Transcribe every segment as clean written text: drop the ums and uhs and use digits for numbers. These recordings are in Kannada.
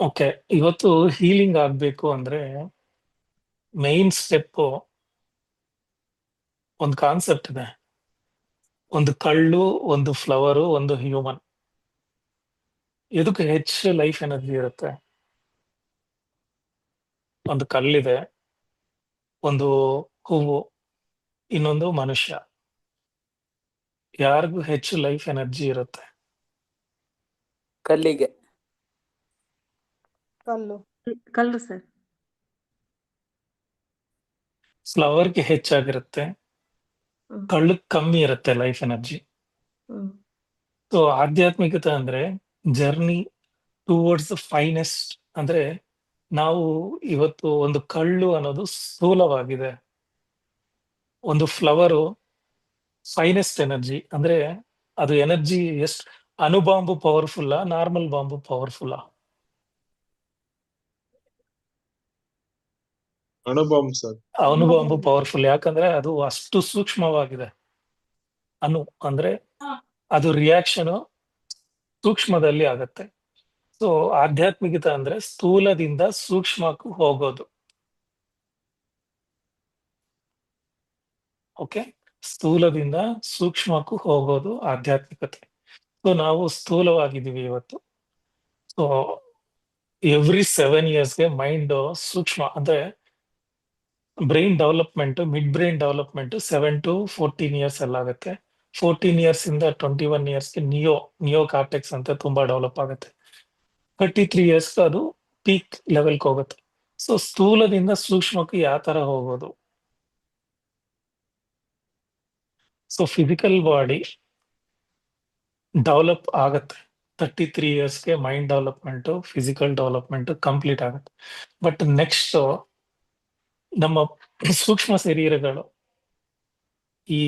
ಓಕೆ, ಇವತ್ತು ಹೀಲಿಂಗ್ ಆಗ್ಬೇಕು ಅಂದ್ರೆ ಮೈನ್ ಸ್ಟೆಪ್ ಒಂದು ಕಾನ್ಸೆಪ್ಟ್ ಇದೆ. ಒಂದು ಕಳ್ಳು, ಒಂದು ಫ್ಲವರು, ಒಂದು ಹ್ಯೂಮನ್. ಇದಕ್ಕೆ ಹೆಚ್ಚು ಲೈಫ್ ಎನರ್ಜಿ ಇರುತ್ತೆ. ಒಂದು ಕಲ್ಲಿದೆ, ಒಂದು ಹೂವು, ಇನ್ನೊಂದು ಮನುಷ್ಯ. ಯಾರಿಗೂ ಹೆಚ್ಚು ಲೈಫ್ ಎನರ್ಜಿ ಇರುತ್ತೆ? ಕಲ್ಲಿಗೆ. ಕಲ್ಲು. ಕಲ್ಲು ಸರ್. ಫ್ಲವರ್ಗೆ ಹೆಚ್ಚಾಗಿರುತ್ತೆ, ಹ್ಮ್. ಕಳ್ಳಕ್ ಕಮ್ಮಿ ಇರುತ್ತೆ ಲೈಫ್ ಎನರ್ಜಿ. ಹ್ಮ್. ಸೊ ಆಧ್ಯಾತ್ಮಿಕತೆ ಅಂದ್ರೆ ಜರ್ನಿ ಟುವರ್ಡ್ಸ್ ದ ಫೈನೆಸ್ಟ್. ಅಂದ್ರೆ ನಾವು ಇವತ್ತು ಒಂದು ಕಳ್ಳು ಅನ್ನೋದು ಸ್ಥೂಲವಾಗಿದೆ, ಒಂದು ಫ್ಲವರು ಫೈನೆಸ್ಟ್ ಎನರ್ಜಿ. ಅಂದ್ರೆ ಅದು ಎನರ್ಜಿ ಎಷ್ಟು ಅಣುಬಾಂಬು ಪವರ್ಫುಲ್ಲಾ, ನಾರ್ಮಲ್ ಬಾಂಬು ಪವರ್ಫುಲ್ಲಾ? ಅಣುಬಾಂಬ್ ಸರ್. ಅಣುಬಾಂಬು ಪವರ್ಫುಲ್, ಯಾಕಂದ್ರೆ ಅದು ಅಷ್ಟು ಸೂಕ್ಷ್ಮವಾಗಿದೆ. ಅಂದ್ರೆ ಅದು ರಿಯಾಕ್ಷನ್ ಸೂಕ್ಷ್ಮದಲ್ಲಿ ಆಗತ್ತೆ. ಸೊ ಆಧ್ಯಾತ್ಮಿಕತೆ ಅಂದ್ರೆ ಸ್ಥೂಲದಿಂದ ಸೂಕ್ಷ್ಮಕ್ಕೂ ಹೋಗೋದು. ಓಕೆ, ಸ್ಥೂಲದಿಂದ ಸೂಕ್ಷ್ಮಕ್ಕೂ ಹೋಗೋದು ಆಧ್ಯಾತ್ಮಿಕತೆ. ಸೊ ನಾವು ಸ್ಥೂಲವಾಗಿದ್ದೀವಿ ಇವತ್ತು. ಸೊ ಎವ್ರಿ 7 yearsಗೆ ಮೈಂಡ್ ಸೂಕ್ಷ್ಮ ಅಂದ್ರೆ brain development, mid brain development 7 to 14 years ಎಲ್ಲ ಆಗುತ್ತೆ. 14 years ಇಂದ 21 yearsಗೆ ನಿಯೋ ಕಾರ್ಟೆಕ್ಸ್ ಅಂತ ತುಂಬಾ ಡೆವಲಪ್ ಆಗುತ್ತೆ. 33 years ಅದು ಪೀಕ್ ಲೆವೆಲ್ಗೆ ಹೋಗುತ್ತೆ. ಸೊ ಸ್ಥೂಲದಿಂದ ಸೂಕ್ಷ್ಮಕ್ಕೆ ಯಾವ ತರ ಹೋಗೋದು? ಸೊ ಫಿಸಿಕಲ್ ಬಾಡಿ ಡೆವಲಪ್ ಆಗತ್ತೆ. 33 yearsಗೆ mind development, physical development complete ಆಗುತ್ತೆ. ಬಟ್ ನೆಕ್ಸ್ಟ್ ನಮ್ಮ ಸೂಕ್ಷ್ಮ ಶರೀರಗಳು, ಈ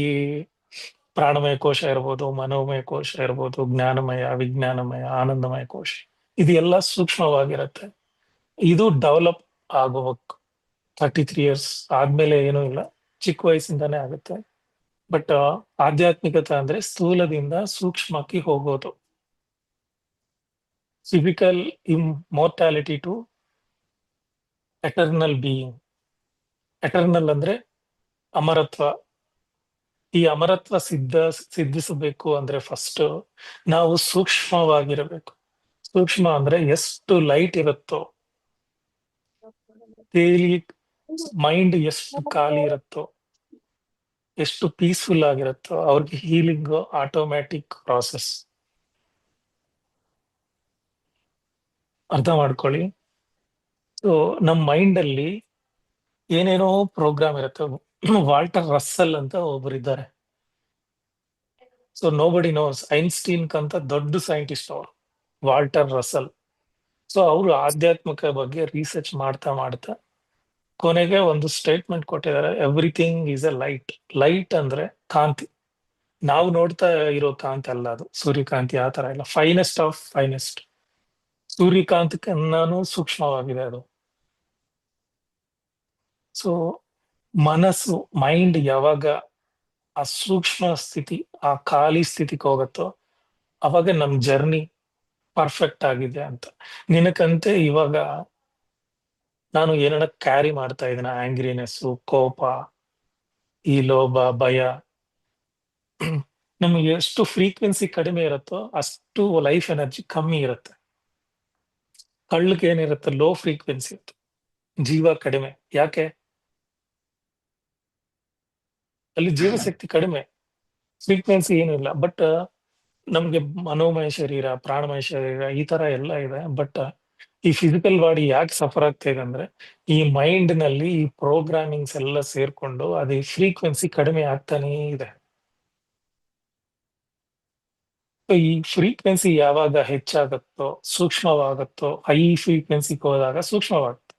ಪ್ರಾಣಮಯ ಕೋಶ ಇರ್ಬೋದು, ಮನೋಮಯ ಕೋಶ ಇರ್ಬೋದು, ಜ್ಞಾನಮಯ, ವಿಜ್ಞಾನಮಯ, ಆನಂದಮಯ ಕೋಶ, ಇದೆಲ್ಲ ಸೂಕ್ಷ್ಮವಾಗಿರುತ್ತೆ. ಇದು ಡೆವಲಪ್ ಆಗೋಬೇಕು. 33 years ಆದ್ಮೇಲೆ ಏನೂ ಇಲ್ಲ, ಚಿಕ್ಕ ವಯಸ್ಸಿಂದಾನೇ ಆಗುತ್ತೆ. ಬಟ್ ಆಧ್ಯಾತ್ಮಿಕತೆ ಅಂದ್ರೆ ಸ್ಥೂಲದಿಂದ ಸೂಕ್ಷ್ಮಕ್ಕೆ ಹೋಗೋದು. Physical immortality to eternal being. Eternal ಅಂದ್ರೆ ಅಮರತ್ವ. ಈ ಅಮರತ್ವ ಸಿದ್ಧಿಸಬೇಕು ಅಂದ್ರೆ ಫಸ್ಟ್ ನಾವು ಸೂಕ್ಷ್ಮವಾಗಿರಬೇಕು. ಸೂಕ್ಷ್ಮ ಅಂದ್ರೆ ಎಷ್ಟು ಲೈಟ್ ಇರುತ್ತೋ, ಡೈಲಿ ಮೈಂಡ್ ಎಷ್ಟು ಖಾಲಿ ಇರುತ್ತೋ, ಎಷ್ಟು ಪೀಸ್ಫುಲ್ ಆಗಿರುತ್ತೋ, ಅವ್ರಿಗೆ ಹೀಲಿಂಗ್ ಆಟೋಮ್ಯಾಟಿಕ್ ಪ್ರಾಸೆಸ್. ಅರ್ಥ ಮಾಡ್ಕೊಳ್ಳಿ. ಸೊ ನಮ್ಮ ಮೈಂಡ್ ಅಲ್ಲಿ ಏನೇನೋ ಪ್ರೋಗ್ರಾಮ್ ಇರುತ್ತೆ. ವಾಲ್ಟರ್ ರಸ್ಸೆಲ್ ಅಂತ ಒಬ್ರು ಇದ್ದಾರೆ. So nobody nose. ಐನ್ಸ್ಟೀನ್ ಕಂತ ದೊಡ್ಡ ಸೈಂಟಿಸ್ಟ್ ಅವರು, ವಾಲ್ಟರ್ ರಸಲ್. ಸೊ ಅವರು ಆಧ್ಯಾತ್ಮಿಕ ಬಗ್ಗೆ ರಿಸರ್ಚ್ ಮಾಡ್ತಾ ಮಾಡ್ತಾ ಕೊನೆಗೆ ಒಂದು ಸ್ಟೇಟ್ಮೆಂಟ್ ಕೊಟ್ಟಿದ್ದಾರೆ: everything is A light. Light ಅಂದ್ರೆ ಕಾಂತಿ. ನಾವು ನೋಡ್ತಾ ಇರೋ ಕಾಂತಿ ಅಲ್ಲ ಅದು, ಸೂರ್ಯಕಾಂತಿ ಆ ತರ ಇಲ್ಲ. Finest of finest. ಸೂರ್ಯಕಾಂತಿಕನ್ನಾನು ಸೂಕ್ಷ್ಮವಾಗಿದೆ ಅದು. ಸೊ ಮನಸ್ಸು, ಮೈಂಡ್ ಯಾವಾಗ ಆ ಸೂಕ್ಷ್ಮ ಸ್ಥಿತಿ, ಆ ಖಾಲಿ ಸ್ಥಿತಿಗೆ ಹೋಗುತ್ತೋ ಅವಾಗ ನಮ್ ಜರ್ನಿ ಪರ್ಫೆಕ್ಟ್ ಆಗಿದೆ ಅಂತ. ನಿನಕಂತೆ ಇವಾಗ ನಾನು ಏನನ್ನ ಕ್ಯಾರಿ ಮಾಡ್ತಾ ಇದ್ದೀನ, ಆಂಗ್ರಿನೆಸ್ಸು, ಕೋಪ, ಈ ಲೋಭ, ಭಯ, ನಮ್ಗೆ ಎಷ್ಟು ಫ್ರೀಕ್ವೆನ್ಸಿ ಕಡಿಮೆ ಇರುತ್ತೋ ಅಷ್ಟು ಲೈಫ್ ಎನರ್ಜಿ ಕಮ್ಮಿ ಇರುತ್ತೆ. ಕಳ್ಳಕ್ಕೆ ಏನಿರುತ್ತೆ, ಲೋ ಫ್ರೀಕ್ವೆನ್ಸಿ ಇರುತ್ತೆ, ಜೀವ ಕಡಿಮೆ. ಯಾಕೆ? ಅಲ್ಲಿ ಜೀವಶಕ್ತಿ ಕಡಿಮೆ, ಫ್ರೀಕ್ವೆನ್ಸಿ ಏನಿಲ್ಲ. ಬಟ್ ನಮ್ಗೆ ಮನೋಮಯ ಶರೀರ, ಪ್ರಾಣಮಯ ಶರೀರ, ಈ ತರ ಎಲ್ಲ ಇದೆ. ಬಟ್ ಈ ಫಿಸಿಕಲ್ ಬಾಡಿ ಯಾಕೆ ಸಫರ್ ಆಗ್ತಾ ಇದೆ ಅಂದ್ರೆ ಈ ಮೈಂಡ್ ನಲ್ಲಿ ಈ ಪ್ರೋಗ್ರಾಮಿಂಗ್ಸ್ ಎಲ್ಲ ಸೇರ್ಕೊಂಡು ಅದು ಫ್ರೀಕ್ವೆನ್ಸಿ ಕಡಿಮೆ ಆಗ್ತಾನೇ ಇದೆ. ಈ ಫ್ರೀಕ್ವೆನ್ಸಿ ಯಾವಾಗ ಹೆಚ್ಚಾಗತ್ತೋ, ಸೂಕ್ಷ್ಮವಾಗತ್ತೋ, ಹೈ ಫ್ರೀಕ್ವೆನ್ಸಿಗೆ ಹೋದಾಗ ಸೂಕ್ಷ್ಮವಾಗುತ್ತೆ.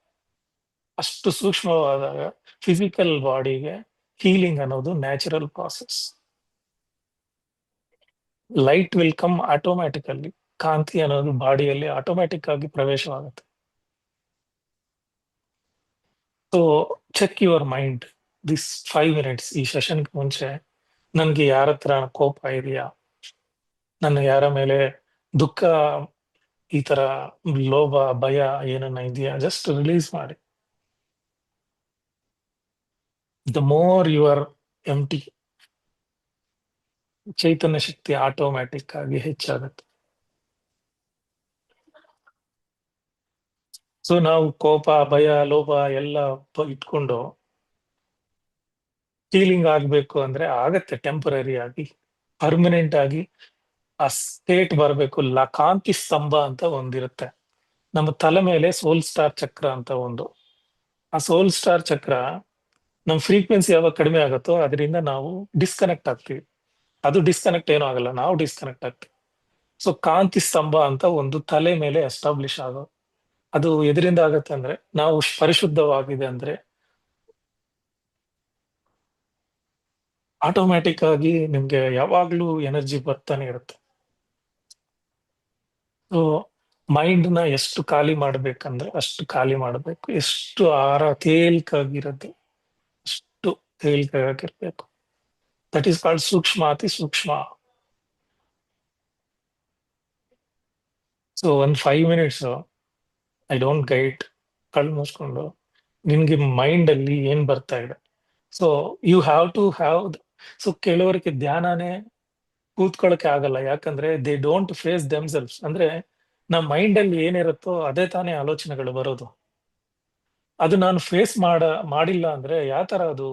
ಅಷ್ಟು ಸೂಕ್ಷ್ಮವಾದಾಗ ಫಿಸಿಕಲ್ ಬಾಡಿಗೆ ಹೀಲಿಂಗ್ ಅನ್ನೋದು natural process. Light will come automatically. ಕಾಂತಿ ಅನ್ನೋದು ಬಾಡಿಯಲ್ಲಿ ಆಟೋಮ್ಯಾಟಿಕ್ ಆಗಿ ಪ್ರವೇಶವಾಗುತ್ತೆ. So check your mind this 5 minutes. ಈ ಸೆಷನ್ಗೆ ಮುಂಚೆ ನನ್ಗೆ ಯಾರ ಹತ್ರ ಕೋಪ ಇದೆಯಾ, ನನ್ನ ಯಾರ ಮೇಲೆ ದುಃಖ ಈ ತರ ಲೋಭ ಭಯ ಏನನ್ನ ಇದೆಯಾ ಜಸ್ಟ್ ರಿಲೀಸ್ ಮಾಡಿ. The more you are empty, ಚೈತನ್ಯ ಶಕ್ತಿ ಆಟೋಮ್ಯಾಟಿಕ್ ಆಗಿ ಹೆಚ್ಚಾಗುತ್ತೆ. ಸೊ ನಾವು ಕೋಪ ಭಯ ಲೋಭ ಎಲ್ಲ ಇಟ್ಕೊಂಡು ಹೀಲಿಂಗ್ ಆಗ್ಬೇಕು ಅಂದ್ರೆ ಆಗತ್ತೆ ಟೆಂಪರರಿ ಆಗಿ. ಪರ್ಮನೆಂಟ್ ಆಗಿ ಆ ಸ್ಟೇಟ್ ಬರಬೇಕು. ಕಾಂತಿ ಸ್ತಂಭ ಅಂತ ಒಂದಿರುತ್ತೆ ನಮ್ಮ ತಲೆ ಮೇಲೆ, ಸೋಲ್ ಸ್ಟಾರ್ ಚಕ್ರ ಅಂತ ಒಂದು. ಆ ಸೋಲ್ ಸ್ಟಾರ್ ಚಕ್ರ ನಮ್ ಫ್ರೀಕ್ವೆನ್ಸಿ ಯಾವಾಗ ಕಡಿಮೆ ಆಗುತ್ತೋ ಅದರಿಂದ ನಾವು ಡಿಸ್ಕನೆಕ್ಟ್ ಆಗ್ತೀವಿ. ಅದು ಡಿಸ್ಕನೆಕ್ಟ್ ಏನೂ ಆಗಲ್ಲ, ನಾವು ಡಿಸ್ಕನೆಕ್ಟ್ ಆಗ್ತೀವಿ. ಸೊ ಕಾಂತಿ ಸ್ತಂಭ ಅಂತ ಒಂದು ತಲೆ ಮೇಲೆ ಎಸ್ಟಾಬ್ಲಿಷ್ ಆಗೋ. ಅದು ಎದರಿಂದ ಆಗತ್ತೆ ಅಂದ್ರೆ ನಾವು ಪರಿಶುದ್ಧವಾಗಿದೆ ಅಂದ್ರೆ ಆಟೋಮ್ಯಾಟಿಕ್ ಆಗಿ ನಿಮ್ಗೆ ಯಾವಾಗ್ಲೂ ಎನರ್ಜಿ ಬರ್ತಾನೆ ಇರುತ್ತೆ. ಸೊ ಮೈಂಡ್ ನ ಎಷ್ಟು ಖಾಲಿ ಮಾಡ್ಬೇಕಂದ್ರೆ ಅಷ್ಟು ಖಾಲಿ ಮಾಡ್ಬೇಕು. ಎಷ್ಟು ತೇಲ್ಕಾಗಿರುತ್ತೆ ಅಷ್ಟು ತೇಲ್ಕಾಗಿರ್ಬೇಕು. ದಟ್ ಈಸ್ ಕಾಲ್ಡ್ ಸೂಕ್ಷ್ಮ, ಅತಿ ಸೂಕ್ಷ್ಮ. ಸೊ ಒಂದ್ 5 minutes ಐ ಡೋಂಟ್ ಗೈಡ್, ಕಣ್ಣು ಮುಚ್ಕೊಂಡು ನಿನ್ಗೆ ಮೈಂಡ್ ಅಲ್ಲಿ ಏನ್ ಬರ್ತಾ ಇದೆ. So you have to have. So ಕೆಲವರಿಗೆ ಧ್ಯಾನನೇ ಕೂತ್ಕೊಳ್ಳಕ್ಕೆ ಆಗಲ್ಲ, ಯಾಕಂದ್ರೆ ದೇ ಡೋಂಟ್ ಫೇಸ್ ದೆಮ್ಸೆಲ್ಸ್. ಅಂದ್ರೆ ನಮ್ಮ ಮೈಂಡ್ ಅಲ್ಲಿ ಏನಿರುತ್ತೋ ಅದೇ ತಾನೇ ಆಲೋಚನೆಗಳು ಬರೋದು. ಅದು ನಾನು ಫೇಸ್ ಮಾಡಿಲ್ಲ ಅಂದ್ರೆ ಯಾವ ತರ ಅದು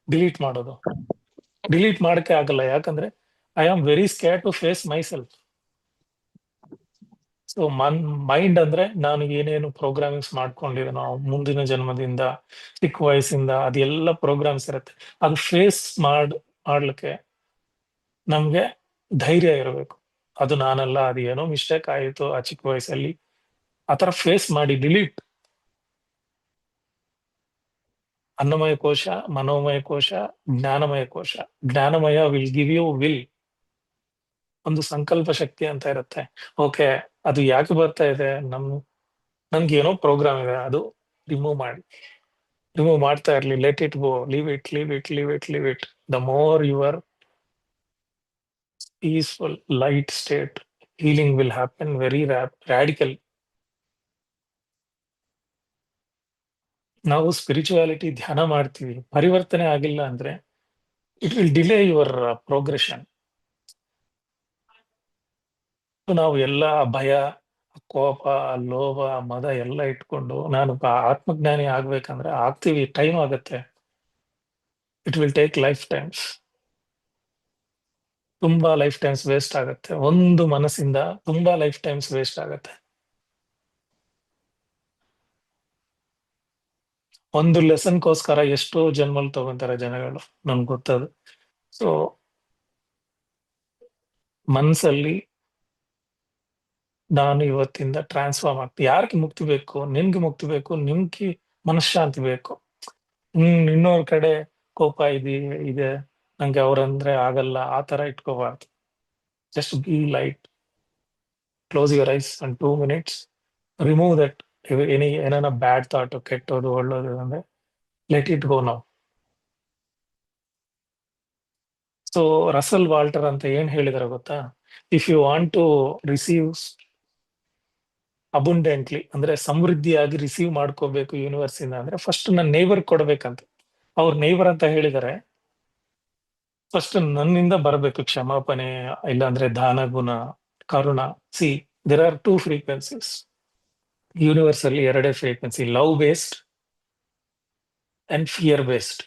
ಡಿಲೀಟ್ ಮಾಡೋದು? ಡಿಲೀಟ್ ಮಾಡಕ್ಕೆ ಆಗಲ್ಲ, ಯಾಕಂದ್ರೆ I am very scare to face myself. So mind ಅಂದ್ರೆ ನಾನು ಏನೇನು ಪ್ರೋಗ್ರಾಮಿಂಗ್ಸ್ ಮಾಡ್ಕೊಂಡಿದ್ದೀನೋ ಮುಂದಿನ ಜನ್ಮದಿಂದ, ಚಿಕ್ಕ ವಯಸ್ಸಿಂದ, ಅದೆಲ್ಲ ಪ್ರೋಗ್ರಾಮ್ಸ್ ಇರುತ್ತೆ. ಅದು ಫೇಸ್ ಮಾಡ್ಲಿಕ್ಕೆ ನಮ್ಗೆ ಧೈರ್ಯ ಇರಬೇಕು. ಅದು ನಾನಲ್ಲ, ಅದು ಏನೋ ಮಿಸ್ಟೇಕ್ ಆಯಿತು ಆ ಚಿಕ್ಕ ವಯಸ್ಸಲ್ಲಿ, ಆತರ ಫೇಸ್ ಮಾಡಿ ಡಿಲೀಟ್. ಅನ್ನಮಯ ಕೋಶ, ಮನೋಮಯ ಕೋಶ, ಜ್ಞಾನಮಯ ಕೋಶ. ಜ್ಞಾನಮಯ ವಿಲ್ ಗಿವ್ ಯು ವಿಲ್, ಒಂದು ಸಂಕಲ್ಪ ಶಕ್ತಿ ಅಂತ ಇರುತ್ತೆ. ಓಕೆ, ಅದು ಯಾಕೆ ಬರ್ತಾ ಇದೆ? ನನ್ಗೆ ಏನೋ ಪ್ರೋಗ್ರಾಮ್ ಇದೆ, ಅದು ರಿಮೂವ್ ಮಾಡಿ. ರಿಮೂವ್ ಮಾಡ್ತಾ ಇರ್ಲಿ, let it go, leave it, leave it, leave it, leave it. The more your peaceful light state, healing will happen very radical. ನಾವು ಸ್ಪಿರಿಚುವಾಲಿಟಿ ಧ್ಯಾನ ಮಾಡ್ತೀವಿ, ಪರಿವರ್ತನೆ ಆಗಿಲ್ಲ ಅಂದ್ರೆ it will delay your progression. ನಾವು ಎಲ್ಲ ಭಯ, ಕೋಪ, ಲೋಭ, ಮದ ಎಲ್ಲ ಇಟ್ಕೊಂಡು ನಾನು ಆತ್ಮಜ್ಞಾನಿ ಆಗ್ಬೇಕಂದ್ರೆ ಆಗ್ತೀವಿ, ಟೈಮ್ ಆಗತ್ತೆ. It will take life times. ತುಂಬಾ ಲೈಫ್ ಟೈಮ್ಸ್ ವೇಸ್ಟ್ ಆಗತ್ತೆ. ಒಂದು ಮನಸ್ಸಿಂದ ತುಂಬಾ ಲೈಫ್ ಟೈಮ್ಸ್ ವೇಸ್ಟ್ ಆಗತ್ತೆ. ಒಂದು ಲೆಸನ್ಗೋಸ್ಕರ ಎಷ್ಟೋ ಜನ್ಮಲ್ ತಗೊಂತಾರೆ ಜನಗಳು, ನಮ್ಗೆ ಗೊತ್ತದು. ಸೊ ಮನ್ಸಲ್ಲಿ ನಾನು ಇವತ್ತಿಂದ ಟ್ರಾನ್ಸ್ಫಾರ್ಮ್ ಆಗ್ತೀನಿ. ಯಾರಿಗೆ ಮುಕ್ತಿ ಬೇಕು? ನಿನ್ಗೆ ಮುಕ್ತಿ ಬೇಕು, ನಿಮ್ಗೆ ಮನಃಶಾಂತಿ ಬೇಕು. ಇನ್ನೊಂದ್ ಕಡೆ ಕೋಪ ಇದೆ ನಂಗೆ ಅವ್ರಂದ್ರೆ ಆಗಲ್ಲ, ಆ ತರ ಇಟ್ಕೋಬಾರ್ದು. Just be light, close your eyes and 2 minutes, remove that. ಏನಾನ ಬ್ಯಾಡ್ ಥಾಟ್, ಕೆಟ್ಟೋದು ಒಳ್ಳೋದು ಅಂದ್ರೆ ಲೆಟ್ ಇಟ್ ಗೋ ನಾವು. ಸೊ ರಸಲ್ ವಾಲ್ಟರ್ ಅಂತ ಏನ್ ಹೇಳಿದಾರೆ ಗೊತ್ತಾ? If you want to receive abundantly, ಅಂದ್ರೆ ಸಮೃದ್ಧಿಯಾಗಿ ರಿಸೀವ್ ಮಾಡ್ಕೋಬೇಕು ಯೂನಿವರ್ಸ್ ಇಂದ, ಅಂದ್ರೆ ಫಸ್ಟ್ ನನ್ನ ನೇಬರ್ ಕೊಡ್ಬೇಕಂತ. ಅವ್ರ ನೇಬರ್ ಅಂತ ಹೇಳಿದಾರೆ, ಫಸ್ಟ್ ನನ್ನಿಂದ ಬರಬೇಕು ಕ್ಷಮಾಪಣೆ, ಇಲ್ಲಾಂದ್ರೆ ದಾನ ಗುಣ, ಕರುಣ. See, there are 2 frequencies universe ಅಲ್ಲಿ. ಎರಡೇ frequency, love based and fear based.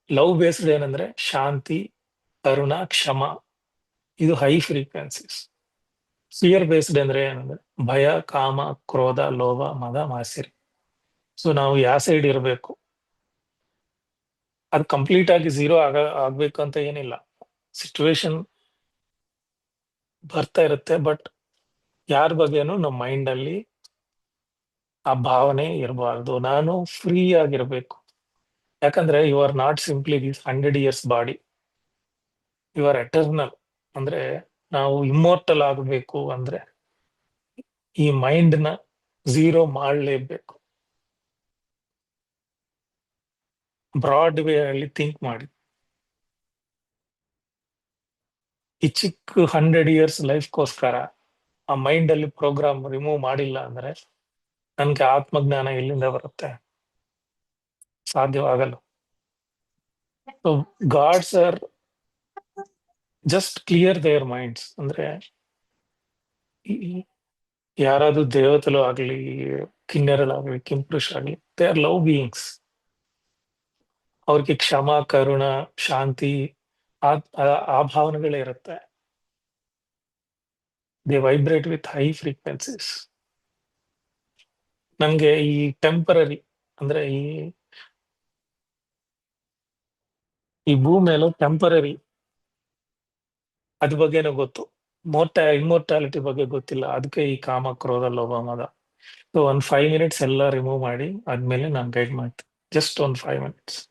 Love based ಏನಂದ್ರೆ ಶಾಂತಿ, ಕರುಣ, ಕ್ಷಮ, ಇದು ಹೈ ಫ್ರೀಕ್ವೆನ್ಸೀಸ್. ಫಿಯರ್ ಬೇಸ್ಡ್ ಅಂದ್ರೆ ಏನಂದ್ರೆ ಭಯ, ಕಾಮ, ಕ್ರೋಧ, ಲೋಭ, ಮದ, ಮಾತ್ಸರ್ಯ. ಸೊ ನಾವು ಯಾವ ಸೈಡ್ ಇರಬೇಕು? ಅದು ಕಂಪ್ಲೀಟ್ ಆಗಿ ಝೀರೋ ಆಗ್ಬೇಕು ಅಂತ ಏನಿಲ್ಲ. ಸಿಚುವೇಶನ್ ಬರ್ತಾ ಇರುತ್ತೆ, ಬಟ್ ಯಾರ ಬಗ್ಗೆನೂ ನಮ್ಮ ಮೈಂಡ್ ಅಲ್ಲಿ ಆ ಭಾವನೆ ಇರಬಾರ್ದು. ನಾನು ಫ್ರೀ ಆಗಿರ್ಬೇಕು. ಯಾಕಂದ್ರೆ you are not simply this 100 years body, you are eternal. ಅಂದ್ರೆ ನಾವು ಇಮ್ಮೋರ್ಟಲ್ ಆಗಬೇಕು ಅಂದ್ರೆ ಈ ಮೈಂಡ್ ನ ಝೀರೋ ಮಾಡಲೇಬೇಕು. ಬ್ರಾಡ್ ವೇ ಅಲ್ಲಿ ಥಿಂಕ್ ಮಾಡಿ. ಈ ಚಿಕ್ಕ 100 years ಲೈಫ್ಗೋಸ್ಕರ ಆ ಮೈಂಡ್ ಅಲ್ಲಿ ಪ್ರೋಗ್ರಾಮ್ ರಿಮೂವ್ ಮಾಡಿಲ್ಲ ಅಂದ್ರೆ ನನ್ಗೆ ಆತ್ಮಜ್ಞಾನ ಎಲ್ಲಿಂದ ಬರುತ್ತೆ? ಸಾಧ್ಯವಾಗಲ್ಲ. So gods are just clear their minds. ಅಂದ್ರೆ ಈ- ಯಾರಾದ್ರೂ ದೇವತೆಗಳು ಆಗ್ಲಿ, ಕಿನ್ನರಳಾಗ್ಲಿ, ಕಿಂಪುರುಷ ಆಗ್ಲಿ, ದೇ ಆರ್ ಲವ್ ಬೀಯಿಂಗ್ಸ್. ಅವ್ರಿಗೆ ಕ್ಷಮ, ಕರುಣ, ಶಾಂತಿ, ಆ ಭಾವನೆಗಳೇ ಇರುತ್ತೆ. They vibrate with high frequencies. ನಂಗೆ ಈ ಟೆಂಪರರಿ ಅಂದ್ರೆ ಈ ಭೂಮಿಯಲ್ಲೂ ಟೆಂಪರರಿ ಅದ್ರ ಬಗ್ಗೆನೂ ಗೊತ್ತು. ಇಮ್ಮೋರ್ಟಾಲಿಟಿ ಬಗ್ಗೆ ಗೊತ್ತಿಲ್ಲ. ಅದಕ್ಕೆ ಈ ಕಾಮ, ಕ್ರೋಧ, ಲೋಭ, ಮದ. ಸೊ ಒಂದ್ 5 minutes ಎಲ್ಲ ರಿಮೂವ್ ಮಾಡಿ ಆದ್ಮೇಲೆ ನಾನು ಗೈಡ್ ಮಾಡ್ತೀನಿ. ಜಸ್ಟ್ ಒಂದ್ 5 minutes.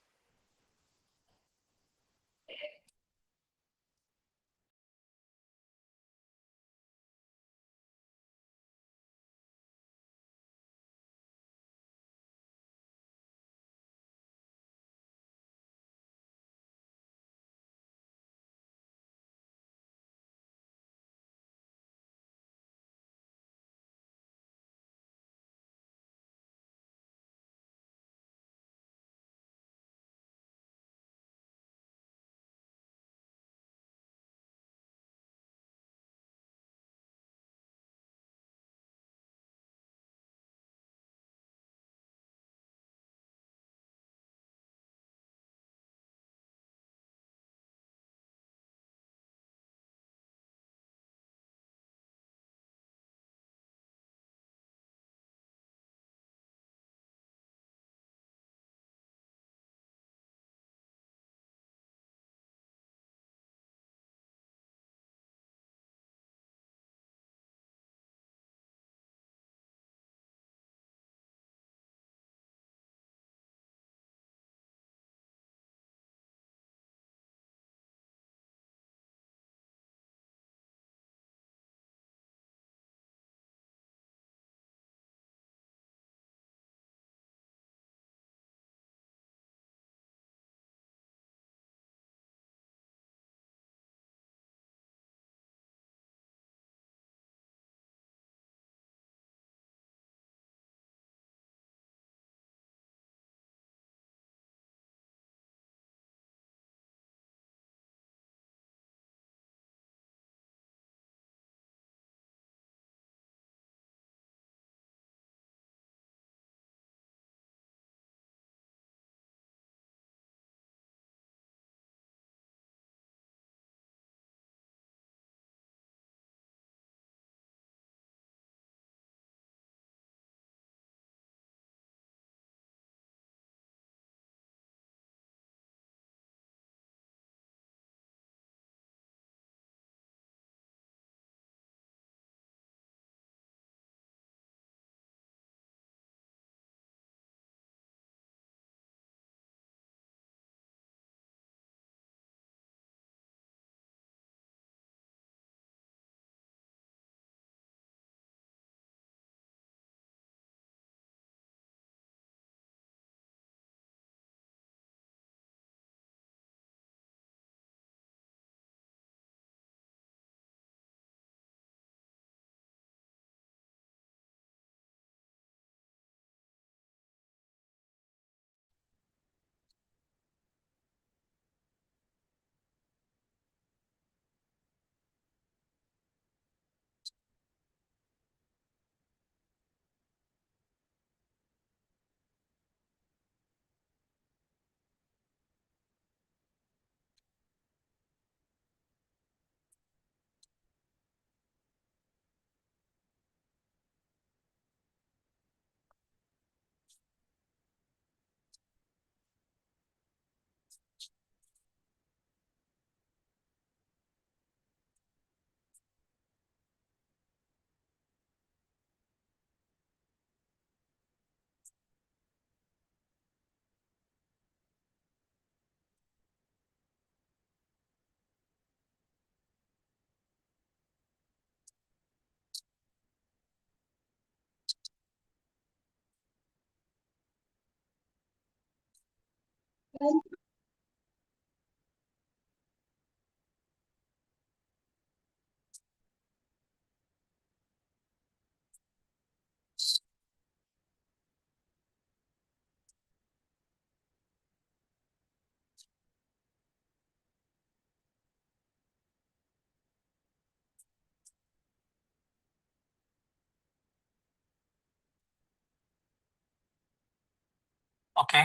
ಓಕೆ,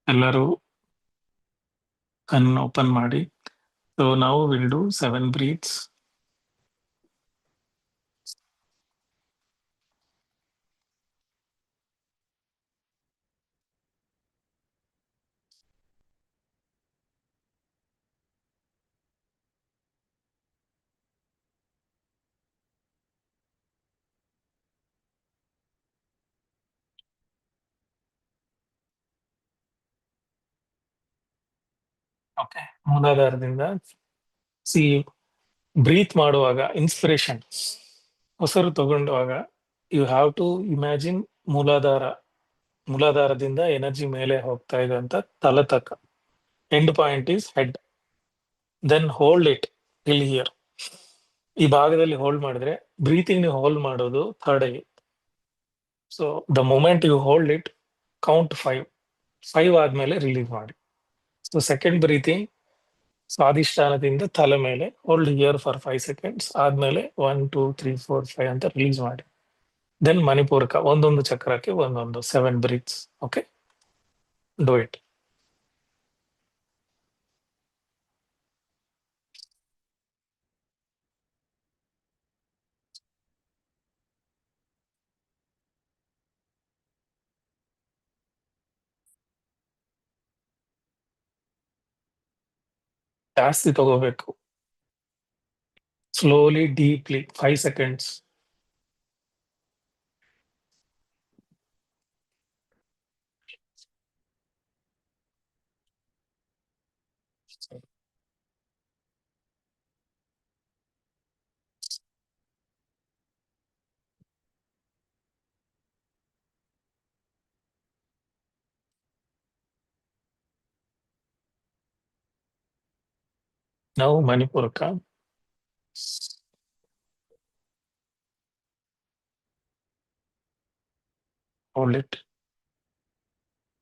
ಎಲ್ಲರೂ ಕಣ್ಣು ಓಪನ್ ಮಾಡಿ. ಸೊ ನಾವು ವಿಲ್ ಡೂ 7 ಬ್ರೀತ್ಸ್. ಓಕೆ, ಮೂಲಾಧಾರದಿಂದ ಸಿ ಬ್ರೀತ್ ಮಾಡುವಾಗ ಇನ್ಸ್ಪಿರೇಷನ್ ಉಸಿರು ತಗೊಂಡಾಗ ಯು ಹ್ಯಾವ್ ಟು ಇಮ್ಯಾಜಿನ್ ಮೂಲಾಧಾರದಿಂದ ಎನರ್ಜಿ ಮೇಲೆ ಹೋಗ್ತಾ ಇದೆ ಅಂತ ತಲೆ ತಕ್ಕ. End point is head. Then hold it till here. ಈ ಭಾಗದಲ್ಲಿ ಹೋಲ್ಡ್ ಮಾಡಿದ್ರೆ ಬ್ರೀತಿಂಗ್ ನೀವು ಹೋಲ್ಡ್ ಮಾಡೋದು third eye. So the moment you hold it, count 5 ಆದ್ಮೇಲೆ ರಿಲೀಸ್ ಮಾಡಿ. ಸೊ ಸೆಕೆಂಡ್ ಬ್ರೀತಿಂಗ್ ಸ್ವಾದಿಷ್ಠಾನದಿಂದ ತಲೆ ಮೇಲೆ ಹೋಲ್ಡ್ ಹಿಯರ್ ಫಾರ್ 5 ಸೆಕೆಂಡ್ಸ್ ಆದ್ಮೇಲೆ 1 2 3 4 5 ಅಂತ ರಿಲೀಸ್ ಮಾಡಿ. ದೆನ್ ಮಣಿಪೂರಕ ಒಂದೊಂದು ಚಕ್ರಕ್ಕೆ ಒಂದೊಂದು 7 ಬ್ರೀತ್ಸ್. Okay, do it. ಜಾಸ್ತಿ ತಗೋಬೇಕು. Slowly deeply 5 seconds. ನಾವು Manipuraka hold it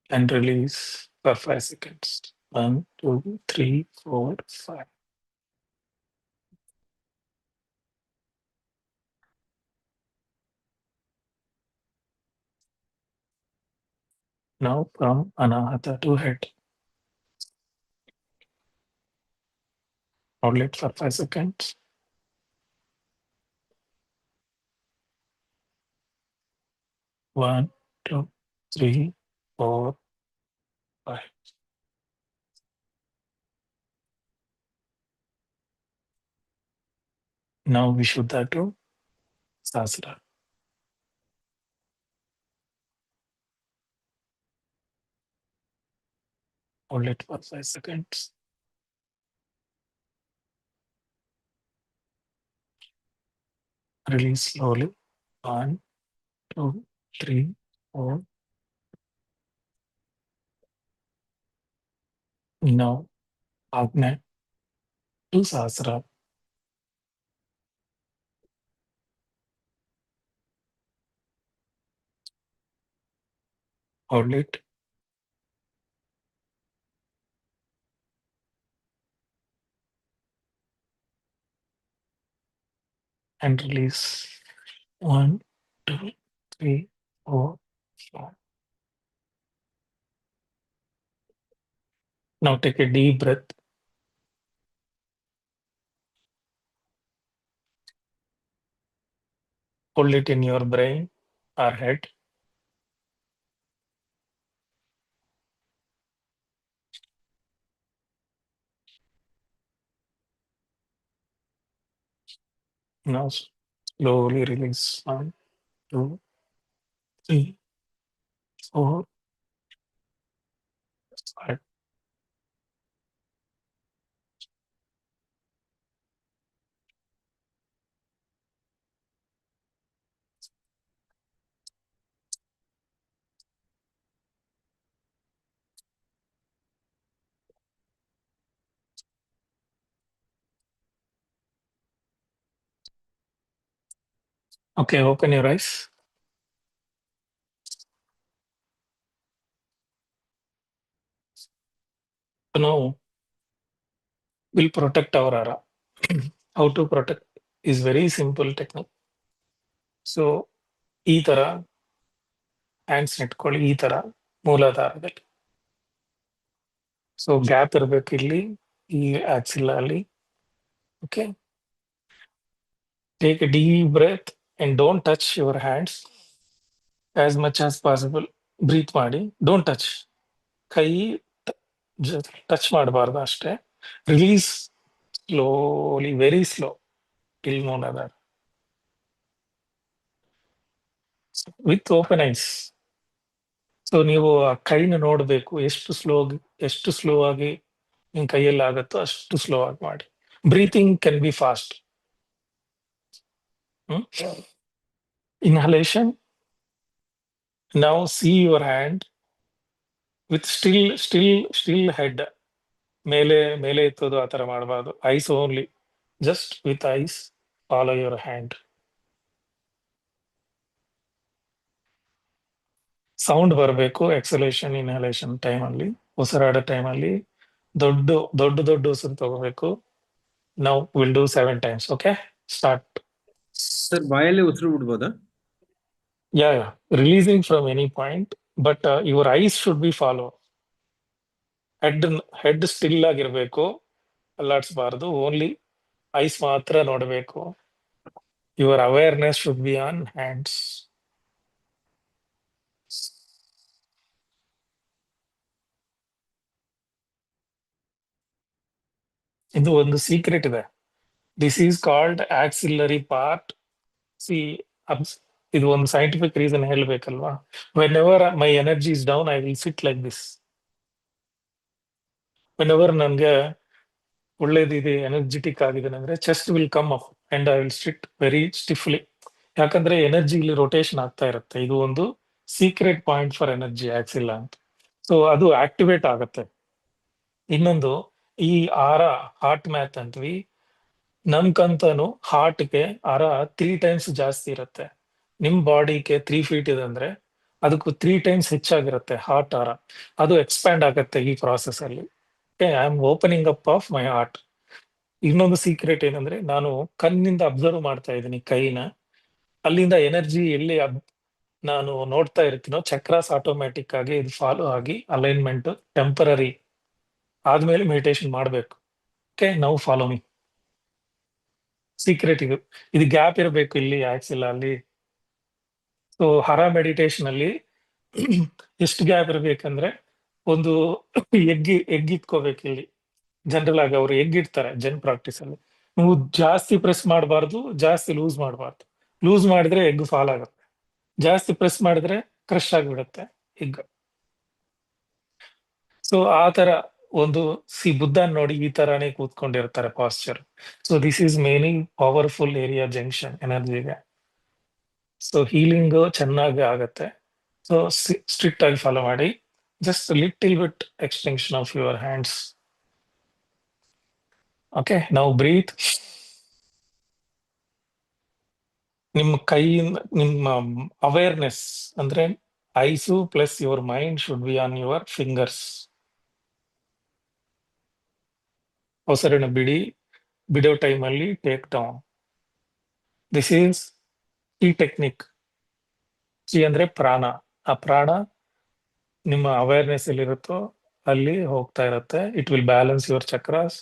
and release for 5 seconds. 1 2 3 4 5. Now from Anahata to head. Hold it for 5 seconds. 1 2 3 4 5. Now Vishuddha to Sasra. Hold it for 5 seconds. Release slowly. 1 2 3 4. Now Agnya to Sasra. Hold it. And release. 1 2 3 4 5. Now take a deep breath. Hold it in your brain or head. Now slowly release. 1 2 3 4 5. Okay, open your eyes. So now we'll protect our aura. How to protect is very simple technique. So ಈ ತರ ಹ್ಯಾಂಡ್ಸ್ ಇಟ್ಕೊಳ್ಳಿ. ಈ ತರ ಮೂಲಾಧಾರದಲ್ಲಿ. ಸೊ ಗ್ಯಾಪ್ ಇರ್ಬೇಕು ಇಲ್ಲಿ ಈ ಆಕ್ಸಿಲ್ ಅಲ್ಲಿ. Okay, take a deep breath and don't touch your hands as much as possible. Breath ಮಾಡಿ, ಡೋಂಟ್ ಟಚ್. ಕೈ ಟಚ್ ಮಾಡಬಾರ್ದು ಅಷ್ಟೇ. Release slowly, very slow till Muladhara with open eyes. So ನೀವು ಆ ಕೈನ ನೋಡ್ಬೇಕು, ಎಷ್ಟು ಸ್ಲೋ ಆಗಿ ನಿಮ್ ಕೈಯಲ್ಲಿ ಆಗುತ್ತೋ ಅಷ್ಟು ಸ್ಲೋ ಆಗಿ ಮಾಡಿ. Breathing can be fast. Inhalation. Now see your hand with still head. ಮೇಲೆ ಮೇಲೆ ಎತ್ತೋದು ಆ ತರ ಮಾಡಬಾರ್ದು. Ice only, just with ice follow your hand. Sound ಬರಬೇಕು ಎಕ್ಸಲೇಷನ್ ಇನ್ಹಲೇಷನ್ ಟೈಮ್ ಅಲ್ಲಿ. ಉಸಿರಾಡೋ ಟೈಮ್ ಅಲ್ಲಿ ದೊಡ್ಡ ದೊಡ್ಡ ದೊಡ್ಡ ಉಸಿರು ತಗೋಬೇಕು. ನಾವು will do 7 times. Okay, start. Sir ಬಾಯಲ್ಲಿ ಉಸಿರು ಬಿಡ್ಬೋದಾ? Yeah, releasing from any point, but your eyes should be follow. Head still ಆಗಿರ್ಬೇಕು, ಅಲ್ಲಾಡ್ಸ್ಬಾರ್ದು. ಓನ್ಲಿ ಐಸ್ ಮಾತ್ರ ನೋಡಬೇಕು. Your awareness should be on hands. ಇದು ಒಂದು ಸೀಕ್ರೆಟ್ ಇದೆ. This is called axillary part. See, ಇದು ಒಂದು ಸೈಂಟಿಫಿಕ್ ರೀಸನ್ ಹೇಳ್ಬೇಕಲ್ವಾ. Whenever my energy is down, I will sit like this. Whenever ನನ್ಗೆ ಒಳ್ಳೇದಿದೆ, ಎನರ್ಜೆಟಿಕ್ ಆಗಿದೆ ಅಂದ್ರೆ chest will come up and I will sit very stiffly. ಯಾಕಂದ್ರೆ ಎನರ್ಜಿ ಇಲ್ಲಿ ರೊಟೇಷನ್ ಆಗ್ತಾ ಇರುತ್ತೆ. ಇದು ಒಂದು ಸೀಕ್ರೆಟ್ ಪಾಯಿಂಟ್ ಫಾರ್ ಎನರ್ಜಿ ಆಕ್ಸಿಲ್ಲ ಅಂತ. ಸೊ ಅದು ಆಕ್ಟಿವೇಟ್ ಆಗುತ್ತೆ. ಇನ್ನೊಂದು, ಈ ಆರ ಹಾರ್ಟ್ ಮ್ಯಾಥ್ ಅಂತೀವಿ. ನಮ್ಕಂತನು ಹಾರ್ಟ್ಗೆ ಆರ 3 times ಜಾಸ್ತಿ ಇರುತ್ತೆ. ನಿಮ್ ಬಾಡಿಗೆ 3 feet ಇದೆ ಅಂದ್ರೆ ಅದಕ್ಕೂ 3 times ಹೆಚ್ಚಾಗಿರುತ್ತೆ ಹಾರ್ಟ್ ಆರ. ಅದು ಎಕ್ಸ್ಪ್ಯಾಂಡ್ ಆಗುತ್ತೆ ಈ ಪ್ರಾಸೆಸ್ ಅಲ್ಲಿ. I am opening up of my heart. ಇನ್ನೊಂದು ಸೀಕ್ರೆಟ್ ಏನಂದ್ರೆ, ನಾನು ಕಣ್ಣಿಂದ ಅಬ್ಸರ್ವ್ ಮಾಡ್ತಾ ಇದ್ದೀನಿ ಕೈನ. ಅಲ್ಲಿಂದ ಎನರ್ಜಿ ಎಲ್ಲಿ ನಾನು ನೋಡ್ತಾ ಇರ್ತೀನೋ ಚಕ್ರಾಸ್ ಆಟೋಮ್ಯಾಟಿಕ್ ಆಗಿ ಇದು ಫಾಲೋ ಆಗಿ ಅಲೈನ್ಮೆಂಟ್ ಟೆಂಪರರಿ ಆದ್ಮೇಲೆ ಮೆಡಿಟೇಷನ್ ಮಾಡಬೇಕು. Okay, now follow me. Secret ಇದು. ಇದು ಗ್ಯಾಪ್ ಇರಬೇಕು ಇಲ್ಲಿ ಆಕ್ಸಿಲ್ಲ ಅಲ್ಲಿ. ಸೊ ಹರ ಮೆಡಿಟೇಷನ್ ಅಲ್ಲಿ ಎಷ್ಟು ಗ್ಯಾಪ್ ಇರ್ಬೇಕಂದ್ರೆ, ಒಂದು ಎಗ್ ಇಟ್ಕೋಬೇಕು ಇಲ್ಲಿ. ಜನರಲ್ ಆಗಿ ಅವ್ರು ಎಗ್ ಇಡ್ತಾರೆ ಪ್ರಾಕ್ಟೀಸ್ ಅಲ್ಲಿ. ನೀವು ಜಾಸ್ತಿ ಪ್ರೆಸ್ ಮಾಡಬಾರ್ದು, ಜಾಸ್ತಿ ಲೂಸ್ ಮಾಡಬಾರ್ದು. ಲೂಸ್ ಮಾಡಿದ್ರೆ ಎಗ್ ಫಾಲ್ ಆಗುತ್ತೆ, ಜಾಸ್ತಿ ಪ್ರೆಸ್ ಮಾಡಿದ್ರೆ ಕ್ರಶ್ ಆಗಿಬಿಡುತ್ತೆ ಎಗ್. ಸೊ ಆ ತರ ಒಂದು ಬುದ್ಧನ್ ನೋಡಿ ಈ ತರಾನೇ ಕೂತ್ಕೊಂಡಿರ್ತಾರೆ posture. So this is many powerful area junction ಎನರ್ಜಿಗೆ. ಸೊ ಹೀಲಿಂಗ್ ಚೆನ್ನಾಗಿ ಆಗತ್ತೆ. ಸೊ ಸ್ಟ್ರಿಕ್ಟ್ ಆಗಿ ಫಾಲೋ ಮಾಡಿ. Just little bit extension of your hands. Okay, ನಾವು ಬ್ರೀತ್. ನಿಮ್ಮ ಕೈಯಿಂದ ನಿಮ್ಮ ಅವೇರ್ನೆಸ್ ಅಂದ್ರೆ eyes plus your mind should be on your fingers. ಅವಸರನ ಬಿಡೋ ಟೈಮಲ್ಲಿ ಟೇಕ್ ಡೌನ್. ದಿಸ್ ಈಸ್ ಈ ಟೆಕ್ನಿಕ್. ಈ ಅಂದ್ರೆ ಪ್ರಾಣ. ಆ ಪ್ರಾಣ ನಿಮ್ಮ ಅವೇರ್ನೆಸ್ ಎಲ್ಲಿರುತ್ತೋ ಅಲ್ಲಿ ಹೋಗ್ತಾ ಇರುತ್ತೆ. It will balance your chakras.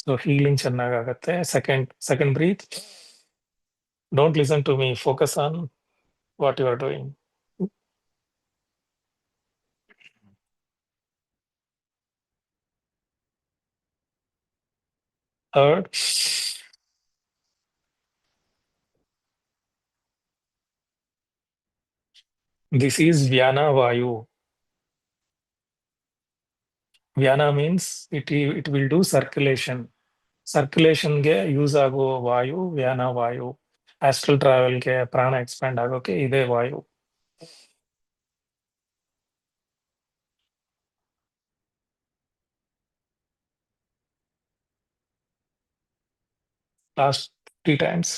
So healing ಚೆನ್ನಾಗಾಗತ್ತೆ. Second breath. Don't listen to me, focus on what you are doing. Third, this is ವ್ಯಾನ ವಾಯು. ವ್ಯಾನ means it will do circulation. ಸರ್ಕ್ಯುಲೇಷನ್ಗೆ ಯೂಸ್ ಆಗುವ ವಾಯು ವ್ಯಾನ ವಾಯು. ಆಸ್ಟ್ರಲ್ ಟ್ರಾವೆಲ್ಗೆ, ಪ್ರಾಣ ಎಕ್ಸ್ಪ್ಯಾಂಡ್ ಆಗೋಕೆ ಇದೇ ವಾಯು. Last 3 times.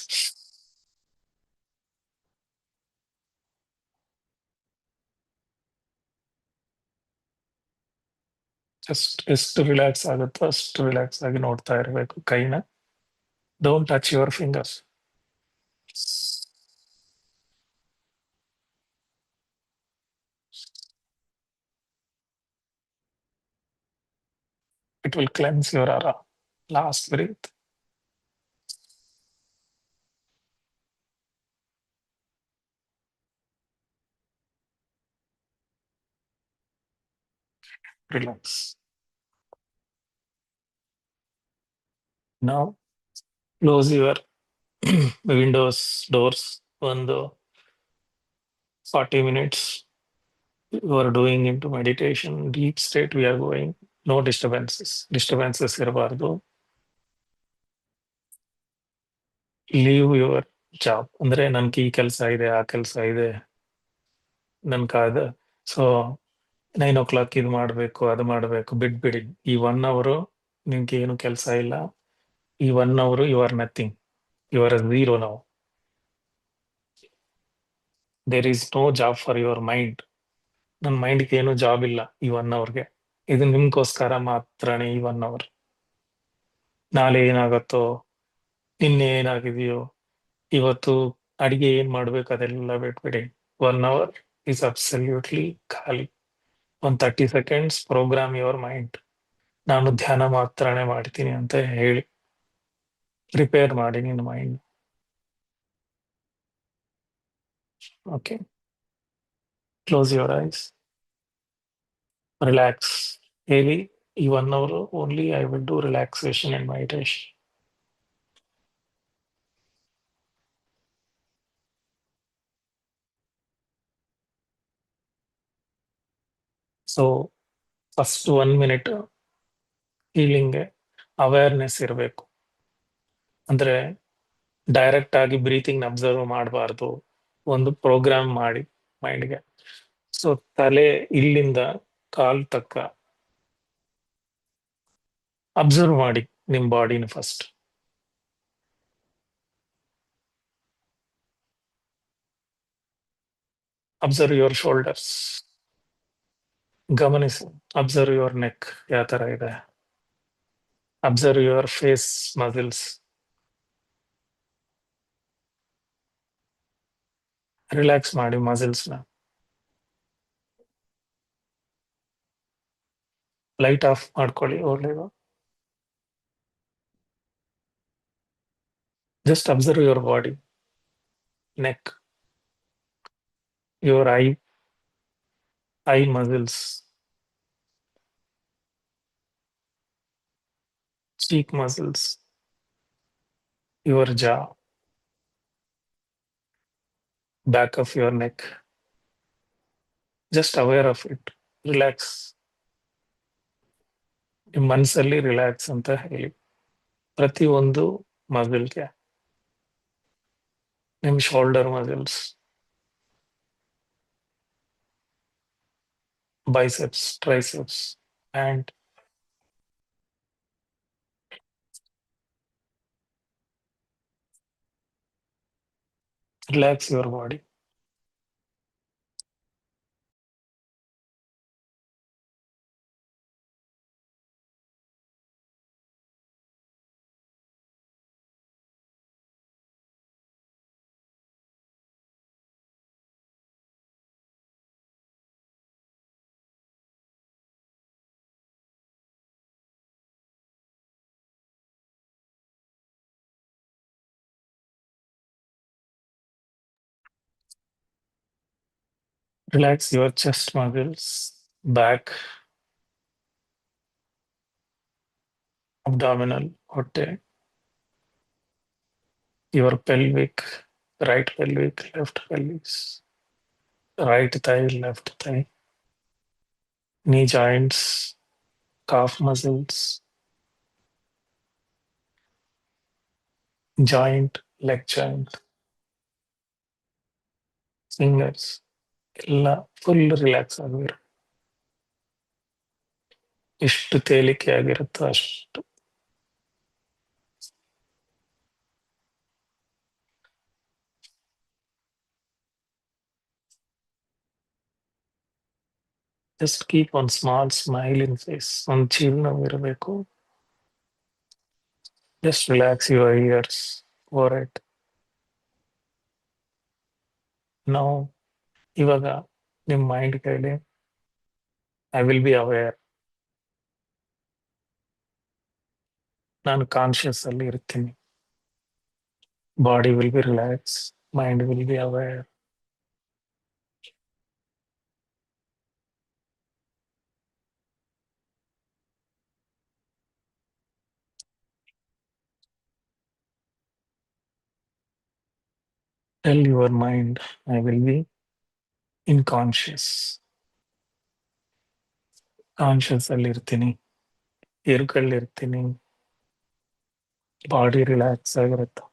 ಜಸ್ಟ್ ಎಷ್ಟು ರಿಲ್ಯಾಕ್ಸ್ ಆಗುತ್ತೋ ಅಷ್ಟು ರಿಲ್ಯಾಕ್ಸ್ ಆಗಿ ನೋಡ್ತಾ ಇರಬೇಕು ಕೈನ. Don't touch your fingers. It will cleanse your aura. Last breath. Relax. Now close your windows, doors. On the 40 minutes you are doing into meditation, deep state we are going. No disturbances. Disturbances ಇರಬಾರ್ದು. Leave your job. ಅಂದ್ರೆ ನನ್ಗೆ ಈ ಕೆಲಸ ಇದೆ, ಆ ಕೆಲಸ ಇದೆ, ನನ್ಗೆ ಸೊ 9 o'clock ಇದು ಮಾಡ್ಬೇಕು, ಅದು ಮಾಡ್ಬೇಕು, ಬಿಟ್ಬಿಡಿ. ಈ 1 hour ನಿಮ್ಗೆ ಏನು ಕೆಲಸ ಇಲ್ಲ. ಈ 1 hour you are nothing. You are zero now. There is no job for your mind. ನನ್ನ ಮೈಂಡ್ಗೆ ಏನು ಜಾಬ್ ಇಲ್ಲ ಈ 1 hourಗೆ. ಇದು ನಿಮ್ಗೋಸ್ಕರ ಮಾತ್ರನೇ ಈ 1 hour. ನಾಳೆ ಏನಾಗತ್ತೋ, ನಿನ್ನೆ ಏನಾಗಿದೆಯೋ, ಇವತ್ತು ಅಡಿಗೆ ಏನ್ ಮಾಡ್ಬೇಕು ಅದೆಲ್ಲ ಬಿಟ್ಬಿಡಿ. 1 hour ಈಸ್ ಅಬ್ಸಲ್ಯೂಟ್ಲಿ ಖಾಲಿ. 30 seconds ಪ್ರೋಗ್ರಾಮ್ ಯುವರ್ ಮೈಂಡ್. ನಾನು ಧ್ಯಾನ ಮಾತ್ರನೇ ಮಾಡ್ತೀನಿ ಅಂತ ಹೇಳಿ ಪ್ರಿಪೇರ್ ಮಾಡಿ ನಿನ್ನ mind. Okay, close your eyes, relax. ಹೇಳಿ ಈ 1 hour only I will do relaxation and meditation. So first 1 minute ಫೀಲಿಂಗ್ಗೆ ಅವೇರ್ನೆಸ್ ಇರಬೇಕು. ಅಂದ್ರೆ ಡೈರೆಕ್ಟ್ ಆಗಿ ಬ್ರೀತಿಂಗ್ ಅಬ್ಸರ್ವ್ ಮಾಡಬಾರ್ದು. ಒಂದು ಪ್ರೋಗ್ರಾಮ್ ಮಾಡಿ ಮೈಂಡ್ಗೆ. ಸೊ ತಲೆ ಇಲ್ಲಿಂದ ಕಾಲ್ ತಕ್ಕ ಅಬ್ಸರ್ವ್ ಮಾಡಿ ನಿಮ್ ಬಾಡಿನ ಫಸ್ಟ್. Observe your shoulders. ಗಮನಿಸಿ. ಅಬ್ಸರ್ವ್ ಯುವರ್ ನೆಕ್ ಯಾವ ತರ ಇದೆ. Observe your face muscles. Relax ಮಾಡಿ ಮಸಿಲ್ಸ್ನ. ಲೈಟ್ ಆಫ್ ಮಾಡ್ಕೊಳ್ಳಿ. ಒಳ್ಳೇದು. Just observe your body, neck, your eye muscles, cheek muscles, your jaw, back of your neck. Just aware of it. Relax. ನಿಮ್ಮ ಮನಸ್ಸಲ್ಲಿ ರಿಲ್ಯಾಕ್ಸ್ ಅಂತ ಹೇಳಿ ಪ್ರತಿ ಒಂದು ಮಸಲ್ಗೆ. ನಿಮ್ಮ shoulder muscles, biceps, triceps, and relax your body. Relax your chest muscles, back, abdominal, ಹೊಟ್ಟೆ, your pelvic, right pelvic, left pelvis, right thigh, left thigh, knee joints, calf muscles, joint, leg joint, fingers, ಎಲ್ಲ ಫುಲ್ ರಿಲ್ಯಾಕ್ಸ್ ಆಗಿರೋ. ಎಷ್ಟು ತೇಲಿಕೆ ಆಗಿರುತ್ತೋ ಅಷ್ಟು. Just keep on small smile in face. ಒಂದು ಚಿಲ್ ಇರಬೇಕು. Just relax your ears, forehead. ನಾವು ಇವಾಗ ನಿಮ್ಮ ಮೈಂಡ್ ಕೈಲಿ ಐ ವಿಲ್ ಬಿ ಅವೇರ್. ನಾನು ಕಾನ್ಶಿಯಸ್ ಅಲ್ಲಿ ಇರ್ತೀನಿ. Body will be relax, mind will be aware. Tell your mind, I will be in conscious ಅಲ್ಲಿ ಇರ್ತೀನಿ, ಇರ್ತೀನಿ, ಬಾಡಿ ರಿಲ್ಯಾಕ್ಸ್ ಆಗಿರುತ್ತೆ.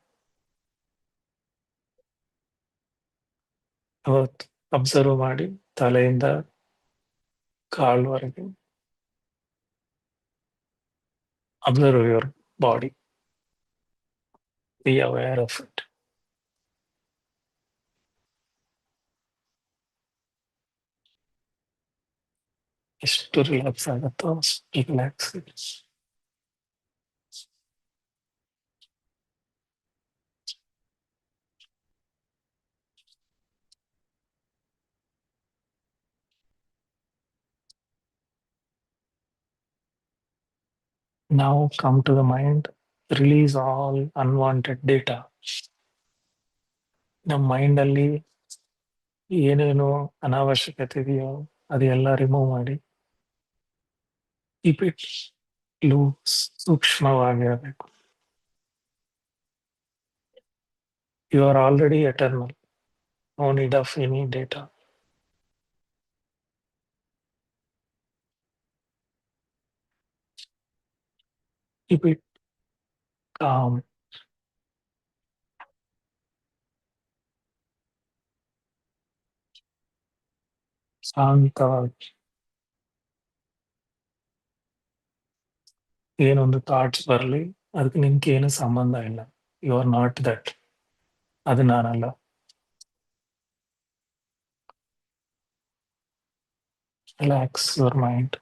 ಅವತ್ತು ಅಬ್ಸರ್ವ್ ಮಾಡಿ ತಲೆಯಿಂದ ಕಾಲ್ವರೆಗೆ. Observe your body, be aware of it. ಎಷ್ಟು ರಿಲ್ಯಾಕ್ಸ್ ಆಗುತ್ತೋ ಅಷ್ಟು relax. Now come to the mind, release all unwanted data. ನಮ್ಮ ಮೈಂಡ್ ಅಲ್ಲಿ ಏನೇನು ಅನಾವಶ್ಯಕತೆ ಇದೆಯೋ ಅದೆಲ್ಲ ರಿಮೂವ್ ಮಾಡಿ. ಕೀಪ್ ಇಟ್ ಲೂಸ್, ಸೂಕ್ಷ್ಮವಾಗಿರಬೇಕು. You are already eternal, no need of any data. Keep it calm. ಶಾಂತವಾಗಿ. ಏನೊಂದು ಥಾಟ್ಸ್ ಬರಲಿ, ಅದಕ್ಕೆ ನಿಮ್ಗೆ ಏನು ಸಂಬಂಧ ಇಲ್ಲ. You are not that. ಅದು ನಾನಲ್ಲ. Relax your mind.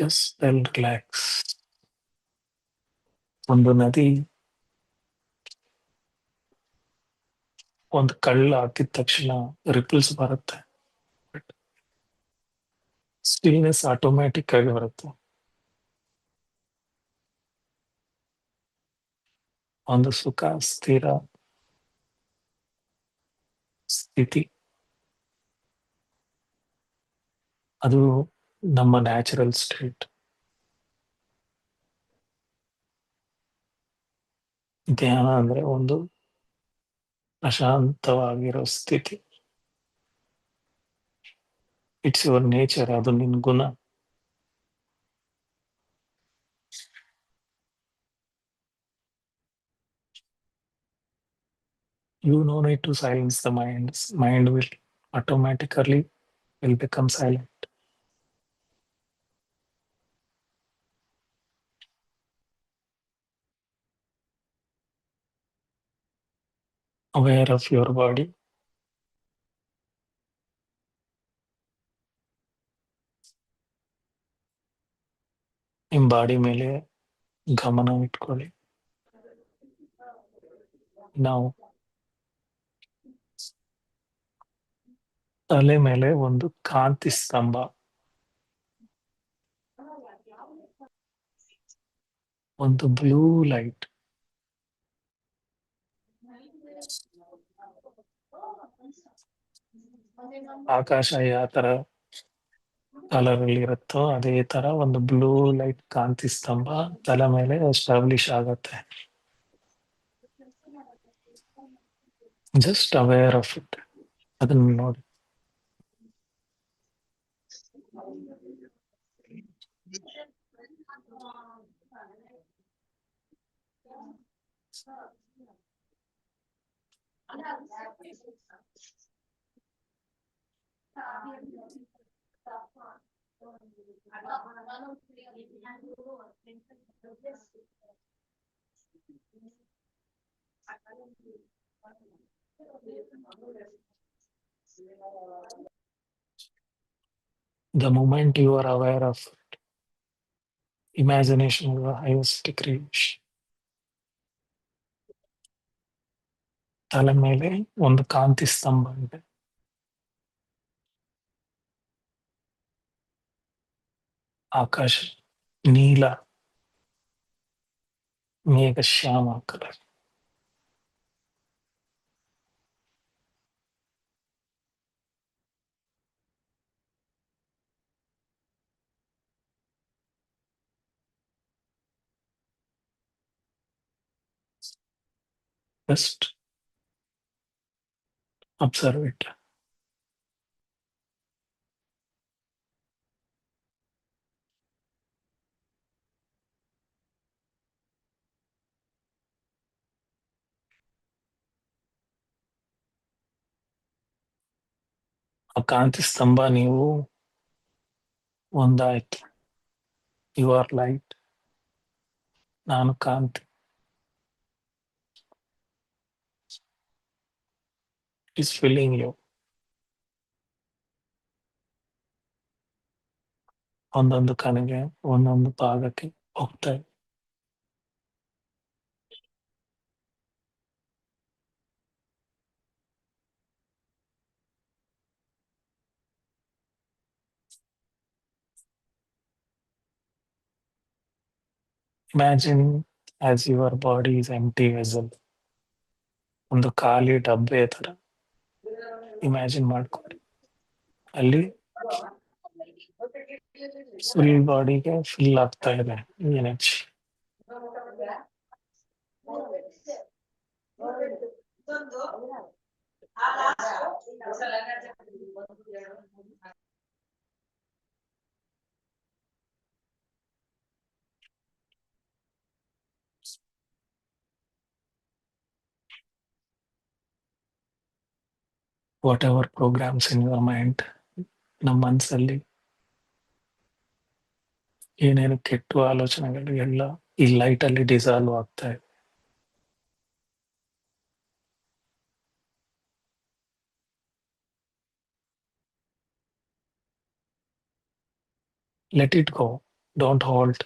Just relax. ಒಂದು ನದಿ ಒಂದು ಕಳ್ಳ ಹಾಕಿದ ತಕ್ಷಣ ರಿಪಲ್ಸ್ ಬರುತ್ತೆ, ಬಟ್ ಸ್ಟಿಲ್ನೆಸ್ ಆಟೋಮ್ಯಾಟಿಕ್ ಆಗಿ ಬರುತ್ತೆ. ಒಂದು ಸುಖ, ಸ್ಥಿರ ಸ್ಥಿತಿ, ಅದು ನಮ್ಮ ನ್ಯಾಚುರಲ್ ಸ್ಟೇಟ್. ಧ್ಯಾನ ಅಂದ್ರೆ ಒಂದು ಪ್ರಶಾಂತವಾಗಿರೋ ಸ್ಥಿತಿ. ಇಟ್ಸ್ ಯುವರ್ ನೇಚರ್, ಅದು ನಿನ್ ಗುಣ. You no need to silence the mind. Mind will automatically will become silent. Aware of your body. ನಿಮ್ಮ ಬಾಡಿ ಮೇಲೆ ಗಮನ ಇಟ್ಕೊಳ್ಳಿ. ನಾವು ತಲೆ ಮೇಲೆ ಒಂದು ಕಾಂತಿ ಸ್ತಂಭ, ಒಂದು ಬ್ಲೂ ಲೈಟ್. ಆಕಾಶ ಯಾವ ತರ ಕಲರ್ ಅಲ್ಲಿ ಇರುತ್ತೋ ಅದೇ ತರ ಒಂದು ಬ್ಲೂ ಲೈಟ್ ಕಾಂತಿ ಸ್ತಂಭ ತಲೆ ಮೇಲೆ ಎಸ್ಟಾಬ್ಲಿಷ್ ಆಗತ್ತೆ. Just aware of it. ಅದನ್ನ ನೋಡಿ. The moment you are aware of it, imagination is the highest creation. ತಲೆ ಮೇಲೆ ಒಂದು ಕಾಂತಿ ಸ್ತಂಭ ಇದೆ. ಆಕಾಶ ನೀಲ ಮೇಘ ಶ್ಯಾಮ ಕಲರ್. Just observe it. ಆ ಕಾಂತಿ ಸ್ತಂಭ ನೀವು ಒಂದಾಯ್ತು. ಯು ಆರ್ ಲೈಟ್, ನಾನು ಕಾಂತಿ. Is feeling you. ಒಂದೊಂದು ಕಣಿಗೆ ಒಂದೊಂದು ಭಾಗಕ್ಕೆ ಹೋಗ್ತಾ ಇದೆ. Imagine as your body is empty vessel. ಒಂದು ಖಾಲಿ ಡಬ್ಬೆ ತರ ಇಮ್ಯಾಜಿನ್ ಮಾಡ್ಕೊಳ್ಳಿ. ಅಲ್ಲಿ ಫುಲ್ ಬಾಡಿಗೆ ಫಿಲ್ ಆಗ್ತಾ ಇದೆ energy. Whatever programs in your mind, ನಮ್ಮ ಮನಸ್ಸಲ್ಲಿ ಏನೇನು ಕೆಟ್ಟ ಆಲೋಚನೆಗಳು ಎಲ್ಲ ಈ ಲೈಟ್ ಅಲ್ಲಿ ಡಿಸಾಲ್ವ್ ಆಗ್ತಾ ಇದೆ. Let it go, don't hold.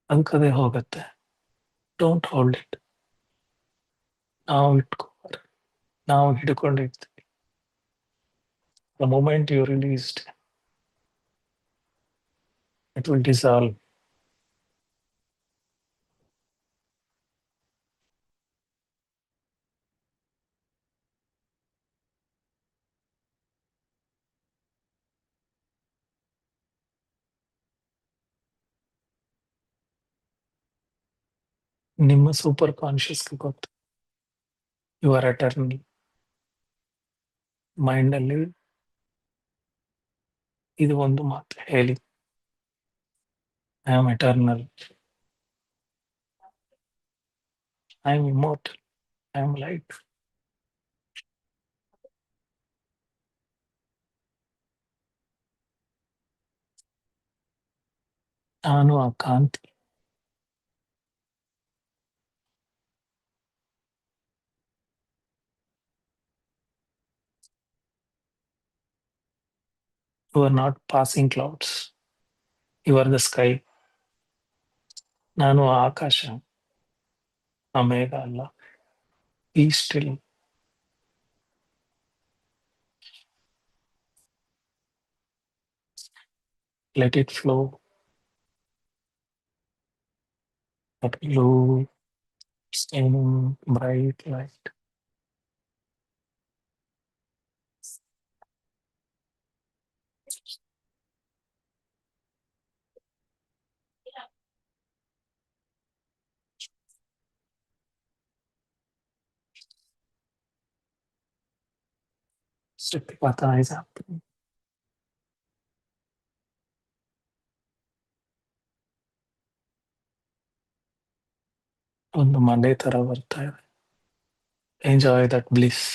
ಅಂಕದೇ ಹೋಗುತ್ತೆ. Don't hold it. ನಾವು ನಾವು ಹಿಡ್ಕೊಂಡಿರ್ತೀವಿ. The moment you released, it will dissolve. ನಿಮ್ಮ ಸೂಪರ್ ಕಾನ್ಶಿಯಸ್ಗೆ ಗೊತ್ತು ಯು ಆರ್ ಎಟರ್ನಲ್. ಮೈಂಡ್ ಅಲ್ಲಿ ಇದು ಒಂದು ಮಾತು ಹೇಳಿ, I am eternal, I am immortal, I am light. ನಾನು ಆ ಕಾಂತಿ. You are not passing clouds, you are the sky. ನಾನು ಆ ಆಕಾಶ, ಆ ಮೇಘ ಅಲ್ಲ. Be still. Let it flow. That blue, shining, bright light. Sripata is happening. ಒಂದು ಮನೆ ತರ ಬರ್ತಾ ಇದೆ. Enjoy that bliss.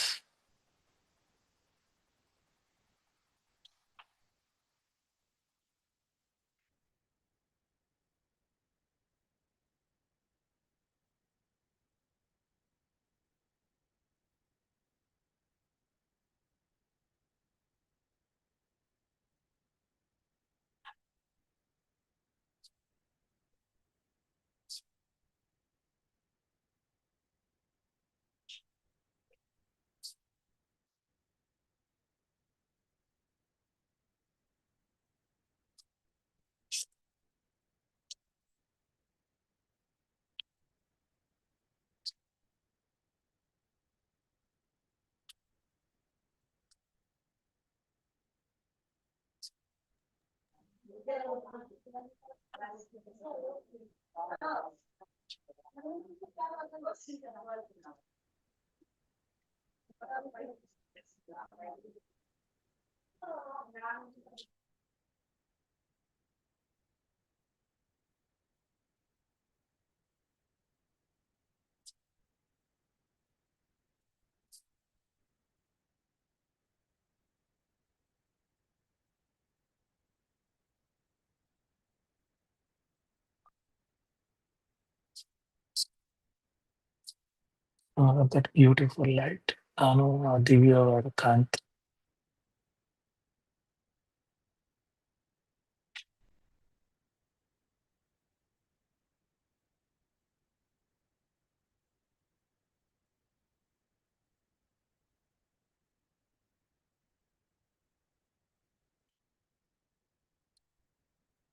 That beautiful light. ನಾನು ಆ ದಿವ್ಯವಾದ ಕಾಂತಿ.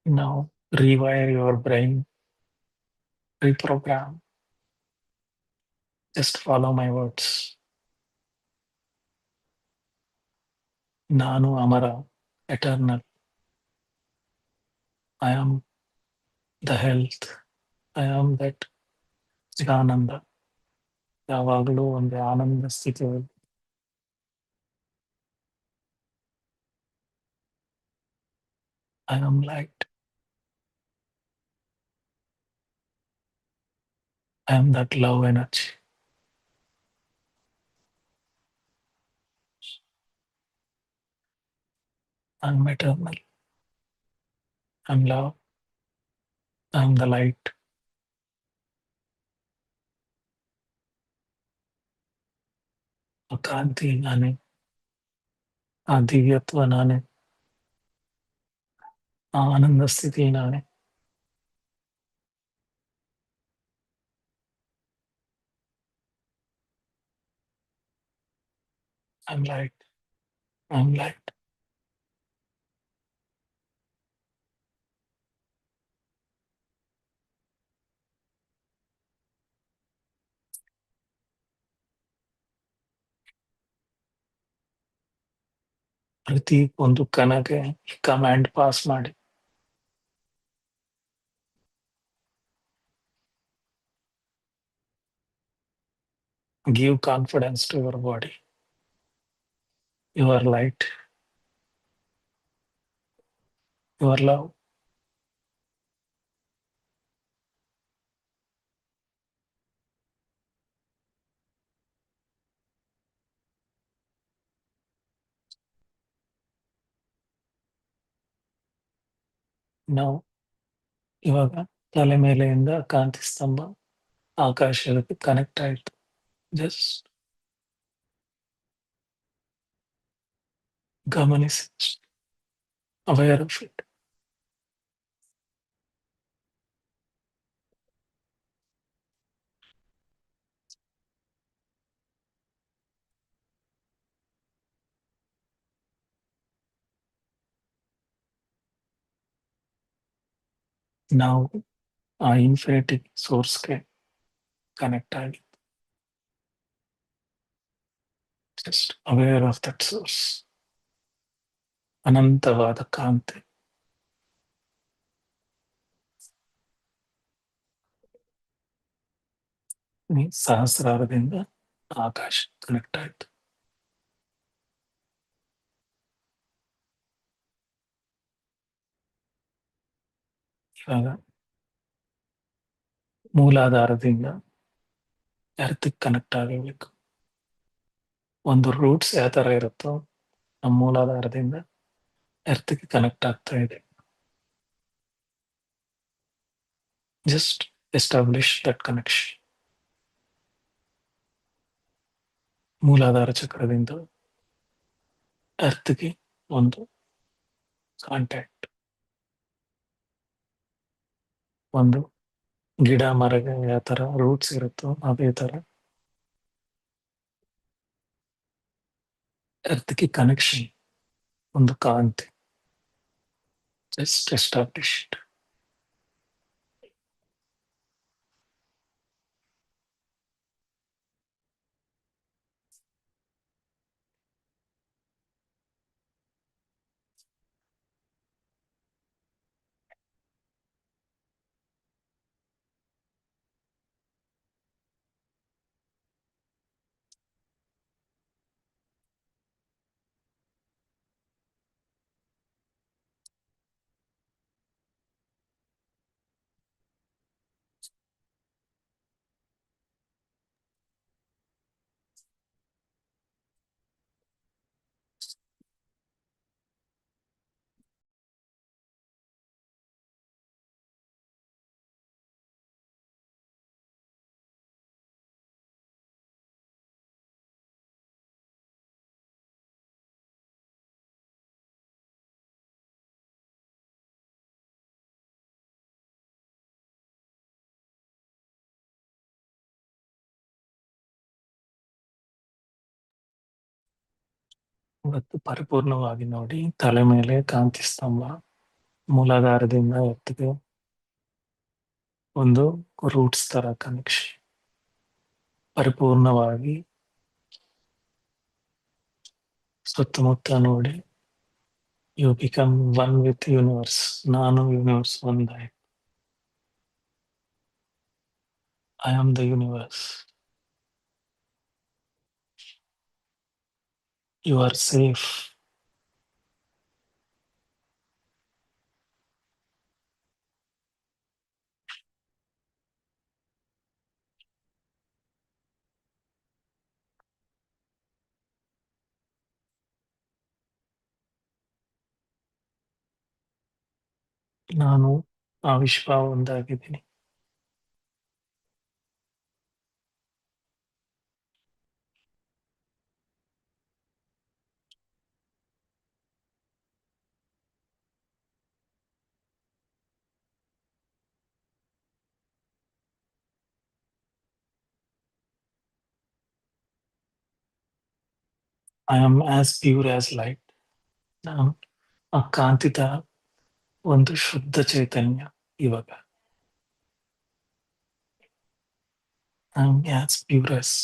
Now rewire your brain, reprogram. Just follow my words. ನಾನು ಅಮರ, eternal. I am the health. I am that Chidananda. ಯಾವಾಗಲೂ ಒಂದು ಆನಂದ ಸ್ಥಿತಿಯಲ್ಲಿ. I am light. I am that love energy. I am eternal. I am love. I am the light. ಆ ಕಾಂತಿ ನಾನೇ, ಆ ದಿವ್ಯತ್ವ ನಾನೇ, ಆ ಆನಂದ ಸ್ಥಿತಿ ನಾನೇ. I am light. I am light. ಪ್ರತಿ ಒಂದು ಕಣಕ್ಕೆ ಕಮಾಂಡ್ ಪಾಸ್ ಮಾಡಿ. Give confidence to your body. You are light. You are love. Now ಇವಾಗ ತಲೆ ಮೇಲೆಯಿಂದ ಕಾಂತಿ ಸ್ತಂಭ ಆಕಾಶಕ್ಕೆ ಕನೆಕ್ಟ್ ಆಯ್ತು. ಜಸ್ಟ್ ಗಮನಿಸಿ, ಅವೇರ್ ಆಫ್ ಇಟ್. ನಾವು ಆ ಇನ್ಫಿನಿಟಿ ಸೋರ್ಸ್ಗೆ ಕನೆಕ್ಟ್ ಆಗಿ just aware of that source. ಅನಂತವಾದ ಕಾಂತಿ. ಸಹಸ್ರಾರದಿಂದ ಆಕಾಶ ಕನೆಕ್ಟ್ ಆಯ್ತು. ಇವಾಗ ಮೂಲಾಧಾರದಿಂದ ಎರ್ತ್ ಕನೆಕ್ಟ್ ಆಗಬೇಕು. ಒಂದು ರೂಟ್ಸ್ ಯಾವ ತರ ಇರುತ್ತೋ ನಮ್ಮ ಮೂಲಾಧಾರದಿಂದ ಎರ್ತ್ಗೆ ಕನೆಕ್ಟ್ ಆಗ್ತಾ ಇದೆ. Just establish that connection. ಮೂಲಾಧಾರ ಚಕ್ರದಿಂದ ಎರ್ತ್ಗೆ ಒಂದು ಕಾಂಟ್ಯಾಕ್ಟ್. ಒಂದು ಗಿಡ ಮರಗೆ ಯಾವ ತರ ರೂಟ್ಸ್ ಇರುತ್ತೋ ಅದೇ ತರ ಎರ್ತ್ಗೆ ಕನೆಕ್ಷನ್, ಒಂದು ಕಾಂತಿ. Just establish. ಇವತ್ತು ಪರಿಪೂರ್ಣವಾಗಿ ನೋಡಿ, ತಲೆ ಮೇಲೆ ಕಾಂತಿ ಸ್ತಂಭ, ಮೂಲಾಧಾರದಿಂದ ಎತ್ತಿಗೆ ಒಂದು ರೂಟ್ಸ್ ತರ ಕನೆಕ್ಷನ್ ಪರಿಪೂರ್ಣವಾಗಿ ಸುತ್ತಮುತ್ತ ನೋಡಿ. You become one with universe. ನಾನು ಯೂನಿವರ್ಸ್ ಒಂದಾಯ್ತು. I am the universe. You are safe. ನಾನು ಆ ವಿಶ್ವ ಒಂದಾಗಿದ್ದೀನಿ. I am as pure as light. ನಾನು ಆ ಕಾಂತಿತ ಒಂದು ಶುದ್ಧ ಚೈತನ್ಯ ಇವಾಗ. I am as pure as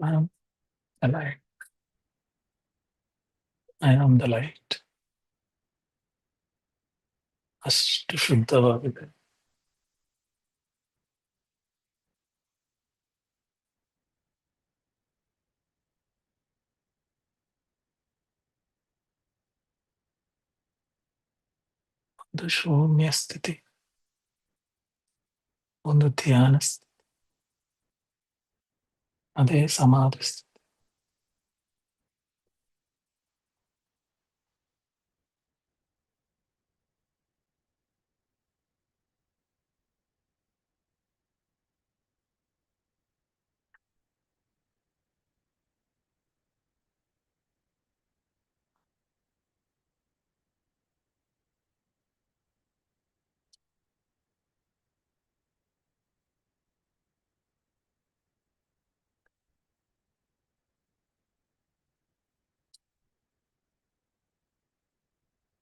I am the light. I am the light. ಅಷ್ಟು ಶುದ್ಧವಾಗಿದೆ. ಒಂದು ಶೂನ್ಯ ಸ್ಥಿತಿ, ಒಂದು ಧ್ಯಾನ ಸ್ಥಿತಿ, ಅದೇ ಸಮಾಧಿ ಸ್ಥಿತಿ.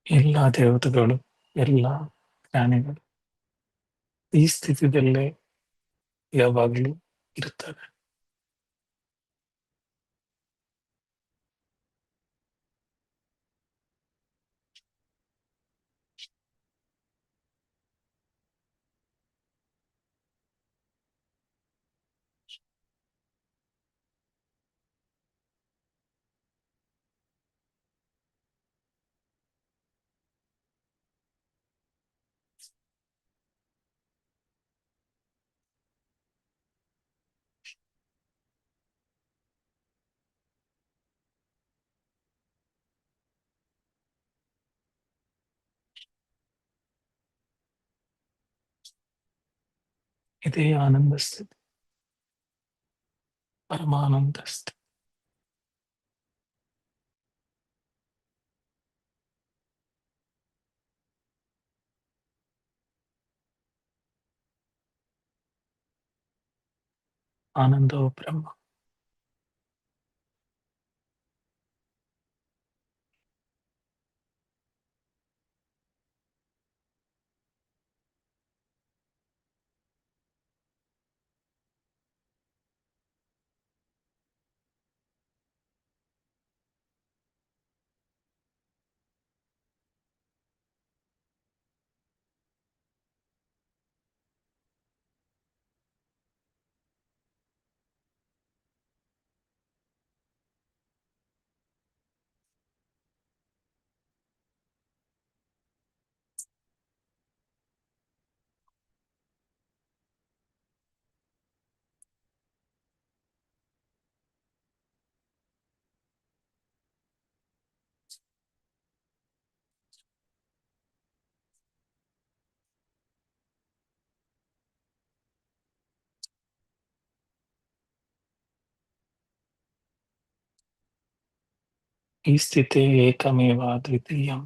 ಎಲ್ಲ ದೇವತೆಗಳು, ಎಲ್ಲ ಪ್ರಾಣಿಗಳು ಈ ಸ್ಥಿತಿಯಲ್ಲೇ ಯಾವಾಗಲೂ ಇರುತ್ತವೆ. ಇದೇ ಆನಂದ ಸ್ಥಿತಿ, ಪರಮಾನಂದ ಸ್ಥಿತಿ. ಆನಂದೋ ಬ್ರಹ್ಮ. ಈ ಸ್ಥಿತಿ ಏಕಮೇವ ದ್ವಿತೀಯಂ.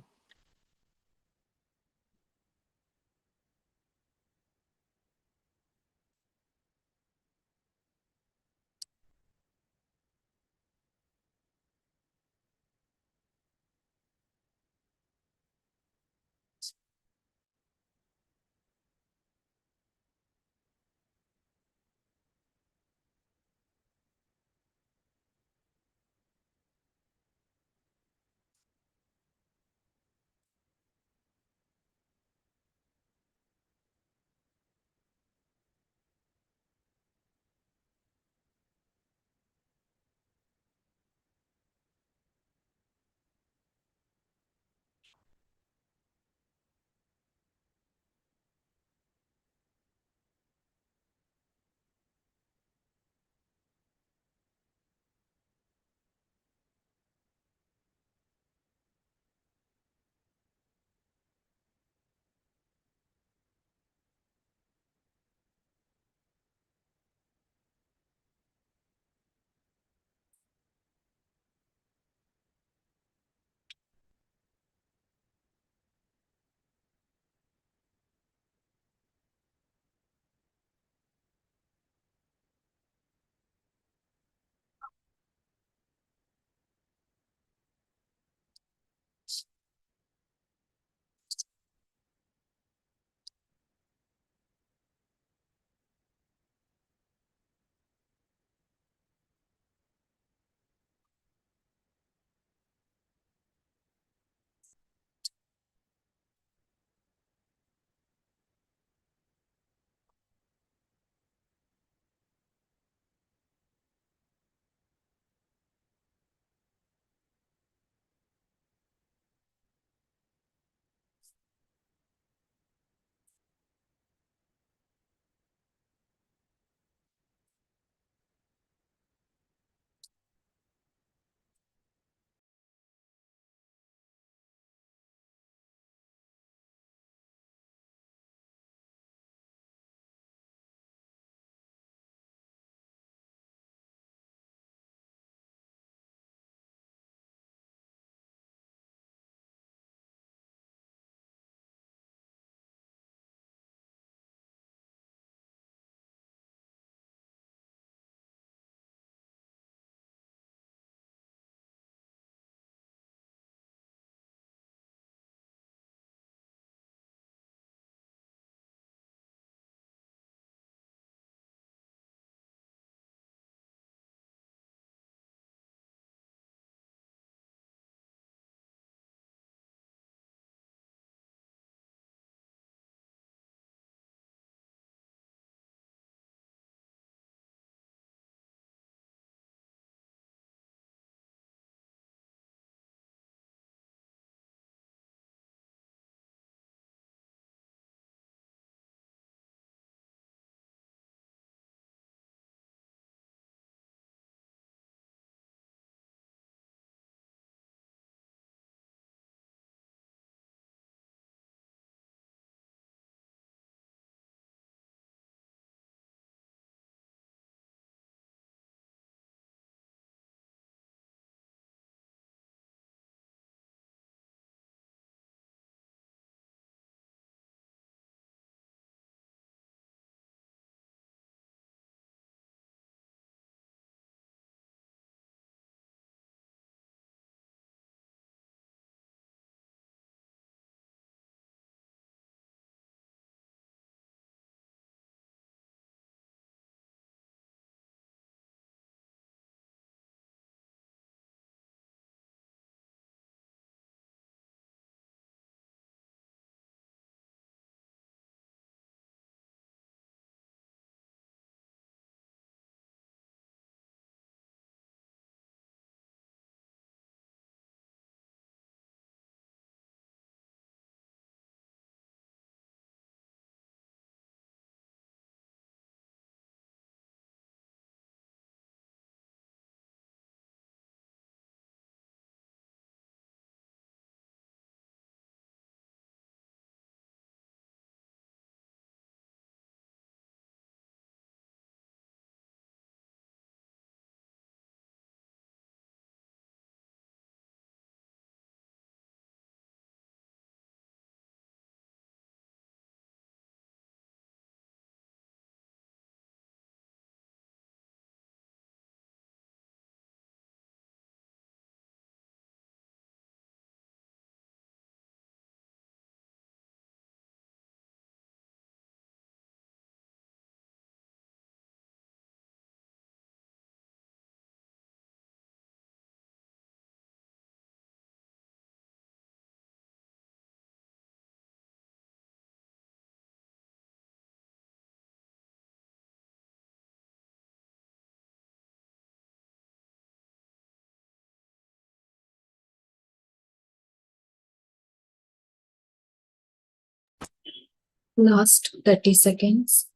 Last 30 seconds.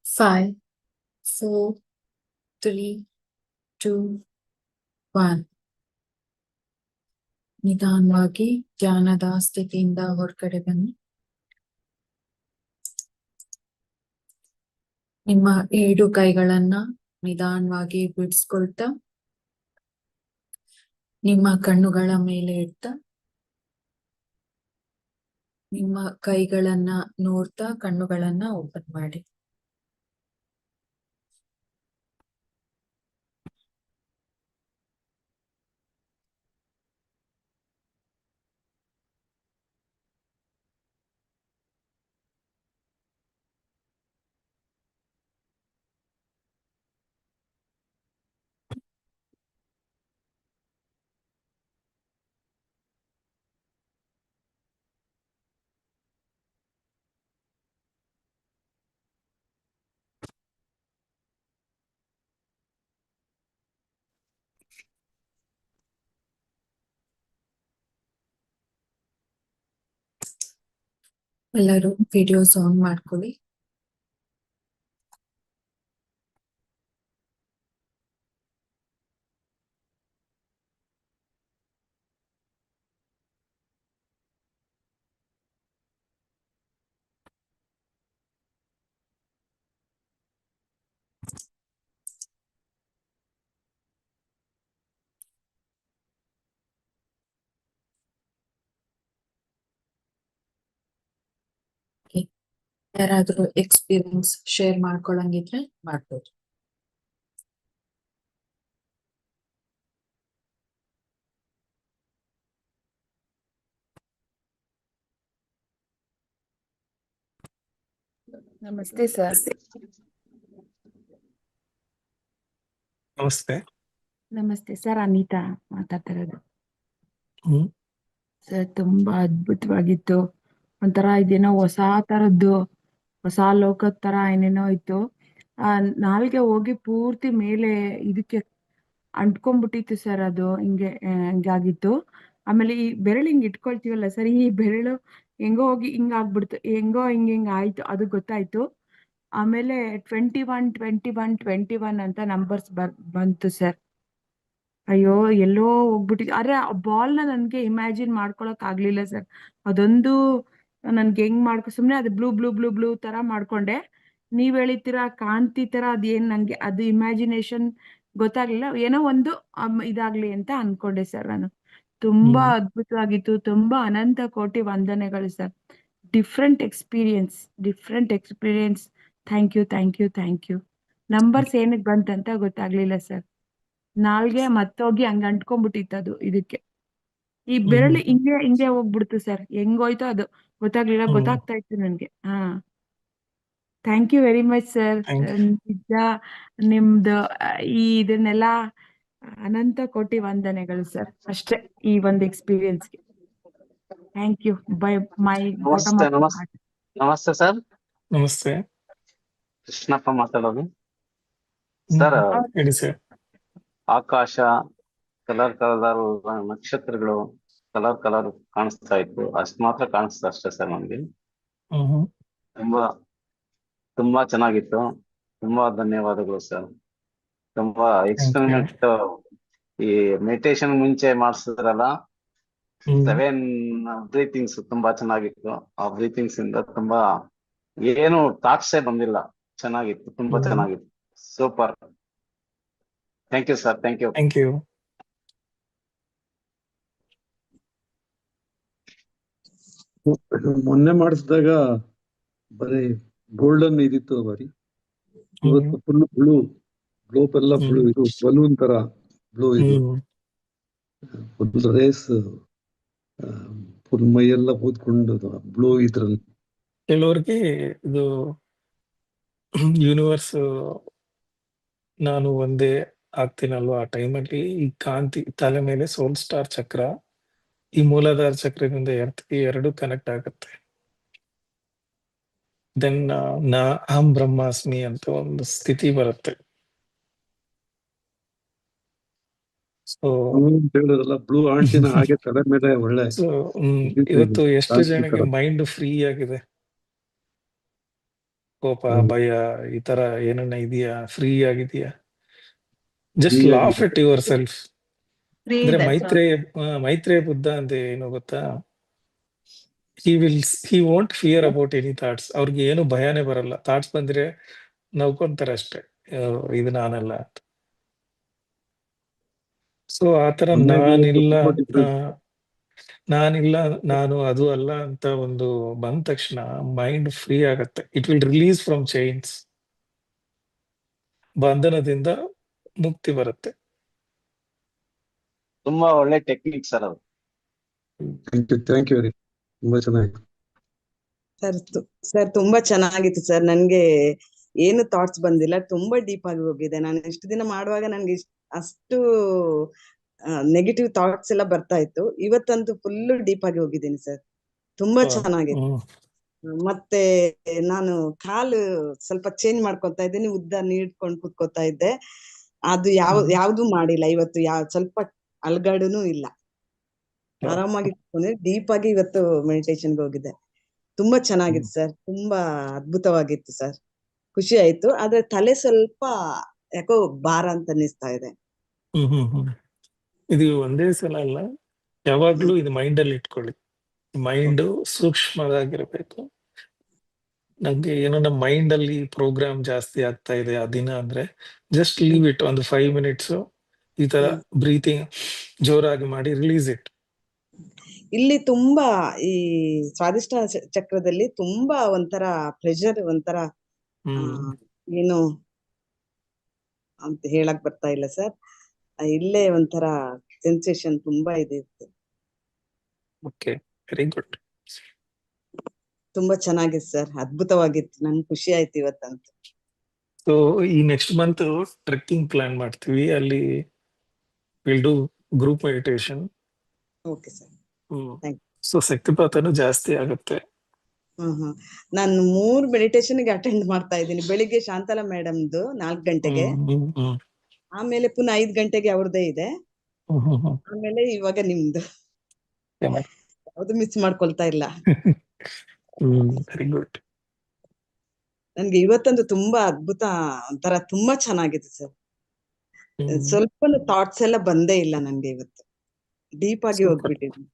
Five, four, three, two, one. ನಿಧಾನವಾಗಿ ಧ್ಯಾನದ ಸ್ಥಿತಿಯಿಂದ ಹೊರಗಡೆ ಬನ್ನಿ. ನಿಮ್ಮ 2 ಕೈಗಳನ್ನ ನಿಧಾನವಾಗಿ ಬಿಡಿಸ್ಕೊಳ್ತಾ ನಿಮ್ಮ ಕಣ್ಣುಗಳ ಮೇಲೆ ಇಡ್ತಾ ನಿಮ್ಮ ಕೈಗಳನ್ನ ನೋಡ್ತಾ ಕಣ್ಣುಗಳನ್ನ ಓಪನ್ ಮಾಡಿ. ಎಲ್ಲರೂ ವಿಡಿಯೋಸ್ ಆನ್ ಮಾಡ್ಕೊಳ್ಳಿ. ಯಾರಾದ್ರೂ ಎಕ್ಸ್ಪೀರಿಯನ್ಸ್ ಶೇರ್ ಮಾಡ್ಕೊಳಂಗಿದ್ರೆ ಮಾಡ್ಬೋದು. ನಮಸ್ತೆ ಸರ್. ನಮಸ್ತೆ. ನಮಸ್ತೆ ಸರ್, ಅನಿತಾ ಮಾತಾಡ್ತಾ ಇರೋದು. ಹ್ಮ್ ಸರ್ ತುಂಬಾ ಅದ್ಭುತವಾಗಿತ್ತು. ಒಂಥರ ಇದೇನೋ ಹೊಸ ತರದ್ದು, ಹೊಸ ಲೋಕದ ತರ ಏನೇನೋ ಇತ್ತು. ನಾಲ್ಗೆ ಹೋಗಿ ಪೂರ್ತಿ ಮೇಲೆ ಇದಕ್ಕೆ ಅಂಟ್ಕೊಂಡ್ಬಿಟ್ಟಿತ್ತು ಸರ್. ಅದು ಹಿಂಗಾಗಿತ್ತು. ಆಮೇಲೆ ಈ ಬೆರಳು ಹಿಂಗ್ ಇಟ್ಕೊಳ್ತೀವಲ್ಲ ಸರ್, ಈ ಬೆರಳು ಹೆಂಗೋ ಹೋಗಿ ಹಿಂಗಾಗ್ಬಿಡ್ತು, ಹೆಂಗೋ ಹಿಂಗ್ ಆಯ್ತು, ಅದು ಗೊತ್ತಾಯ್ತು. ಆಮೇಲೆ 21 21 21 ಅಂತ ನಂಬರ್ಸ್ ಬಂತು ಸರ್. ಅಯ್ಯೋ ಎಲ್ಲೋ ಹೋಗ್ಬಿಟ್ಟಿದ್. ಆದ್ರೆ ಆ ಬಾಲ್ ನ ನನ್ಗೆ ಇಮ್ಯಾಜಿನ್ ಮಾಡ್ಕೊಳಕ್ ಆಗ್ಲಿಲ್ಲ ಸರ್. ಅದೊಂದು ನನ್ಗೆ ಹೆಂಗ್ ಸುಮ್ನೆ ಅದು ಬ್ಲೂ ಬ್ಲೂ ಬ್ಲೂ ಬ್ಲೂ ತರ ಮಾಡ್ಕೊಂಡೆ. ನೀವ್ ಹೇಳಿತೀರಾ ಕಾಂತಿ ತರ, ಅದೇನ್ ನಂಗೆ ಅದು ಇಮ್ಯಾಜಿನೇಷನ್ ಗೊತ್ತಾಗ್ಲಿಲ್ಲ. ಏನೋ ಒಂದು ಇದಾಗ್ಲಿ ಅಂತ ಅನ್ಕೊಂಡೆ ಸರ್ ನಾನು. ತುಂಬಾ ಅದ್ಭುತವಾಗಿತ್ತು. ತುಂಬಾ ಅನಂತ ಕೋಟಿ ವಂದನೆಗಳು sir. Different experience. Thank you thank you thank you. Numbers ಏನಕ್ಕೆ ಬಂತಂತ ಗೊತ್ತಾಗ್ಲಿಲ್ಲ ಸರ್. ನಾಲ್ಗೆ ಮತ್ತೋಗಿ ಹಂಗ ಅಂಟ್ಕೊಂಡ್ಬಿಟ್ಟಿತ್ತು ಅದು ಇದಕ್ಕೆ. ಈ ಬೆರಳು ಹಿಂಗೆ ಹೋಗ್ಬಿಡ್ತು ಸರ್. ಹೆಂಗೋಯ್ತು ಅದು ಗೊತ್ತಾಗ್ಲಿಲ್ಲ, ಗೊತ್ತಾಗ್ತಾ ಇತ್ತು ನನ್ಗೆ. Thank you very much sir. ನಿಜ ನಿಮ್ದು ಇದನ್ನೆಲ್ಲ ಅನಂತ ಕೋಟಿ ವಂದನೆಗಳು ಸರ್. ಅಷ್ಟೇ ಈ ಒಂದು ಎಕ್ಸ್ಪೀರಿಯನ್ಸ್ಗೆ. ಥ್ಯಾಂಕ್ ಯು ಬೈ ಮೈ ನಮಸ್ತೆ ನಮಸ್ತೆ ಸರ್. ನಮಸ್ತೆ. ಕೃಷ್ಣಪ್ಪ ಮಾತಾಡೋದು ಸರ್. ಹೇಳಿ ಸರ್. ಆಕಾಶ ಕಲರ್ ನಕ್ಷತ್ರಗಳು ಕಲರ್ ಕಾಣಿಸ್ತಾ ಇತ್ತು. ಅಷ್ಟ್ ಮಾತ್ರ ಕಾಣಿಸ್ತಾ ಅಷ್ಟೇ ಸರ್ ನಮ್ಗೆ. ತುಂಬಾ ಚೆನ್ನಾಗಿತ್ತು. ತುಂಬಾ ಧನ್ಯವಾದಗಳು ಸರ್. ತುಂಬಾ ಎಕ್ಸ್ಪೆರಿಮೆಂಟ್ ಈ ಮೆಡಿಟೇಷನ್ ಮುಂಚೆ ಮಾಡಿಸಿದ್ರಲ್ಲ 7 ಬ್ರೀತಿಂಗ್ಸ್ ತುಂಬಾ ಚೆನ್ನಾಗಿತ್ತು. ಆ ಬ್ರೀತಿಂಗ್ಸ್ ಇಂದ ತುಂಬಾ ಏನು ಥಾಟ್ಸೇ ಬಂದಿಲ್ಲ. ಚೆನ್ನಾಗಿತ್ತು, ತುಂಬಾ ಚೆನ್ನಾಗಿತ್ತು. Super. Thank you sir. Thank you. Thank you. ಮೊನ್ನೆ ಮಾಡಿಸಿದಾಗ ಬರೀ ಗೋಲ್ಡನ್ ಇದಿತ್ತು ಬರೀ. ಇವತ್ತು ಫುಲ್ ಬ್ಲೂ, ಗ್ಲೋಪ್ ಎಲ್ಲ ಬ್ಲೂ, ಇದು ಬಲೂನ್ ತರ ಬ್ಲೂ ಇದು. ಫುಲ್ ರೇಸ್ ಫುಲ್ ಮೈಯೆಲ್ಲ ಕೂತ್ಕೊಂಡು ಬ್ಲೂ ಇದ್ರಲ್ಲಿ ಕೆಲವ್ರಿಗೆ ಇದು ಯೂನಿವರ್ಸ್ ನಾನು ಒಂದೇ ಆಗ್ತೀನಲ್ವಾ ಆ ಟೈಮಲ್ಲಿ ಈ ಕಾಂತಿ ತಲೆ ಮೇಲೆ ಸೋಲ್ ಸ್ಟಾರ್ ಚಕ್ರ ಈ ಮೂಲಾಧಾರ ಚಕ್ರದಿಂದ ಎರಡು ಕನೆಕ್ಟ್ ಆಗುತ್ತೆ. ದೆನ್ ನಾ ಅಹಂ ಬ್ರಹ್ಮಾಸ್ಮಿ ಅಂತ ಒಂದು ಸ್ಥಿತಿ ಬರುತ್ತೆ. ಸೊ ಅಂತ ಹೇಳಿದ್ರಲ್ಲ ಬ್ಲೂ ಆಂಟಿನ ಹಾಗೆ ತಲೆ ಮೇಲೆ ಒಳ್ಳೆ ಸೊ ಇವತ್ತು ಎಷ್ಟು ಕಾಂತಿ ಜನಕ್ಕೆ ತರ. ಮೈಂಡ್ ಫ್ರೀ ಆಗಿದೆ, ಕೋಪ ಭಯ ಈ ತರ ಏನನ್ನ ಇದೆಯಾ, ಫ್ರೀ ಆಗಿದೆಯಾ? ಜಸ್ಟ್ Free ಲಾಫ್ ಆಗಿದೆ. At your self. Free ಅಂದ್ರೆ ಇದೆ. ಮೈತ್ರೇಯ ಬುದ್ಧ ಅಂತ ಏನು ಗೊತ್ತಾ, he won't fear about any thoughts. ಅವ್ರಿಗೆ ಏನು ಭಯನೇ ಬರಲ್ಲ. ಥಾಟ್ಸ್ ಬಂದ್ರೆ ನವ್ಕೊಂತಾರೆ ಅಷ್ಟೇ, ಇದು ನಾನಲ್ಲ ಅಂತ. ಸೊ ಆತರ ಮನೆಗೆ ತುಂಬಾ different. ನಾನಿಲ್ಲ, ನಾನು ಅದು ಅಲ್ಲ ಅಂತ ಒಂದು ಬಂದ ತಕ್ಷಣ ಮೈಂಡ್ ಫ್ರೀ ಆಗತ್ತೆ. It will release from chains. ಬಂಧನದಿಂದ ಮುಕ್ತಿ ಬರುತ್ತೆ. ತುಂಬಾ ಒಳ್ಳೆ ಟೆಕ್ನಿಕ್ ಸರ್ ಅದು. ಥ್ಯಾಂಕ್ ಯು ವೆರಿ, ತುಂಬಾ ಚೆನ್ನಾಗಿತ್ತು. ಸರ್ ತುಂಬಾ ಚೆನ್ನಾಗಿತ್ತು ಸರ್. ನನ್ಗೆ ಏನು ಥಾಟ್ಸ್ ಬಂದಿಲ್ಲ, ತುಂಬಾ ಡೀಪ್ ಆಗಿ ಹೋಗಿದೆ. ನಾನು ಇಷ್ಟು ದಿನ ಮಾಡುವಾಗ ನನ್ಗೆ ಅಷ್ಟು ನೆಗೆಟಿವ್ ಥಾಟ್ಸ್ ಎಲ್ಲ ಬರ್ತಾ ಇತ್ತು. ಇವತ್ತಂತೂ ಫುಲ್ ಡೀಪ್ ಆಗಿ ಹೋಗಿದ್ದೀನಿ ಸರ್. ತುಂಬಾ ಚೆನ್ನಾಗಿದೆ. ಮತ್ತೆ ನಾನು ಕಾಲು ಸ್ವಲ್ಪ ಚೇಂಜ್ ಮಾಡ್ಕೊತಾ ಇದ್ದೀನಿ, ಉದ್ದ ನೀಡ್ಕೊಂಡು ಕೂತ್ಕೋತಾ ಇದ್ದೆ. ಅದು ಯಾವ್ದು ಮಾಡಿಲ್ಲ ಇವತ್ತು. ಸ್ವಲ್ಪ ಅಲ್ಗಾಡುನು ಇಲ್ಲ, ಆರಾಮಾಗಿ ಕೂತ್ಕೊಂಡೆ. ಡೀಪ್ ಆಗಿ ಇವತ್ತು ಮೆಡಿಟೇಷನ್ಗೆ ಹೋಗಿದೆ. ತುಂಬಾ ಚೆನ್ನಾಗಿತ್ತು ಸರ್, ತುಂಬಾ ಅದ್ಭುತವಾಗಿತ್ತು ಸರ್. ಖುಷಿ ಆಯ್ತು. ಆದ್ರೆ ತಲೆ ಸ್ವಲ್ಪ ಯಾಕೋ ಭಾರ ಅಂತ ಅನಿಸ್ತಾ ಇದೆ. ಇದು ಒಂದೇ ಸಲ ಅಲ್ಲ, ಯಾವಾಗ್ಲೂ ಇದು ಮೈಂಡ್ ಅಲ್ಲಿ ಇಟ್ಕೊಳ್ಳಿ. ಮೈಂಡ್ ಸೂಕ್ಷ್ಮವಾಗಿರ್ಬೇಕು. ನಂಗೆ ಏನೋ ನಮ್ಮ ಮೈಂಡ್ ಅಲ್ಲಿ ಪ್ರೋಗ್ರಾಮ್ ಜಾಸ್ತಿ ಆಗ್ತಾ ಇದೆ ಆ ದಿನ ಅಂದ್ರೆ, ಜಸ್ಟ್ ಲೀವ್ ಇಟ್. ಒಂದು 5 minutes ಈ ತರ ಬ್ರೀತಿಂಗ್ ಜೋರಾಗಿ ಮಾಡಿ ರಿಲೀಸ್ ಇಟ್. ಇಲ್ಲಿ ತುಂಬಾ ಈ ಸ್ವಾದಿಷ್ಠಾನ ಚಕ್ರದಲ್ಲಿ ತುಂಬಾ ಒಂಥರ ಪ್ರೆಷರ್, ಒಂಥರ ಏನು ಅಂತ ಹೇಳಕ್ ಬರ್ತಾ ಇಲ್ಲ ಸರ್. ಇಲ್ಲೇ ಒಂಥರ ಸೆನ್ಸೇಷನ್ ತುಂಬಾ ಇದೆ. Okay, very good. ತುಂಬಾ ಚೆನ್ನಾಗಿತ್ತು ಸರ್, ಅದ್ಭುತವಾಗಿತ್ತು. ನನ್ಗೆ ಖುಷಿ ಆಯ್ತು ಇವತ್ತಂತೂ. ಸೊ ಈ ನೆಕ್ಸ್ಟ್ ಮಂತ್ ಟ್ರೆಕ್ಕಿಂಗ್ ಪ್ಲಾನ್ ಮಾಡ್ತೀವಿ. ಅಲ್ಲಿ will do group meditation. Okay sir. So ಶಕ್ತಿಪಾತನು ಜಾಸ್ತಿ ಆಗುತ್ತೆ. ನಾನು 3 ಮೆಡಿಟೇಷನ್ಗೆ ಅಟೆಂಡ್ ಮಾಡ್ತಾ ಇದ್ದೀನಿ. ಬೆಳಿಗ್ಗೆ ಶಾಂತಲಾ ಮೇಡಮ್ದು 4 ಗಂಟೆಗೆ, ಆಮೇಲೆ ಪುನಃ 5 ಗಂಟೆಗೆ ಅವ್ರದ್ದೇ ಇದೆ, ಆಮೇಲೆ ಇವಾಗ ನಿಮ್ದು. ಯಾವ್ದು ಮಿಸ್ ಮಾಡ್ಕೊಳ್ತಾ ಇಲ್ಲ. Very good. ನನ್ಗೆ ಇವತ್ತಂದು ತುಂಬಾ ಅದ್ಭುತ, ಒಂಥರ ತುಂಬಾ ಚೆನ್ನಾಗಿದೆ ಸರ್. ಸ್ವಲ್ಪ ಥಾಟ್ಸ್ ಎಲ್ಲ ಬಂದೇ ಇಲ್ಲ ನನ್ಗೆ ಇವತ್ತು. ಡೀಪ್ ಆಗಿ ಹೋಗ್ಬಿಟ್ಟಿದ್ದೀನಿ.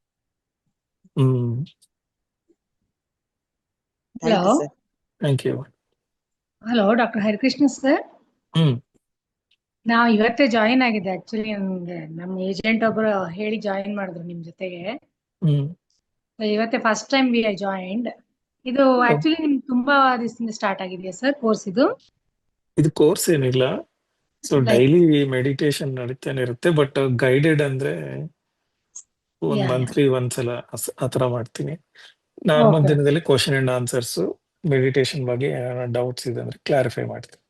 Thank you sir. Thank you. Hello, doctor Harikrishna sir. ನಾವು ಇವತ್ತೇ ಜಾಯಿನ್ ಆಗಿದೆ. ಆಕ್ಚುಲಿ ನಮ್ಗೆ ನಮ್ಮ ಏಜೆಂಟ್ ಒಬ್ರು ಹೇಳಿ ಜಾಯಿನ್ ಮಾಡಿದ್ರು ನಿಮ್ ಜೊತೆಗೆ. ಇವತ್ತೇ first time we are joined. ಇದು ಆಕ್ಚುಲಿ ನಿಮ್ಗೆ ತುಂಬಾ ದಿವಸದಿಂದ ಸ್ಟಾರ್ಟ್ ಆಗಿದೆಯಾ ಸರ್ ಕೋರ್ಸ್? ಇದು ಕೋರ್ಸ್ ಏನಿಲ್ಲ. ಸೊ ಡೈಲಿ ಮೆಡಿಟೇಷನ್ ನಡೀತಾನೆ ಇರುತ್ತೆ, ಬಟ್ ಗೈಡೆಡ್ ಅಂದ್ರೆ ಒಂದ್ ಮಂತ್ಲಿ ಒಂದ್ಸಲ ಆತರ ಮಾಡ್ತೀನಿ. ನಾರ್ಮಲ್ ದಿನದಲ್ಲಿ ಕ್ವಶನ್ ಅಂಡ್ ಆನ್ಸರ್ಸ್, ಮೆಡಿಟೇಷನ್ ಬಗ್ಗೆ ಡೌಟ್ಸ್ ಇದೆ ಅಂದ್ರೆ ಕ್ಲಾರಿಫೈ ಮಾಡ್ತೀನಿ.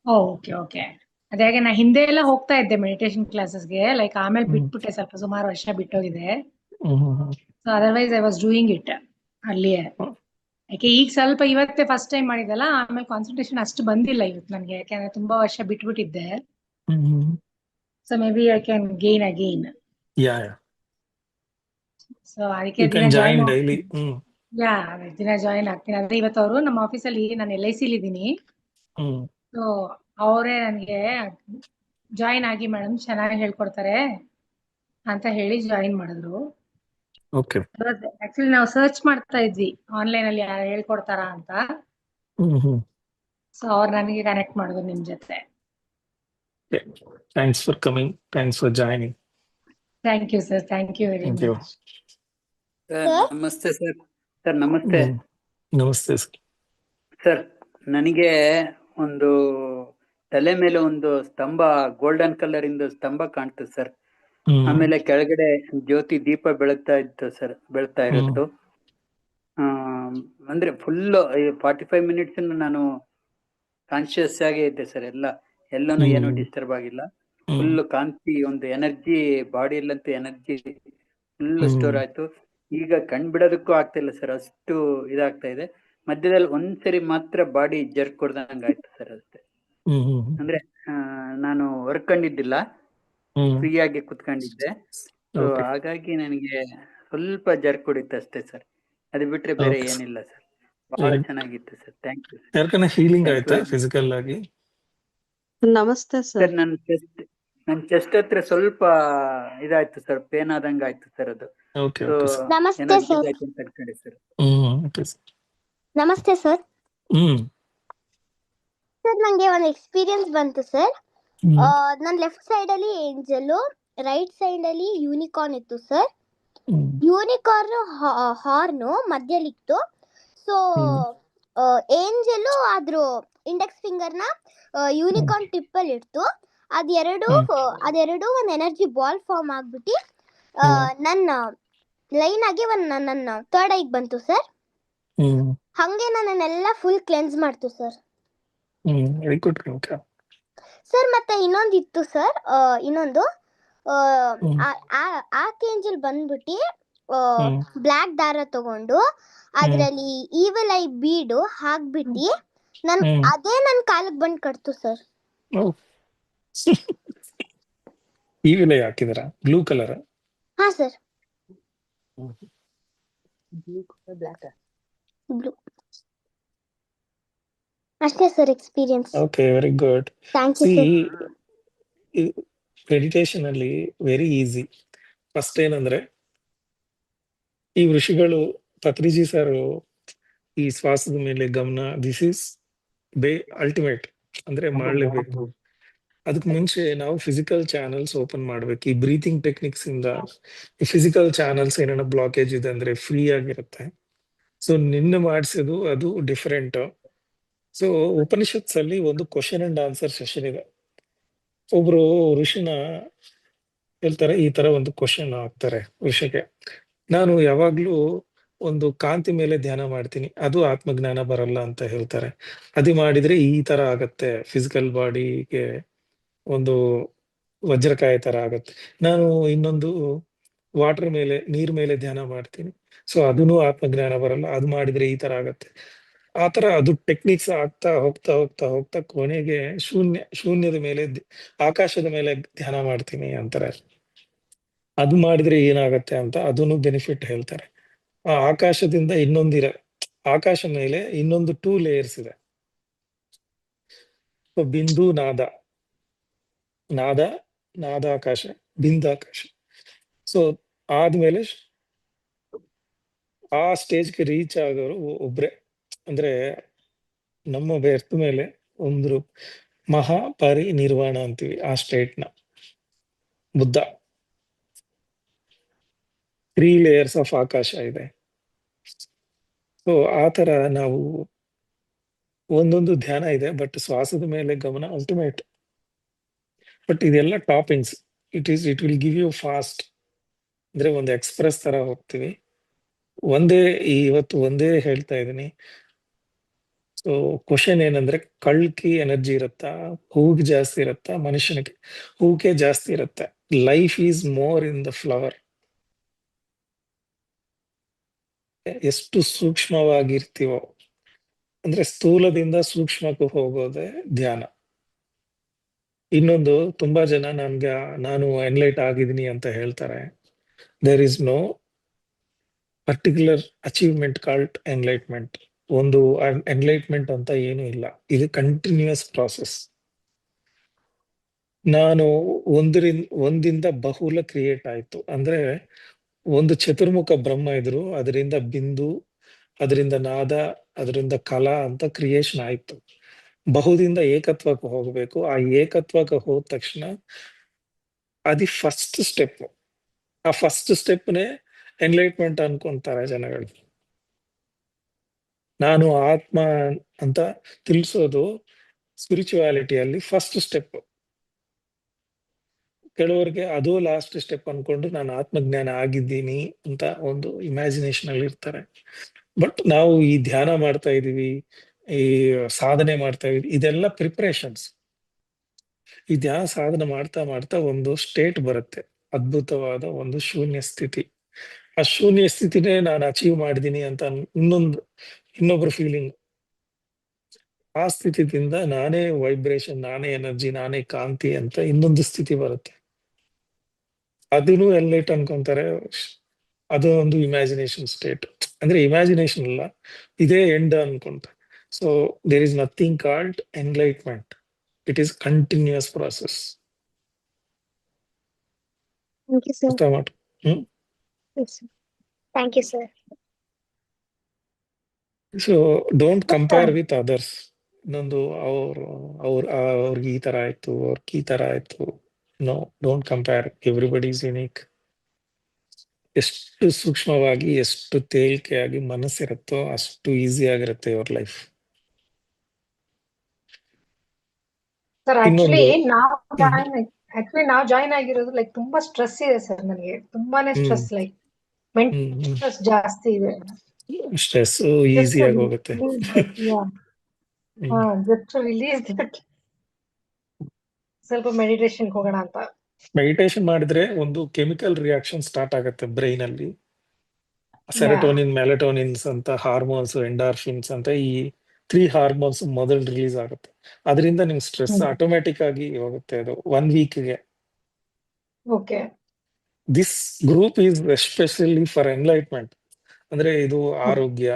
Okay okay. ಅದಾಗೆ ನಾ ಹಿಂದೆ ಎಲ್ಲ ಹೋಗ್ತಾ ಇದ್ದೆ ಮೆಡಿಟೇಷನ್ ಕ್ಲಾಸಸ್ಗೆ, ಲೈಕ್ ಆಮೇಲೆ ಬಿಟ್ಬಿಟ್ಟೆ, ಸ್ವಲ್ಪ ಸುಮಾರು ವರ್ಷ ಬಿಟ್ಟೋಗಿದೆ. So otherwise I was doing it ಅಲ್ಲಿಯೇ. ಯಾಕೆ ಈಗ ಸ್ವಲ್ಪ ಇವತ್ತೇ ಫಸ್ಟ್ ಟೈಮ್ ಮಾಡಿದಲ್ಲ, ಆಮೇಲೆ ಕಾನ್ಸಂಟ್ರೇಷನ್ ಅಷ್ಟು ಬಂದಿಲ್ಲ ಇವತ್ತು ನನಗೆ, ಯಾಕಂದ್ರೆ ತುಂಬಾ ವರ್ಷ ಬಿಟ್ಬಿಟ್ಟಿದ್ದೆ. So maybe I can gain again. So ಅದಕ್ಕೆ ದಿನ ಜಾಯಿನ್ ಆಗ್ತೀನಿ. ಅಂದ್ರೆ ಇವತ್ತು ಅವರು ನಮ್ಮ ಆಫೀಸಲ್ಲಿ, ನಾನು LIC ಇದ್ದೀನಿ, ಸೊ ಅವರೇ ನನಗೆ ಜಾಯಿನ್ ಆಗಿ ಮೇಡಮ್ ಚೆನ್ನಾಗಿ ಹೇಳ್ಕೊಡ್ತಾರೆ ಅಂತ ಹೇಳಿ ಜಾಯಿನ್ ಮಾಡಿದ್ರು. ಆಕ್ಚುಲಿ ನಾವು ಸರ್ಚ್ ಮಾಡ್ತಾ ಇದ್ವಿ ಆನ್ಲೈನ್ ಅಲ್ಲಿ ಯಾರು ಹೇಳ್ಕೊಡ್ತಾರ ಅಂತ. ಸೊ ಅವ್ರು ನನಗೆ ಕನೆಕ್ಟ್ ಮಾಡಿದ್ರು ನಿಮ್ ಜೊತೆ. Thanks for coming, thanks for joining. Thank you sir, thank you very much. ನಮಸ್ತೆ ಸರ್. ಸರ್ ನಮಸ್ತೆ. ನಮಸ್ತೆ ಸರ್. ನನಗೆ ಒಂದು ತಲೆ ಮೇಲೆ ಒಂದು ಸ್ತಂಭ, ಗೋಲ್ಡನ್ ಕಲರ್ ಇಂದ ಸ್ತಂಭ ಕಾಣ್ತದೆ ಸರ್. ಆಮೇಲೆ ಕೆಳಗಡೆ ಜ್ಯೋತಿ ದೀಪ ಬೆಳಗ್ತಾ ಇತ್ತು ಸರ್, ಬೆಳಗ್ತಾ ಇರೋದು. ಅಂದ್ರೆ ಫುಲ್ 45 ಮಿನಿಟ್ಸ್ ನಾನು ಕಾನ್ಶಿಯಸ್ ಆಗೇ ಇದ್ದೆ ಸರ್. ಎಲ್ಲಾನು ಏನು ಡಿಸ್ಟರ್ಬ್ ಆಗಿಲ್ಲ. ಫುಲ್ ಕಾಂತಿ, ಒಂದು ಎನರ್ಜಿ ಬಾಡಿಯಲ್ಲಂತೂ ಎನರ್ಜಿ ಫುಲ್ ಸ್ಟೋರ್ ಆಯ್ತು. ಈಗ ಕಣ್ ಬಿಡೋದಕ್ಕೂ ಆಗ್ತಿಲ್ಲ ಸರ್, ಅಷ್ಟು ಇದಾಗ್ತಾ ಇದೆ. ಮಧ್ಯದಲ್ಲಿ ಒಂದ್ಸರಿ ಮಾತ್ರ ಬಾಡಿ ಜರ್ಕ್ ಕೊಡ್ದಂಗ ಆಯ್ತು ಸರ್ ಅಷ್ಟೇ. ಅಂದ್ರೆ ನಾನು ಹೊರ್ಕೊಂಡಿದ್ದಿಲ್ಲ, ಫ್ರೀ ಆಗಿ ಕುತ್ಕೊಂಡಿದ್ದೆ. ಸೊ ಹಾಗಾಗಿ ನನಗೆ ಸ್ವಲ್ಪ ಜರ್ಕ್ ಹೊಡಿತು ಅಷ್ಟೇ ಸರ್. ಅದು ಬಿಟ್ರೆ ಬೇರೆ ಏನಿಲ್ಲ ಸರ್. ಬಹಳ ಚೆನ್ನಾಗಿತ್ತು ಸರ್. Thank you sir. ಯಾರ್ಕನ ಫೀಲಿಂಗ್ ಆಯ್ತಾ ಫಿಸಿಕಲ್ ಆಗಿ? ನಮಸ್ತೆ ಸರ್ ಸರ್. ನನ್ನ ಚೆಸ್ಟ್ ಹತ್ರ ಸ್ವಲ್ಪ ಇದಾಯ್ತು ಸರ್, ಪೇನ್ ಆದಂಗ ಆಯ್ತು ಸರ್ ಅದು. ಓಕೆ ಸೊ ನಮಸ್ತೆ ಏನಾದ್ರು ಸರ್. ಇದಾಯ್ತು ಅಂತ ಅನ್ಕೊಂಡೆ ಸರ್. ನಮಸ್ತೆ ಸರ್. ಹ್ಮ್ ಸರ್ ನಂಗೆ ಒಂದು ಎಕ್ಸ್ಪೀರಿಯನ್ಸ್ ಬಂತು ಸರ್. ನನ್ನ ಲೆಫ್ಟ್ ಸೈಡ್ ಅಲ್ಲಿ ಏಂಜಲ್, ರೈಟ್ ಸೈಡ್ ಅಲ್ಲಿ ಯೂನಿಕಾರ್ನ್ ಇತ್ತು ಸರ್. ಯೂನಿಕಾರ್ನ್ ಹಾರ್ನ್ ಮಧ್ಯಲಿತ್ತು. ಸೊ ಏಂಜಲ್ ಅದ್ರ ಇಂಡೆಕ್ಸ್ ಫಿಂಗರ್ ನ ಯೂನಿಕಾರ್ನ್ ಟಿಪ್ ಅಲ್ಲಿ ಇಡ್ತು. ಅದೆರಡು ಒಂದು ಎನರ್ಜಿ ಬಾಲ್ ಫಾರ್ಮ್ ಆಗ್ಬಿಟ್ಟು ನನ್ನ ಲೈನ್ ಆಗಿ ನನ್ನ ಥರ್ಡ್ ಐಗ್ ಬಂತು ಸರ್. ಹಂಗೆ ನನ್ನೆಲ್ಲ ಫುಲ್ ಕ್ಲೆನ್ಸ್ ಮಾಡ್ತು ಸರ್. ಸರ್ ಮತ್ತೆ ಇನ್ನೊಂದು ಇತ್ತು ಸರ್. ಇನ್ನೊಂದು ಆರ್ಕ್ಏಂಜಲ್ ಬಂದ್ಬಿಟ್ಟು ಬ್ಲ್ಯಾಕ್ ದಾರ ತಗೊಂಡು ಅದ್ರಲ್ಲಿ ಈವಲ್ ಐ ಬೀಡು ಹಾಕ್ಬಿಟ್ಟು ಅದೇ ನನ್ ಕಾಲಕ್ಕೆ ಬಂದ್ ಕಟ್ತು ಸರ್. ಈವಿಲ್ ಹಾಕಿದಾರ ಬ್ಲೂ ಕಲರ್? ಹಾ ಸರ್, ಬ್ಲೂ. ಅಷ್ಟೇ sir experience. Okay, very good. Thank you sir. Meditation ಅಲ್ಲಿ ವೆರಿ ಈಸಿ. ಫಸ್ಟ್ ಏನಂದ್ರೆ, ಈ ಋಷಿಗಳು ಪತ್ರಿಜಿ ಸರ್ ಈ ಶ್ವಾಸದ ಮೇಲೆ ಗಮನ, ದಿಸ್ ಈಸ್ ಅಲ್ಟಿಮೇಟ್ ಅಂದ್ರೆ ಮಾಡ್ಲೇಬೇಕು. ಅದಕ್ಕೆ ಮುಂಚೆ ನಾವು ಫಿಸಿಕಲ್ ಚಾನಲ್ಸ್ ಓಪನ್ ಮಾಡ್ಬೇಕು. ಈ ಬ್ರೀತಿಂಗ್ ಟೆಕ್ನಿಕ್ಸ್ ಇಂದ ಈ ಫಿಸಿಕಲ್ ಚಾನಲ್ಸ್ ಏನಾರ ಬ್ಲಾಕೇಜ್ ಇದೆ ಅಂದ್ರೆ ಫ್ರೀ ಆಗಿರುತ್ತೆ. ಸೊ ನಿನ್ನೆ ಮಾಡಿಸೋದು ಅದು ಡಿಫರೆಂಟ್. ಸೊ ಉಪನಿಷತ್ಸ್ ಅಲ್ಲಿ ಒಂದು ಕ್ವಶನ್ ಅಂಡ್ ಆನ್ಸರ್ ಸೆಷನ್ ಇದೆ. ಒಬ್ರು ಋಷಿನ ಹೇಳ್ತಾರೆ, ಈ ತರ ಒಂದು ಕ್ವಶನ್ ಹಾಕ್ತಾರೆ ಋಷಿಗೆ, ನಾನು ಯಾವಾಗ್ಲೂ ಒಂದು ಕಾಂತಿ ಮೇಲೆ ಧ್ಯಾನ ಮಾಡ್ತೀನಿ, ಅದು ಆತ್ಮಜ್ಞಾನ ಬರಲ್ಲ ಅಂತ ಹೇಳ್ತಾರೆ. ಅದು ಮಾಡಿದ್ರೆ ಈ ತರ ಆಗತ್ತೆ, ಫಿಸಿಕಲ್ ಬಾಡಿಗೆ ಒಂದು ವಜ್ರಕಾಯ ತರ ಆಗತ್ತೆ. ನಾನು ಇನ್ನೊಂದು ವಾಟರ್ ಮೇಲೆ, ನೀರ್ ಮೇಲೆ ಧ್ಯಾನ ಮಾಡ್ತೀನಿ, ಸೊ ಅದನ್ನು ಆತ್ಮಜ್ಞಾನ ಬರಲ್ಲ, ಅದು ಮಾಡಿದ್ರೆ ಈ ತರ ಆಗತ್ತೆ. ಆತರ ಅದು ಟೆಕ್ನಿಕ್ಸ್ ಆಗ್ತಾ ಹೋಗ್ತಾ ಹೋಗ್ತಾ ಹೋಗ್ತಾ ಕೊನೆಗೆ ಶೂನ್ಯದ ಮೇಲೆ, ಆಕಾಶದ ಮೇಲೆ ಧ್ಯಾನ ಮಾಡ್ತೀನಿ ಅಂತಾರೆ. ಅದು ಮಾಡಿದ್ರೆ ಏನಾಗತ್ತೆ ಅಂತ ಅದನ್ನು ಬೆನಿಫಿಟ್ ಹೇಳ್ತಾರೆ. ಆ ಆಕಾಶದಿಂದ ಆಕಾಶ ಮೇಲೆ ಇನ್ನೊಂದು 2 ಲೇಯರ್ಸ್ ಇದೆ. ಬಿಂದು ನಾದಾಕಾಶ, ಬಿಂದಾಕಾಶ. ಸೊ ಆದ್ಮೇಲೆ ಆ ಸ್ಟೇಜ್ಗೆ ರೀಚ್ ಆಗೋರು ಒಬ್ರೆ, ಅಂದ್ರೆ ನಮ್ಮ ಬೆರ್ತ್ ಮೇಲೆ ಒಂದು ಮಹಾಪರಿನಿರ್ವಾಣ ಅಂತೀವಿ ಆ ಸ್ಟೇಟ್ನ. ಬುದ್ಧ 3 ಲೇಯರ್ಸ್ ಆಫ್ ಆಕಾಶ ಇದೆ. ಸೊ ಆತರ ನಾವು ಒಂದೊಂದು ಧ್ಯಾನ ಇದೆ, ಬಟ್ ಶ್ವಾಸದ ಮೇಲೆ ಗಮನ ಅಲ್ಟಿಮೇಟ್. ಬಟ್ ಇದೆಲ್ಲ toppings. It will give you fast, ಅಂದ್ರೆ ಒಂದು ಎಕ್ಸ್ಪ್ರೆಸ್ ತರ ಹೋಗ್ತೀವಿ. ಇವತ್ತು ಒಂದೇ ಹೇಳ್ತಾ ಇದೀನಿ. ಸೊ ಕ್ವಶನ್ ಏನಂದ್ರೆ, ಕಳ್ಕಿ ಎನರ್ಜಿ ಇರುತ್ತಾ, ಹೂಗೆ ಜಾಸ್ತಿ ಇರುತ್ತಾ? ಮನುಷ್ಯನಿಗೆ ಹೂಗೆ ಜಾಸ್ತಿ ಇರುತ್ತೆ. Life is more in the flower. ಎಷ್ಟು ಸೂಕ್ಷ್ಮವಾಗಿರ್ತೀವೋ, ಅಂದ್ರೆ ಸ್ಥೂಲದಿಂದ ಸೂಕ್ಷ್ಮಕ್ಕೆ ಹೋಗೋದೇ ಧ್ಯಾನ. ಇನ್ನೊಂದು, ತುಂಬಾ ಜನ ನಾನು ಎನ್ಲೈಟ್ ಆಗಿದ್ದೀನಿ ಅಂತ ಹೇಳ್ತಾರೆ. There is no particular achievement called enlightenment. ಒಂದು ಎನ್ಲೈಟ್ಮೆಂಟ್ ಅಂತ ಏನು ಇಲ್ಲ, ಇದು ಕಂಟಿನ್ಯೂಯಸ್ ಪ್ರಾಸೆಸ್. ನಾನು ಒಂದಿಂದ ಬಹುಲ ಕ್ರಿಯೇಟ್ ಆಯ್ತು ಅಂದ್ರೆ, ಒಂದು ಚತುರ್ಮುಖ ಬ್ರಹ್ಮ ಇದ್ರು, ಅದರಿಂದ ಬಿಂದು, ಅದರಿಂದ ನಾದ, ಅದರಿಂದ ಕಲಾ ಅಂತ ಕ್ರಿಯೇಷನ್ ಆಯ್ತು. ಬಹುದಿಂದ ಏಕತ್ವಕ್ಕೆ ಹೋಗ್ಬೇಕು. ಆ ಏಕತ್ವಕ್ಕೆ ಹೋದ ತಕ್ಷಣ ಅದು ಫಸ್ಟ್ ಸ್ಟೆಪ್. ಆ ಫಸ್ಟ್ ಸ್ಟೆಪ್ನೇ ಎನ್ಲೈಟ್ಮೆಂಟ್ ಅನ್ಕೊಂತಾರೆ ಜನಗಳು. ನಾನು ಆತ್ಮ ಅಂತ ತಿಳಿಸೋದು ಸ್ಪಿರಿಚುವಾಲಿಟಿಯಲ್ಲಿ ಫಸ್ಟ್ ಸ್ಟೆಪ್. ಕೆಲವರಿಗೆ ಅದು ಲಾಸ್ಟ್ ಸ್ಟೆಪ್ ಅನ್ಕೊಂಡು ನಾನು ಆತ್ಮಜ್ಞಾನ ಆಗಿದ್ದೀನಿ ಅಂತ ಒಂದು ಇಮ್ಯಾಜಿನೇಷನ್ ಅಲ್ಲಿ ಇರ್ತಾರೆ. ಬಟ್ ನಾವು ಈ ಧ್ಯಾನ ಮಾಡ್ತಾ ಇದೀವಿ, ಈ ಸಾಧನೆ ಮಾಡ್ತಾ ಇದೀವಿ, ಇದೆಲ್ಲ ಪ್ರಿಪರೇಷನ್ಸ್. ಈ ಧ್ಯಾನ ಸಾಧನೆ ಮಾಡ್ತಾ ಮಾಡ್ತಾ ಒಂದು ಸ್ಟೇಟ್ ಬರುತ್ತೆ, ಅದ್ಭುತವಾದ ಒಂದು ಶೂನ್ಯ ಸ್ಥಿತಿ. ಆ ಶೂನ್ಯ ಸ್ಥಿತಿನೇ ನಾನು ಅಚೀವ್ ಮಾಡಿದೀನಿ ಅಂತ ಇನ್ನೊಬ್ರು ಫೀಲಿಂಗ್. ಆ ಸ್ಥಿತಿದಿಂದ ನಾನೇ ವೈಬ್ರೇಷನ್, ನಾನೇ ಎನರ್ಜಿ, ನಾನೇ ಕಾಂತಿ ಅಂತ ಇನ್ನೊಂದು ಸ್ಥಿತಿ ಬರುತ್ತೆ. ಅದನ್ನು ಎಲ್ಲೈಟ್ ಅನ್ಕೊಂತಾರೆ. ಅದು ಒಂದು ಇಮ್ಯಾಜಿನೇಷನ್ ಸ್ಟೇಟ್. ಅಂದ್ರೆ ಇಮ್ಯಾಜಿನೇಷನ್ ಅಲ್ಲ, ಇದೇ ಎಂಡ್ ಅನ್ಕೊಂತ. So there is nothing called enlightenment. It is continuous process. Thank you, sir. ಅರ್ಥ ಮಾಡಿ. Yes, sir. Thank you, sir. So don't compare with others. ಇನ್ನೊಂದು ಅವ್ರಿಗೆ ಈ ತರ ಆಯ್ತು, ಅವ್ರಿಗೆ ಈ ತರ ಆಯ್ತು. No, don't compare. Everybody is unique. ಎಷ್ಟು ಸೂಕ್ಷ್ಮವಾಗಿ, ಎಷ್ಟು ತೇಲಿಕೆಯಾಗಿ ಮನಸ್ಸಿರುತ್ತೋ ಅಷ್ಟು ಈಸಿ ಆಗಿರುತ್ತೆ ಯುವರ್ ಲೈಫ್. ಸರ್ ಆಕ್ಚುಲಿ ಇನ್ನೊಂದು ನಾವು ಜಾಯಿನ್ ಆಗಿರೋದು ಲೈಕ್ ತುಂಬಾ ಸ್ಟ್ರೆಸ್ ಇದೆ ಸರ್. ನನಗೆ ತುಂಬಾನೇ ಸ್ಟ್ರೆಸ್, ಲೈಕ್ ಮೆಂಟಲ್ ಸ್ಟ್ರೆಸ್ ಜಾಸ್ತಿ ಇದೆ. ಸ್ಟ್ರೆಸ್ ಈಸಿ ಆಗಿ ಹೋಗುತ್ತೆ. Just release that. ಸ್ವಲ್ಪ ಮೆಡಿಟೇಷನ್ ಹೋಗೋಣ ಅಂತ. ಮೆಡಿಟೇಷನ್ ಮಾಡಿದ್ರೆ ಒಂದು ಕೆಮಿಕಲ್ ರಿಯಾಕ್ಷನ್ ಸ್ಟಾರ್ಟ್ ಆಗುತ್ತೆ ಬ್ರೈನ್ ಅಲ್ಲಿ. ಸೆರೋಟೋನಿನ್, ಮೆಲಟೋನಿನ್ಸ್ ಅಂತ ಹಾರ್ಮೋನ್ಸ್, ಎಂಡಾರ್ಫಿನ್ಸ್ ಅಂತ ಈ 3 ಹಾರ್ಮೋನ್ಸ್ ಮೊದಲು ರಿಲೀಸ್ ಆಗುತ್ತೆ. ಅದರಿಂದ ನಿಮ್ ಸ್ಟ್ರೆಸ್ ಆಟೋಮ್ಯಾಟಿಕ್ ಆಗಿ ಹೋಗುತ್ತೆ. ಅದು 1 ವೀಕ್ಗೆ. Okay. This group is especially for enlightenment. ಅಂದ್ರೆ ಇದು ಆರೋಗ್ಯ,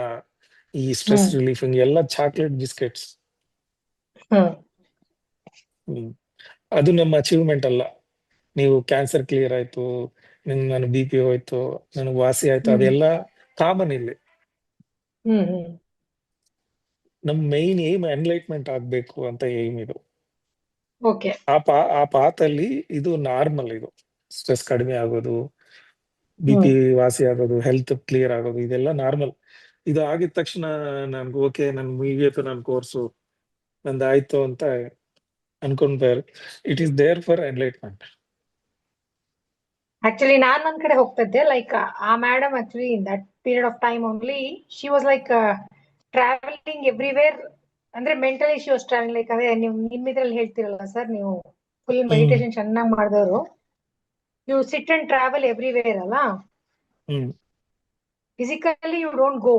ಈ ಸ್ಟ್ರೆಸ್ ರಿಲೀಫಿಂಗ್ ಎಲ್ಲ ಚಾಕ್ಲೇಟ್ ಬಿಸ್ಕೆಟ್ಸ್. ಅದು ನಮ್ಮ ಅಚೀವ್ಮೆಂಟ್ ಅಲ್ಲ. ನೀವು ಕ್ಯಾನ್ಸರ್ ಕ್ಲಿಯರ್ ಆಯ್ತು, ನನ್ನ BP ಹೋಯ್ತು, ನನಗೆ ವಾಸಿ ಆಯ್ತು, ಅದೆಲ್ಲ ಕಾಮನ್ ಇಲ್ಲಿ. ನಮ್ ಮೈನ್ ಏಮ್ ಎನ್ಲೈಟ್ಮೆಂಟ್ ಆಗ್ಬೇಕು ಅಂತ ಏಮ್ ಇದು. ಓಕೆ. ಆ ಪಾತಲ್ಲಿ ಇದು ನಾರ್ಮಲ್. ಇದು ಸ್ಟ್ರೆಸ್ ಕಡಿಮೆ ಆಗೋದು, BP ವಾಸಿ ಆಗೋದು, ಹೆಲ್ತ್ ಕ್ಲಿಯರ್ ಆಗೋದು, ಇದೆಲ್ಲ ನಾರ್ಮಲ್. ಇದು ಆಗಿದ ತಕ್ಷಣ ನನ್ಗೆ ಓಕೆ, ನನ್ ಮುಗಿಯಿತು ನನ್ನ ಕೋರ್ಸು, ನಂದಾಯ್ತು ಅಂತ ಅನ್ಕೊಂಡ್ರೆ it is there for enlightenment. Actually ನಾನ್ ಒಂದ್ ಕಡೆ ಹೋಗ್ತಾ ಇದ್ದೆ, ಲೈಕ್ ಆ madam actually in that period of time only she was like travelling everywhere. ಅಂದ್ರೆ mentally she was travelling, like ಅದೇ ನೀವು ನಿಮ್ ಇದ್ರಲ್ಲಿ ಹೇಳ್ತಿರಲ್ಲ ಸರ್, ನೀವು ಫುಲ್ ಮೆಡಿಟೇಷನ್ ಚೆನ್ನಾಗಿ ಮಾಡಿದವರು, you sit and travel everywhere ಅಲ್ಲ, ಫಿಸಿಕಲಿ ಯು ಡೋಂಟ್ ಗೋ.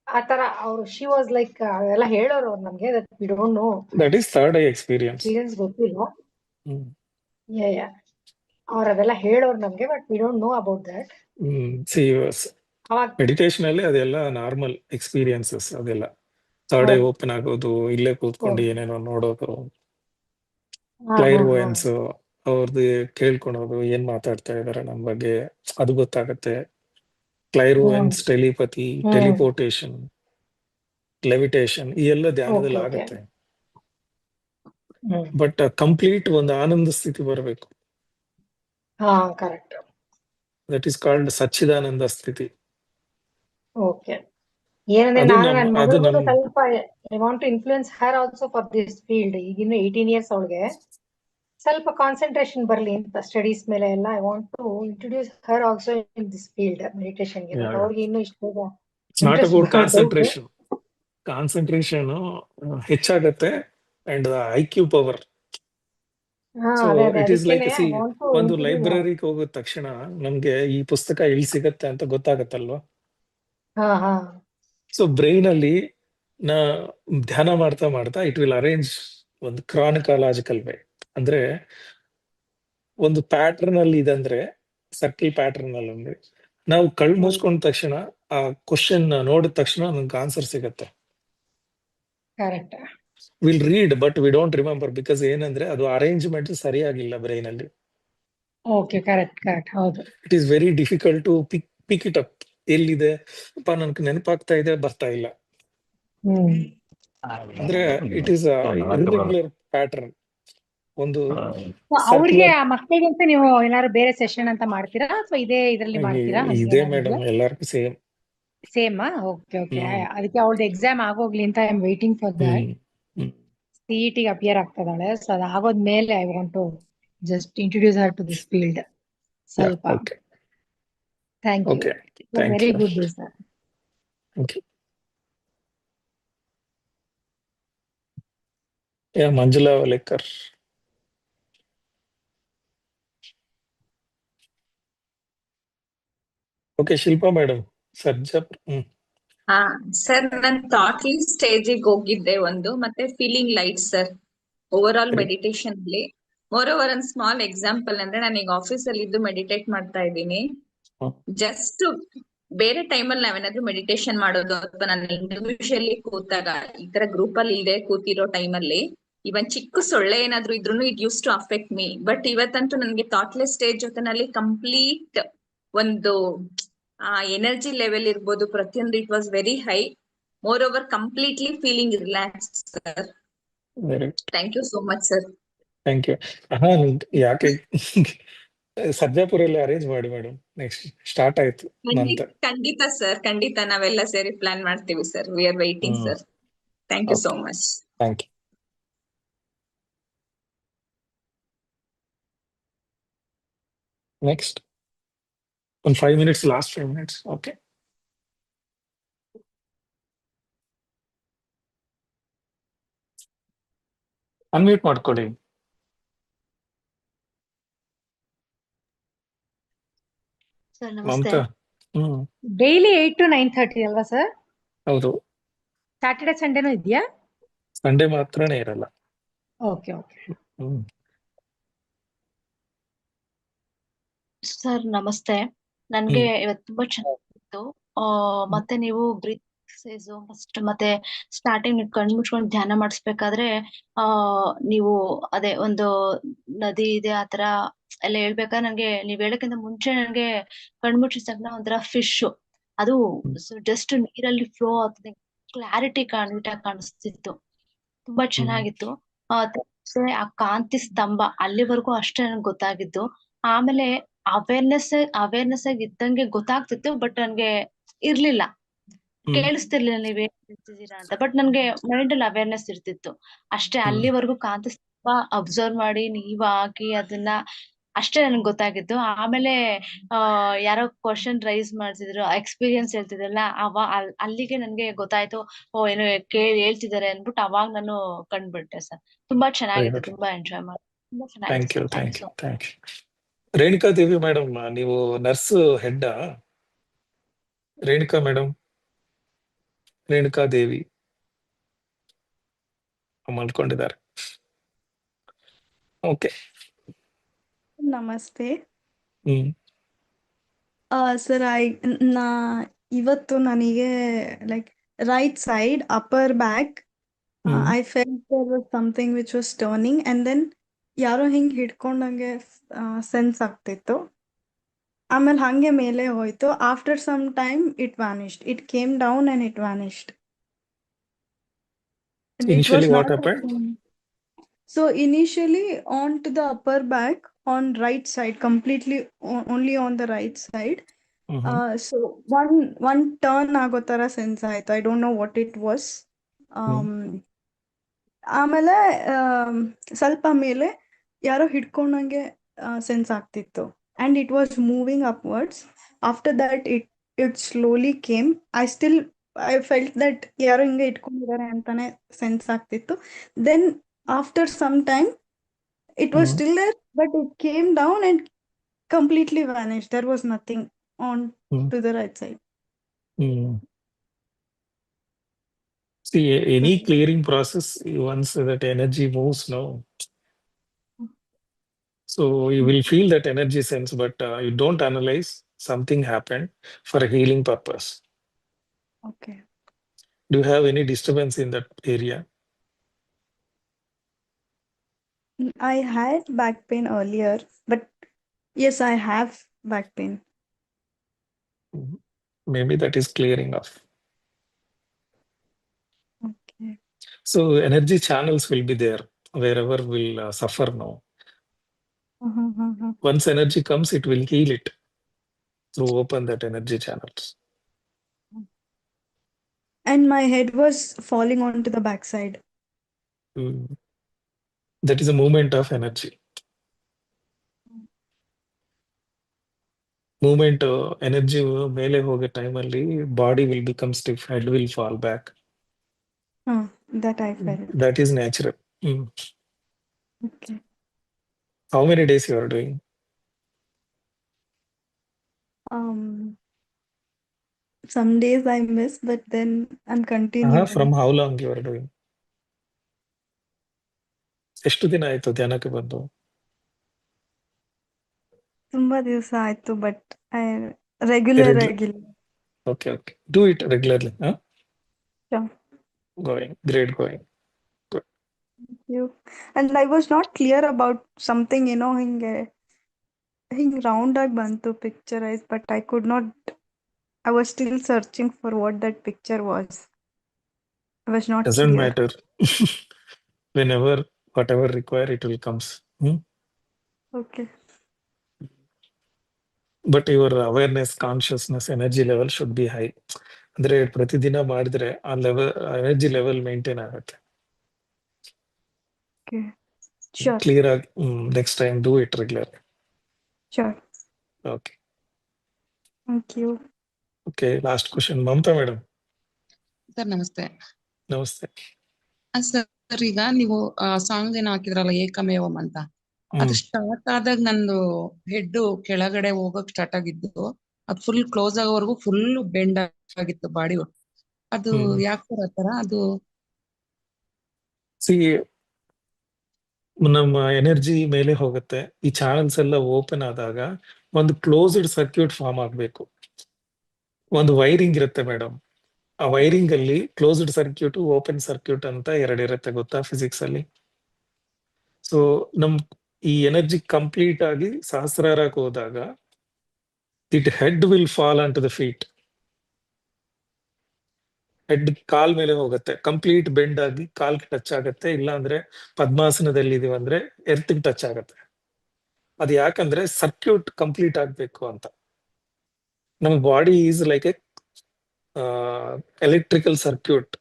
ಆತರ ಅವ್ರು ಶಿ ವಾಸ್ ಲೈಕ್ ಎಲ್ಲ ಹೇಳೋರು ಅವ್ರು ನಮ್ಗೆ, that we don't no. That is third I experience. ಗೊತ್ತಿಲ್ಲ. ಅವ್ರ ಅದೆಲ್ಲ ಹೇಳೋರು ನಮ್ಗೆ, but we don't know about that. Meditation ಅಲ್ಲಿ ಅದೆಲ್ಲ ನಾರ್ಮಲ್ ಎಕ್ಸ್ಪೀರಿಯನ್ಸಸ್. ಅದೆಲ್ಲ ಥರ್ಡ್ ಐ ಓಪನ್ ಆಗೋದು, ಇಲ್ಲೇ ಕೂತ್ಕೊಂಡು ಏನೇನೋ ನೋಡೋದು, ಕ್ಲೈರ್ವೋಯನ್ಸ್ ಅವ್ರದ್ದು ಕೇಳ್ಕೊಳೋದು, ಏನ್ ಮಾತಾಡ್ತಾ ಇದಾರೆ ನಮ್ ಬಗ್ಗೆ ಅದು ಗೊತ್ತಾಗತ್ತೆ. ಕ್ಲೈರ್ವೋಯನ್ಸ್, ಟೆಲಿಪತಿ, ಟೆಲಿಪೋರ್ಟೇಷನ್, ಲೆವಿಟೇಷನ್, ಈ ಎಲ್ಲ ಧ್ಯಾನದಲ್ಲಿ ಆಗತ್ತೆ. ಬಟ್ ಕಂಪ್ಲೀಟ್ ಒಂದು ಆನಂದ ಸ್ಥಿತಿ ಬರಬೇಕು. ಕರೆಕ್ಟ್. ದಟ್ ಈಸ್ ಕಾಲ್ಡ್ ಸಚ್ಚಿದಾನಂದ ಸ್ಥಿತಿ. ಓಕೆ. ಏನಂದ್ರೆ ನಾನು ನನ್ನ ಮಗಳು ಸ್ವಲ್ಪ I want to influence her also for this field. ಈಗ ಇನ್ನು 18 years ಅವಳಿಗೆ ಸ್ವಲ್ಪ ಕಾನ್ಸಂಟ್ರೇಷನ್ ಬರ್ಲಿ ಅಂತ ಸ್ಟಡೀಸ್ ಮೇಲೆ ಎಲ್ಲ. I want to introduce her also in this field, meditation ಗೆ. ಅವ್ರಿಗೆ ಇನ್ನು ಇಷ್ಟು ಕಾನ್ಸಂಟ್ರೇಷನ್ ಹೆಚ್ಚಾಗತ್ತೆ and IQ power. So it is like, ಒಂದು ಲೈಬ್ರರಿಗೆ ಹೋಗಿದ ತಕ್ಷಣ ನಮ್ಗೆ ಈ ಪುಸ್ತಕ ಎಲ್ಲಿ ಸಿಗತ್ತೆ ಅಂತ ಗೊತ್ತಾಗತ್ತಲ್ವಾ. ಸೊ ಬ್ರೈನ್ ಅಲ್ಲಿ ಧ್ಯಾನ ಮಾಡ್ತಾ ಮಾಡ್ತಾ ಇಟ್ ವಿಲ್ ಅರೇಂಜ್ ಒಂದು ಕ್ರಾನಿಕಾಲಜಿಕಲ್ ವೇ. ಅಂದ್ರೆ ಒಂದು ಪ್ಯಾಟರ್ನ್ ಅಲ್ಲಿ ಇದಂದ್ರೆ ಸರ್ಕಲ್ ಪ್ಯಾಟರ್ನ್ ಅಲ್ಲಿ, ಅಂದ್ರೆ ನಾವು ಕಣ್ಣು ಮುಚ್ಕೊಂಡ ತಕ್ಷಣ ಆ ಕ್ವಶನ್ ನೋಡಿದ ತಕ್ಷಣ ನಮ್ಗೆ ಆನ್ಸರ್ ಸಿಗತ್ತೆ. Correct. Will read but we don't remember, because ಏನಂದ್ರೆ ಅದು ಅರೇಂಜ್ಮೆಂಟ್ ಸರಿಯಾಗಿಲ್ಲ ಬ್ರೈನ್ ಅಲ್ಲಿ. ಓಕೆ, ಕರೆಕ್ಟ್ ಕರೆಕ್ಟ್, ಹೌದು. It is very difficult to pick it up. ಎಲ್ಲಿದೆ ನನ್ಗೆ ನೆನಪಾಗ್ತಾ ಇದೆ, ಬರ್ತಾ ಇಲ್ಲ. ಅಂದ್ರೆ ಇಟ್ ಈಸ್ ಇರ್ರೆಗ್ಯುಲರ್ ಪ್ಯಾಟರ್ನ್. ಒಂದು ಅವ್ರಿಗೆ ಆ ಮಕ್ಕಳಿಗೆ ಅಂತ ನೀವು ಏನಾದ್ರು ಬೇರೆ ಸೆಷನ್ ಅಂತ ಮಾಡ್ತೀರಾ ಅಥವಾ ಇದೇ ಇದ್ರಲ್ಲಿ ಮಾಡ್ತೀರಾ? ಇದೇ ಮೇಡಮ್, ಎಲ್ಲರಿಗೂ ಸೇಮ್. ಸೇಮ್. Okay okay. ಅದಕ್ಕೆ ಅವಳದು ಎಕ್ಸಾಮ್ ಆಗೋಗ್ಲಿ ಅಂತ I am waiting for that. CET ಗೆ ಅಪಿಯರ್ ಆಗ್ತದಾಳೆ. ಸೊ ಅದು ಆಗೋದ್ಮೇಲೆ I want to just introduce her to this field ಸ್ವಲ್ಪ. Thank you. Okay. Thank very you. Good sir. Okay. Yeah, Manjula Valekar. Okay, Shilpa madam. Sarja. ಹಾ ಸರ್, ನಾನು ಥಾಟ್ಲಿ ಸ್ಟೇಜಿಗೆ ಹೋಗಿದ್ದೆ ಒಂದು, ಮತ್ತೆ feeling light sir. Overall Right. Meditation ಅಲ್ಲಿ ಮೋರ್ ಓವರ್ ಒಂದು ಸ್ಮಾಲ್ ಎಕ್ಸಾಂಪಲ್ ಅಂದ್ರೆ, ನಾನು ಈಗ ಆಫೀಸ್ ಅಲ್ಲಿ ಇದ್ದು ಮೆಡಿಟೇಟ್ ಮಾಡ್ತಾ ಇದ್ದೀನಿ. ಹ್ಮ್. ಜಸ್ಟ್ ಬೇರೆ ಟೈಮಲ್ಲಿ ನಾವೇನಾದ್ರೂ ಮೆಡಿಟೇಷನ್ ಮಾಡೋದು ಅಥವಾ ನಾನು ಇಂಡಿವಿಜುವಲಿ ಕೂತಾಗ, ಈ ತರ ಗ್ರೂಪ್ ಅಲ್ಲಿ ಇಲ್ಲದೆ ಕೂತಿರೋ ಟೈಮಲ್ಲಿ ಇವನ್ ಚಿಕ್ಕ ಸೊಳ್ಳೆ ಏನಾದ್ರು ಇದ್ರು it use to affect me. But ಇವತ್ತಂತೂ ನನಗೆ ಥಾಟ್ಲೆಸ್ ಸ್ಟೇಜ್ ಜೊತೆನಲ್ಲಿ ಕಂಪ್ಲೀಟ್ ಒಂದು ಆ ಎನರ್ಜಿ ಲೆವೆಲ್ ಇರ್ಬೋದು, ಪ್ರತಿಯೊಂದು it was very high. Moreover completely feeling relaxed sir. Very good. Thank you so much sir. Thank you. ಯಾಕೆ ಸರ್ಜಾಪುರಲ್ಲಿ ಅರೇಂಜ್ ಮಾಡಿ ಮೇಡಮ್. ನೆಕ್ಸ್ಟ್ ಸ್ಟಾರ್ಟ್ ಆಯ್ತು ಮಂತ್. ಖಂಡಿತ ಸರ್, ಖಂಡಿತ ನಾವೆಲ್ಲ ಸೇರಿ ಪ್ಲಾನ್ ಮಾಡ್ತೀವಿ sir. We are waiting sir. Thank you so much. Thank you. Next ಒಂದು 5 minutes, last 5 minutes. Okay. Unmute ಮಾಡ್ಕೊಳ್ಳಿ. ಸರ್ ನಮಸ್ತೆ. ಮಮತಾ. ಡೈಲಿ 8 to 9:30 ಅಲ್ವಾ ಸರ್? ಹೌದು. ಸ್ಯಾಟರ್ಡೆ ಸಂಡೇನೂ ಇದೆಯಾ? ಸಂಡೇ ಮಾತ್ರನೇ ಇರಲ್ಲ. Okay okay. ಸರ್ ನಮಸ್ತೆ. ನನ್ಗೆ ಇವತ್ತು ತುಂಬಾ ಚೆನ್ನಾಗಿತ್ತು. ಮತ್ತೆ ನೀವು ಬ್ರೀತ್ ಎಕ್ಸರ್ಸೈಸ್ ಫಸ್ಟ್ ಮತ್ತೆ ಸ್ಟಾರ್ಟಿಂಗ್ ಕಣ್ ಮುಚ್ಕೊಂಡು ಧ್ಯಾನ ಮಾಡಿಸ್ಬೇಕಾದ್ರೆ ನೀವು ಅದೇ ಒಂದು ನದಿ ಇದೆ ಆತರ ಎಲ್ಲ ಹೇಳ್ಬೇಕಾದ್ರೆ ನಂಗೆ ನೀವ್ ಹೇಳಕ್ಕಿಂತ ಮುಂಚೆ ನನ್ಗೆ ಕಣ್ ಮುಚ್ಚಿದ ತಕ್ಷಣ ಒಂಥರ ಫಿಶ್ ಅದು ಜಸ್ಟ್ ನೀರಲ್ಲಿ ಫ್ಲೋ ಆಗ್ತದೆ, ಕ್ಲಾರಿಟಿ ಕಾಣಿಸ್ತಿತ್ತು. ತುಂಬಾ ಚೆನ್ನಾಗಿತ್ತು. ಆ ಕಾಂತಿ ಸ್ತಂಭ ಅಲ್ಲಿವರೆಗೂ ಅಷ್ಟೇ ನನ್ಗೆ ಗೊತ್ತಾಗಿದ್ದು. ಆಮೇಲೆ ಅವೇರ್ನೆಸ್ ಆಗಿ ಇದ್ದಂಗೆ ಗೊತ್ತಾಗ್ತಿತ್ತು, ಬಟ್ ನನ್ಗೆ ಇರ್ಲಿಲ್ಲ, ಕೇಳಿಸ್ತಿರ್ಲಿಲ್ಲ ನೀವ್ ಏನ್ ಹೇಳ್ತಿದ್ದೀರಾ ಅಂತ. ಬಟ್ ನನ್ಗೆ ಮೈಂಡ್ ಅಲ್ಲಿ ಅವೇರ್ನೆಸ್ ಇರ್ತಿತ್ತು ಅಷ್ಟೇ. ಅಲ್ಲಿವರೆಗೂ ಕಾಂತಿ ಸ್ತಂಭ ಅಬ್ಸರ್ವ್ ಮಾಡಿ ನೀವ್ ಹಾಕಿ ಅದನ್ನ ಅಷ್ಟೇ ನನ್ಗೆ ಗೊತ್ತಾಗಿದ್ದು. ಆಮೇಲೆ ಯಾರೋ ಕ್ವಶನ್ ರೈಸ್ ಮಾಡ್ತಿದ್ರು, ಎಕ್ಸ್ಪೀರಿಯನ್ಸ್ ಹೇಳ್ತಿದ್ರಲ್ಲ, ಅಲ್ಲಿಗೆ ನನ್ಗೆ ಗೊತ್ತಾಯ್ತು, ಏನೋ ಹೇಳ್ತಿದ್ದಾರೆ ಅನ್ಬಿಟ್ಟು ಅವಾಗ ನಾನು ಕಂಡ್ಬಿಟ್ಟೆ ಸರ್. ತುಂಬಾ ಚೆನ್ನಾಗಿತ್ತು, ತುಂಬಾ ಎಂಜಾಯ್ ಮಾಡಿ, ತುಂಬಾ ಥ್ಯಾಂಕ್ ಯು. ಚೆನ್ನಾಗಿತ್ತು. Thank you. Thank you. Renuka Devi madam, ನೀವು nurse head? Renuka madam, Renuka Devi ಮಲ್ಕೊಂಡಿದ್ದಾರೆ. ಓಕೆ. ನಮಸ್ತೆ ಹ್ಮ್. ಸರ್. ಇವತ್ತು ನನಗೆ like right side upper back I felt there was something which was turning and then ಯಾರೋ ಹಿಂಗ್ ಹಿಡ್ಕೊಂಡಂಗೆ ಸೆನ್ಸ್ ಆಗ್ತಿತ್ತು. ಆಮೇಲೆ ಹಂಗೆ ಮೇಲೆ ಹೋಯ್ತು. After some time it vanished. It came down and it vanished. Initially what happened? So initially onto the upper back on right side, completely only on the right side. So one turn ಆಗೋ ತರ ಸೆನ್ಸ್ ಆಯ್ತು. I don't know what it was. ಆಮೇಲೆ ಸ್ವಲ್ಪ ಮೇಲೆ ಯಾರೋ ಹಿಡ್ಕೊಂಡಂಗೆ ಸೆನ್ಸ್ ಆಗ್ತಿತ್ತು and it was moving upwards. After that it slowly came. I felt that ಯಾರೋ ಹಿಂಗೆ ಇಟ್ಕೊಂಡಿದ್ದಾರೆ ಅಂತಾನೆ ಸೆನ್ಸ್ ಆಗ್ತಿತ್ತು. Then after some time it was still there, but it came down and completely vanished. There was nothing on to the right side. See, any clearing process, once that energy moves now, so you will feel that energy sense, but you don't analyze something happened for a healing purpose. Okay. Do you have any disturbance in that area? I had back pain earlier, but yes, I have back pain. Maybe that is clearing off. Okay. So energy channels will be there wherever will suffer now. Once energy comes, it will heal it through open that energy channels. And my head was falling onto the backside. That is a movement of energy. Movement energy ಮೇಲೆ ಹೋಗೋ ಟೈಮಲ್ಲಿ body will become stiff, head will fall back. That I felt. That is natural. Okay. How many days you are doing? Some days I miss, but then I'm continuing. From how long you are doing? ಎಷ್ಟು ದಿನ ಆಯ್ತು ಧ್ಯಾನಕ್ಕೆ ಬಂದು? ತುಂಬಾ ದಿವಸ ಆಯ್ತು, ಬಟ್ ರೆಗ್ಯುಲರ್ ಆಗಿಲ್ಲ. Okay okay, do it regularly. Sure. Going, great going. Thank you. And I was not clear about something, ಹಿಂಗೆ ರೌಂಡ್ ಆಗಿ ಬಂತು picturized, but I could not. I was still searching for what that picture was. I was not Doesn't clear. matter. Whenever, whatever require, it will comes. Okay. But your awareness, consciousness, energy level should be high. ಅಂದ್ರೆ ಪ್ರತಿದಿನ ಮಾಡಿದ್ರೆ ಆ ಲೆವೆಲ್, ಎನರ್ಜಿ ಲೆವೆಲ್ ಮೇಂಟೈನ್ ಆಗುತ್ತೆ. Okay. Sure. ಕ್ಲಿಯರ್ ಆಗಿ next time do it regular. Sure. Okay Thank you. Okay, last question Mamata madam. Sir ನಮಸ್ತೆ. ನಮಸ್ತೆ. ಸರ್ ಈಗ ನೀವು ಸಾಂಗ್ ಏನೋ ಹಾಕಿದ್ರಲ್ಲ ಏಕಮೇವಂ ಅಂತ, ಅದು ಸ್ಟಾರ್ಟ್ ಆದಾಗ ನಂದು ಹೆಡ್ ಕೆಳಗಡೆ ಹೋಗಕ್ ಸ್ಟಾರ್ಟ್ ಆಗಿದ್ದು, ಅದು ಫುಲ್ ಕ್ಲೋಸ್ ಆಗೋವರೆಗೂ ಫುಲ್ ಬೆಂಡ್ ಆಗಿತ್ತು ಬಾಡಿ. ಅದು ಯಾಕೆ ಆತರ? ಅದು ನಮ್ಮ ಎನರ್ಜಿ ಮೇಲೆ ಹೋಗುತ್ತೆ. ಈ ಚಾನಲ್ಸ್ ಎಲ್ಲ ಓಪನ್ ಆದಾಗ ಒಂದು ಕ್ಲೋಸ್ಡ್ ಸರ್ಕ್ಯೂಟ್ ಫಾರ್ಮ್ ಆಗ್ಬೇಕು. ಒಂದು ವೈರಿಂಗ್ ಇರುತ್ತೆ ಮೇಡಮ್. ಆ ವೈರಿಂಗ್ ಅಲ್ಲಿ ಕ್ಲೋಸ್ಡ್ ಸರ್ಕ್ಯೂಟ್, ಓಪನ್ ಸರ್ಕ್ಯೂಟ್ ಅಂತ ಎರಡಿರುತ್ತೆ, ಗೊತ್ತಾ ಫಿಸಿಕ್ಸ್ ಅಲ್ಲಿ? ಸೊ ಈ ಎನರ್ಜಿ ಕಂಪ್ಲೀಟ್ ಆಗಿ ಸಹಸ್ರಾರಕ್ಕೆ ಹೋದಾಗ it head will fall on to the feet. Head ಕಾಲ್ ಮೇಲೆ ಹೋಗುತ್ತೆ, ಕಂಪ್ಲೀಟ್ ಬೆಂಡ್ ಆಗಿ ಕಾಲ್ ಟಚ್ ಆಗುತ್ತೆ. ಇಲ್ಲ ಅಂದ್ರೆ ಪದ್ಮಾಸನದಲ್ಲಿ ಇದೀವಂದ್ರೆ ಎರ್ತ್ ಟಚ್ ಆಗುತ್ತೆ. ಅದು ಯಾಕಂದ್ರೆ ಸರ್ಕ್ಯೂಟ್ ಕಂಪ್ಲೀಟ್ ಆಗ್ಬೇಕು ಅಂತ. ನಮ್ಮ body is like A electrical circuit.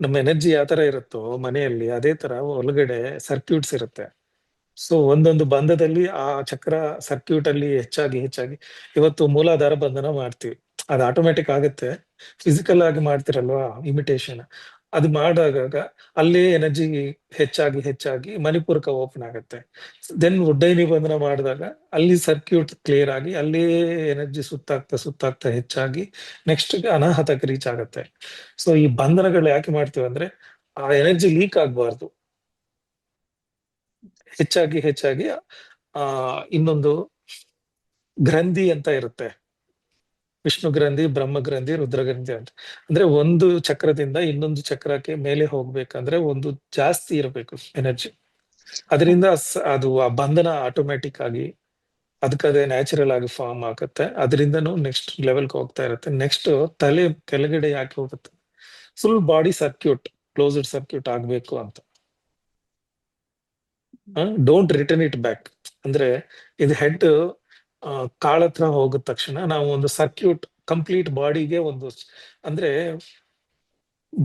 ನಮ್ಮ ಎನರ್ಜಿ ಯಾವ ತರ ಇರುತ್ತೋ ಮನೆಯಲ್ಲಿ, ಅದೇ ತರ ಒಳಗಡೆ ಸರ್ಕ್ಯೂಟ್ಸ್ ಇರುತ್ತೆ. ಸೊ ಒಂದೊಂದು ಬಂಧದಲ್ಲಿ ಆ ಚಕ್ರ ಸರ್ಕ್ಯೂಟ್ ಅಲ್ಲಿ ಹೆಚ್ಚಾಗಿ ಇವತ್ತು ಮೂಲಾಧಾರ ಬಂಧನ ಮಾಡ್ತೀವಿ, ಅದು ಆಟೋಮೆಟಿಕ್ ಆಗುತ್ತೆ. ಫಿಸಿಕಲ್ ಆಗಿ ಮಾಡ್ತಿರಲ್ವಾ ಇಮಿಟೇಷನ್, ಅದು ಮಾಡಿದಾಗ ಅಲ್ಲೇ ಎನರ್ಜಿ ಹೆಚ್ಚಾಗಿ ಮಣಿಪೂರಕ ಓಪನ್ ಆಗುತ್ತೆ. ದೆನ್ ಉಡ್ಡಯನಿ ಬಂಧನ ಮಾಡಿದಾಗ ಅಲ್ಲಿ ಸರ್ಕ್ಯೂಟ್ ಕ್ಲಿಯರ್ ಆಗಿ ಅಲ್ಲೇ ಎನರ್ಜಿ ಸುತ್ತಾಗ್ತಾ ಹೆಚ್ಚಾಗಿ ನೆಕ್ಸ್ಟ್ ಅನಾಹತಕ್ಕೆ ರೀಚ್ ಆಗುತ್ತೆ. ಸೊ ಈ ಬಂಧನಗಳು ಯಾಕೆ ಮಾಡ್ತೀವಿ ಅಂದ್ರೆ ಆ ಎನರ್ಜಿ ಲೀಕ್ ಆಗ್ಬಾರ್ದು. ಹೆಚ್ಚಾಗಿ ಇನ್ನೊಂದು ಗ್ರಂಥಿ ಅಂತ ಇರುತ್ತೆ, ವಿಷ್ಣು ಗ್ರಂಥಿ, ಬ್ರಹ್ಮ ಗ್ರಂಥಿ, ರುದ್ರ ಗ್ರಂಥಿ ಅಂತ. ಅಂದ್ರೆ ಒಂದು ಚಕ್ರದಿಂದ ಇನ್ನೊಂದು ಚಕ್ರಕ್ಕೆ ಮೇಲೆ ಹೋಗ್ಬೇಕಂದ್ರೆ ಒಂದು ಜಾಸ್ತಿ ಇರಬೇಕು ಎನರ್ಜಿ. ಅದರಿಂದ ಅದು ಆ ಬಂಧನ ಆಟೋಮ್ಯಾಟಿಕ್ ಆಗಿ ಅದಕ್ಕದೇ ನ್ಯಾಚುರಲ್ ಆಗಿ ಫಾರ್ಮ್ ಆಗುತ್ತೆ. ಅದರಿಂದನೂ ನೆಕ್ಸ್ಟ್ ಲೆವೆಲ್ಗೆ ಹೋಗ್ತಾ ಇರುತ್ತೆ. ನೆಕ್ಸ್ಟ್ ತಲೆ ಕೆಳಗಡೆ ಯಾಕೆ ಹೋಗುತ್ತೆ? Full body circuit, closed circuit ಆಗ್ಬೇಕು ಅಂತ. Don't return it back. ಅಂದ್ರೆ ಇದು ಹೆಡ್ ಕಾಳ ಹತ್ರ ಹೋಗಿದ ತಕ್ಷಣ ನಾವು ಒಂದು ಸರ್ಕ್ಯೂಟ್ ಕಂಪ್ಲೀಟ್ ಬಾಡಿಗೆ ಒಂದು, ಅಂದ್ರೆ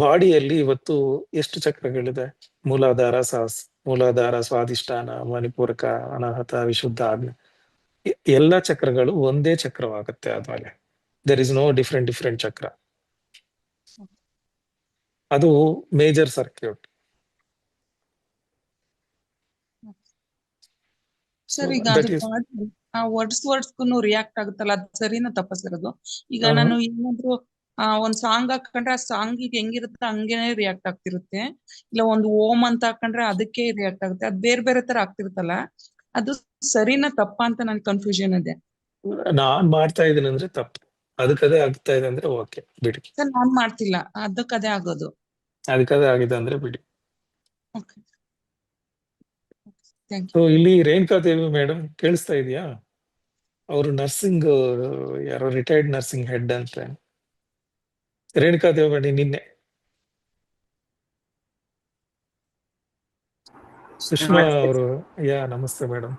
ಬಾಡಿಯಲ್ಲಿ ಇವತ್ತು ಎಷ್ಟು ಚಕ್ರಗಳಿದೆ? ಮೂಲಾಧಾರ, ಸ್ವಾಧಿಷ್ಠಾನ, ಮಣಿಪೂರಕ, ಅನಾಹತ, ವಿಶುದ್ಧ ಆಜ್ಞೆ, ಎಲ್ಲ ಚಕ್ರಗಳು ಒಂದೇ ಚಕ್ರವಾಗುತ್ತೆ. ಆದ್ಮೇಲೆ ದೇರ್ ಇಸ್ ನೋ ಡಿಫ್ರೆಂಟ್ ಚಕ್ರ. ಅದು ಮೇಜರ್ ಸರ್ಕ್ಯೂಟ್. ಸರ್ ಈಗ ಅದು ವರ್ಡ್ಸ್ಗೂ ರಿಯಾಕ್ಟ್ ಆಗುತ್ತಲ್ಲ, ಅದು ಸರಿನಾ ತಪ್ಪ ಸರ್ ಅದು? ಈಗ ನಾನು ಏನಾದ್ರು ಒಂದ್ ಸಾಂಗ್ ಹಾಕೊಂಡ್ರೆ ಆ ಸಾಂಗ್ ಈಗ ಹೆಂಗಿರುತ್ತೆ ಹಂಗೇನೆ ರಿಯಾಕ್ಟ್ ಆಗ್ತಿರುತ್ತೆ. ಇಲ್ಲ ಒಂದು ಓಂ ಅಂತ ಹಾಕೊಂಡ್ರೆ ಅದಕ್ಕೆ ರಿಯಾಕ್ಟ್ ಆಗುತ್ತೆ. ಅದು ಬೇರೆ ತರ ಆಗ್ತಿರುತ್ತಲ್ಲ, ಅದು ಸರಿನಾ ತಪ್ಪ ಅಂತ ನನ್ ಕನ್ಫ್ಯೂಷನ್ ಇದೆ. ನಾನ್ ಮಾಡ್ತಾ ಇದೀನಿ ಅಂದ್ರೆ ತಪ್ಪು, ಅದಕ್ಕದೇ ಆಗ್ತಾ ಇದೆ ಅಂದ್ರೆ ಓಕೆ ಬಿಡಿ. ಸರ್ ನಾನ್ ಮಾಡ್ತಿಲ್ಲ, ಅದಕ್ಕದೇ ಆಗೋದು. ಅದಕ್ಕದೇ ಆಗಿದೆ ಅಂದ್ರೆ ಬಿಡಿ. ಓಕೆ, ಥ್ಯಾಂಕ್ ಸೊ ಇಲ್ಲಿ ರೇಣುಕಾದೇವಿ ಮೇಡಮ್ ಕೇಳಿಸ್ತಾ ಇದೆಯಾ? ಅವರು ನರ್ಸಿಂಗ್, ಯಾರೋ ರಿಟೈರ್ಡ್ ನರ್ಸಿಂಗ್ ಹೆಡ್ ಅಂತ. ರೇಣುಕಾದೇವಿ ಮೇಡಮ್ ನಿನ್ನೆ ಸುಷ್ಮಾ ಅವರು. ನಮಸ್ತೆ ಮೇಡಮ್.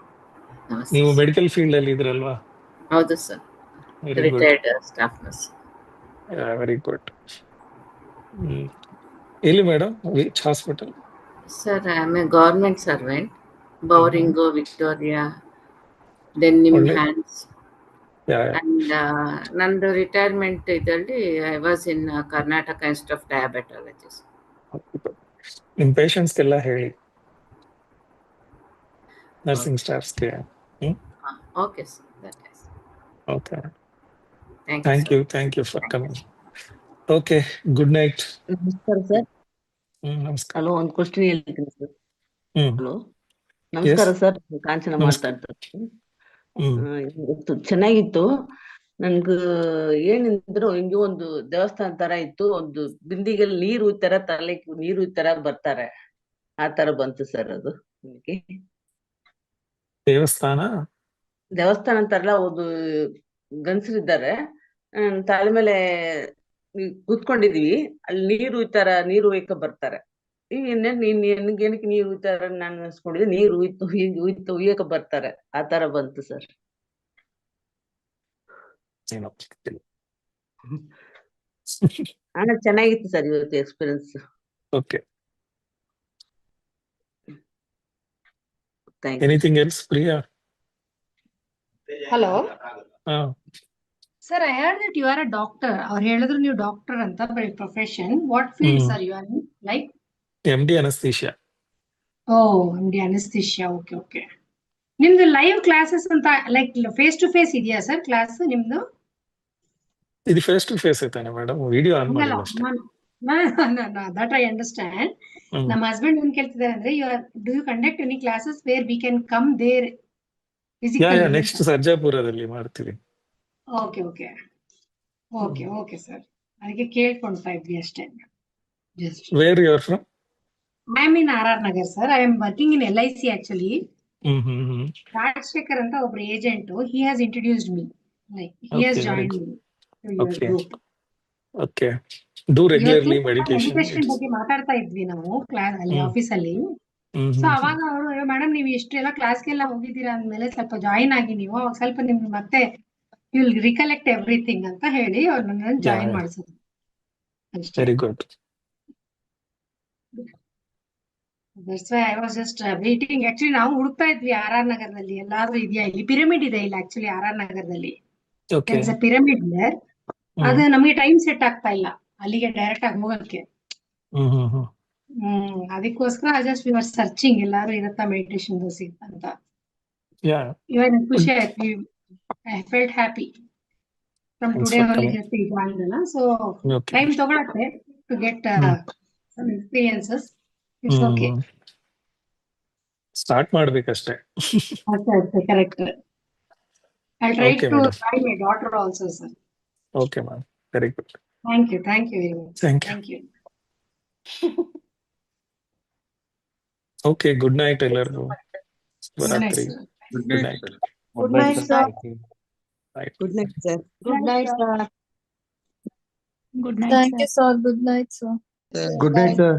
ನೀವು ಮೆಡಿಕಲ್ ಫೀಲ್ಡ್ ಅಲ್ಲಿ ಇದ್ರಲ್ವಾ? ಹೌದು sir, retired staff nurse. Very good. ಎಲ್ಲಿ madam? Which hospital? Sir, I am a government servant, Bowring, Victoria, then ನಿಮ್ಮ ಒಳ್ಳೆ hands. And ನಂದು ರಿಟೈರ್ಮೆಂಟ್ ಇದರಲ್ಲಿ I was in Karnataka institute of diabetologist. ನಿಮ್ ಪೇಷಂಟ್ಸ್ಗೆಲ್ಲ ಹೇಳಿ ನರ್ಸಿಂಗ್ ಸ್ಟಾಫ್ಸ್ಗೆ. Okay sir, that is okay, thank you thank you for coming. Okay, good night. ನಮಸ್ಕಾರ ಸರ್. ನಮಸ್ಕಾರ. ಹಲೋ, ಒಂದು ಕ್ವಶನ್ ಹೇಳ್ತೀನಿ ಸರ್. ಹ್ಮ್ ಹಲೋ, ನಮಸ್ಕಾರ ಸರ್. ಕಾಂಚನ ನಮಸ್ಕಾರ. ಮಾತಾಡ್ತಾರೆ. ಇವತ್ತು ಚೆನ್ನಾಗಿತ್ತು. ನನ್ಗ ಏನಿದ್ರು ಹಿಂಗೆ ಒಂದು ದೇವಸ್ಥಾನ ತರ ಇತ್ತು, ಒಂದು ಬಿಂದಿಗೆಲ್ಲಿ ನೀರು ಈ ತರ ತಲೆ ನೀರು ಈ ತರ ಬರ್ತಾರೆ, ಆ ತರ ಬಂತು ಸರ್. ಅದು ನನಗೆ ದೇವಸ್ಥಾನ ಅಂತಾರಲ್ಲ, ಒಂದು ಗಂಡಸರಿದ್ದಾರೆ, ತಲೆ ಮೇಲೆ ಕೂತ್ಕೊಂಡಿದೀವಿ, ಅಲ್ಲಿ ನೀರು ಈ ತರ ನೀರು ಉಯ್ಕ ಬರ್ತಾರೆ. ಈಗ ಏನಕ್ಕೆ ನೀರು ಉಯ್ತಾರ ನಾನು ಅನ್ಸ್ಕೊಂಡಿದ್ದೆ, ನೀರು ಉಯ್ಯಕ ಬರ್ತಾರೆ, ಆ ತರ ಬಂತು ಸರ್. ಚೆನ್ನಾಗಿತ್ತು ಸರ್ ಇವತ್ತು experience. Okay, thank you. Anything else Priya? Hello sir, I heard that you are a doctor. ಅವ್ರು ಹೇಳಿದ್ರು ನೀವು ಡಾಕ್ಟರ್ ಅಂತ by profession. What field sir you are in? Like MD anaesthesia. Oh, MD anaesthesia. Okay okay. ನಿಮ್ದು ಲೈವ್ ಕ್ಲಾಸಸ್ ಅಂತ ಲೈಕ್ ಫೇಸ್ ಟು ಫೇಸ್ ಇದೆಯಾ ಸರ್ ಕ್ಲಾಸ್ ನಿಮ್ದು? ಇದು ಫೇಸ್ ಟು ಫೇಸ್ ಐತಾನೆ ಮೇಡಮ್, ವಿಡಿಯೋ ಆನ್ ಮಾಡಿಲ್ಲ ಅಷ್ಟೇ. That I understand. ನಮ್ಮ ಹಸ್ಬೆಂಡ್ ಏನ್ ಕೇಳ್ತಿದ್ದಾರೆ ಅಂದ್ರೆ, do you conduct any classes where we can come there physically? Next ಸರ್ಜಾಪುರದಲ್ಲಿ ಮಾಡ್ತೀವಿ. Okay okay okay okay sir, ಅದಕ್ಕೆ ಕೇಳ್ಕೊಳ್ತಾ ಇದ್ವಿ ಅಷ್ಟೇ. Just where you are from? I am in RR Nagar sir. I am working in LIC actually. Rajashekar ಅಂತ ಒಬ್ರು agent, he has introduced me, like he has joined me to your group. Okay, do regularly meditation. Meditation ಬಗ್ಗೆ ಮಾತಾಡ್ತಾ ಇದ್ವಿ ನಾವು ಕ್ಲಾಸ್ ಅಲ್ಲಿ, ಆಫೀಸ್ ಅಲ್ಲಿ. ಸೊ ಅವಾಗ ಅವರು, ಮೇಡಮ್ ನೀವು ಇಷ್ಟೆಲ್ಲ ಕ್ಲಾಸ್ಗೆಲ್ಲ ಹೋಗಿದ್ದೀರಾ ಅಂದ್ಮೇಲೆ ಸ್ವಲ್ಪ ಜಾಯಿನ್ ಆಗಿ ನೀವು, ಅವಾಗ ಸ್ವಲ್ಪ ನಿಮ್ಗೆ ಮತ್ತೆ ಯು ವಿಲ್ ರಿಕಲೆಕ್ಟ್ ಎವ್ರಿಥಿಂಗ್ ಅಂತ ಹೇಳಿ ಅವ್ರು ನನ್ನ ಜಾಯಿನ್ ಮಾಡಿಸಿದ್ರು ಅಷ್ಟೇ. Very good. That's why I was just waiting. Actually ನಾವು ಹುಡುಕ್ತಾ ಇದ್ವಿ RR ನಗರದಲ್ಲಿ ಎಲ್ಲಾದ್ರೂ ಇದೆಯಾ. ಇಲ್ಲಿ ಪಿರಮಿಡ್ ಇದೆ ಇಲ್ಲ ಆಕ್ಚುಲಿ RR ನಗರದಲ್ಲಿ, ಪಿರಮಿಡ್ ದೇರ್. ಅದು ನಮಗೆ ಟೈಮ್ ಸೆಟ್ ಆಗ್ತಾ ಇಲ್ಲ ಅಲ್ಲಿಗೆ ಡೈರೆಕ್ಟ್ ಆಗಿ ಹೋಗಕ್ಕೆ. ಅದಕ್ಕೋಸ್ಕರ ಜಸ್ಟ್ ವಿ ಆರ್ ಸರ್ಚಿಂಗ್ ಎಲ್ಲಾರು ಇರತ್ತಾ ಮೆಡಿಟೇಷನ್ ಅಂತ. ಇವಾಗ ಖುಷಿ ಆಯ್ತು. I felt happy from today only just join ಅಲ್ಲ. ಸೊ ಟೈಮ್ ತಗೊಳತ್ತೆ to get some experiences. It's okay. Start ಮಾಡ್ಬೇಕಷ್ಟೇ. ಅಷ್ಟೇ, correct. I try to join my daughter also sir. Okay ma'am, very good. Thank you very much. Thank you. Okay, good night ಎಲ್ಲರಿಗೂ. ಶುಭರಾತ್ರಿ. Good good night night. Good night sir. Good night sir. Good night sir. Good night, sir. Thank you, sir. Good night, sir. Good night, sir.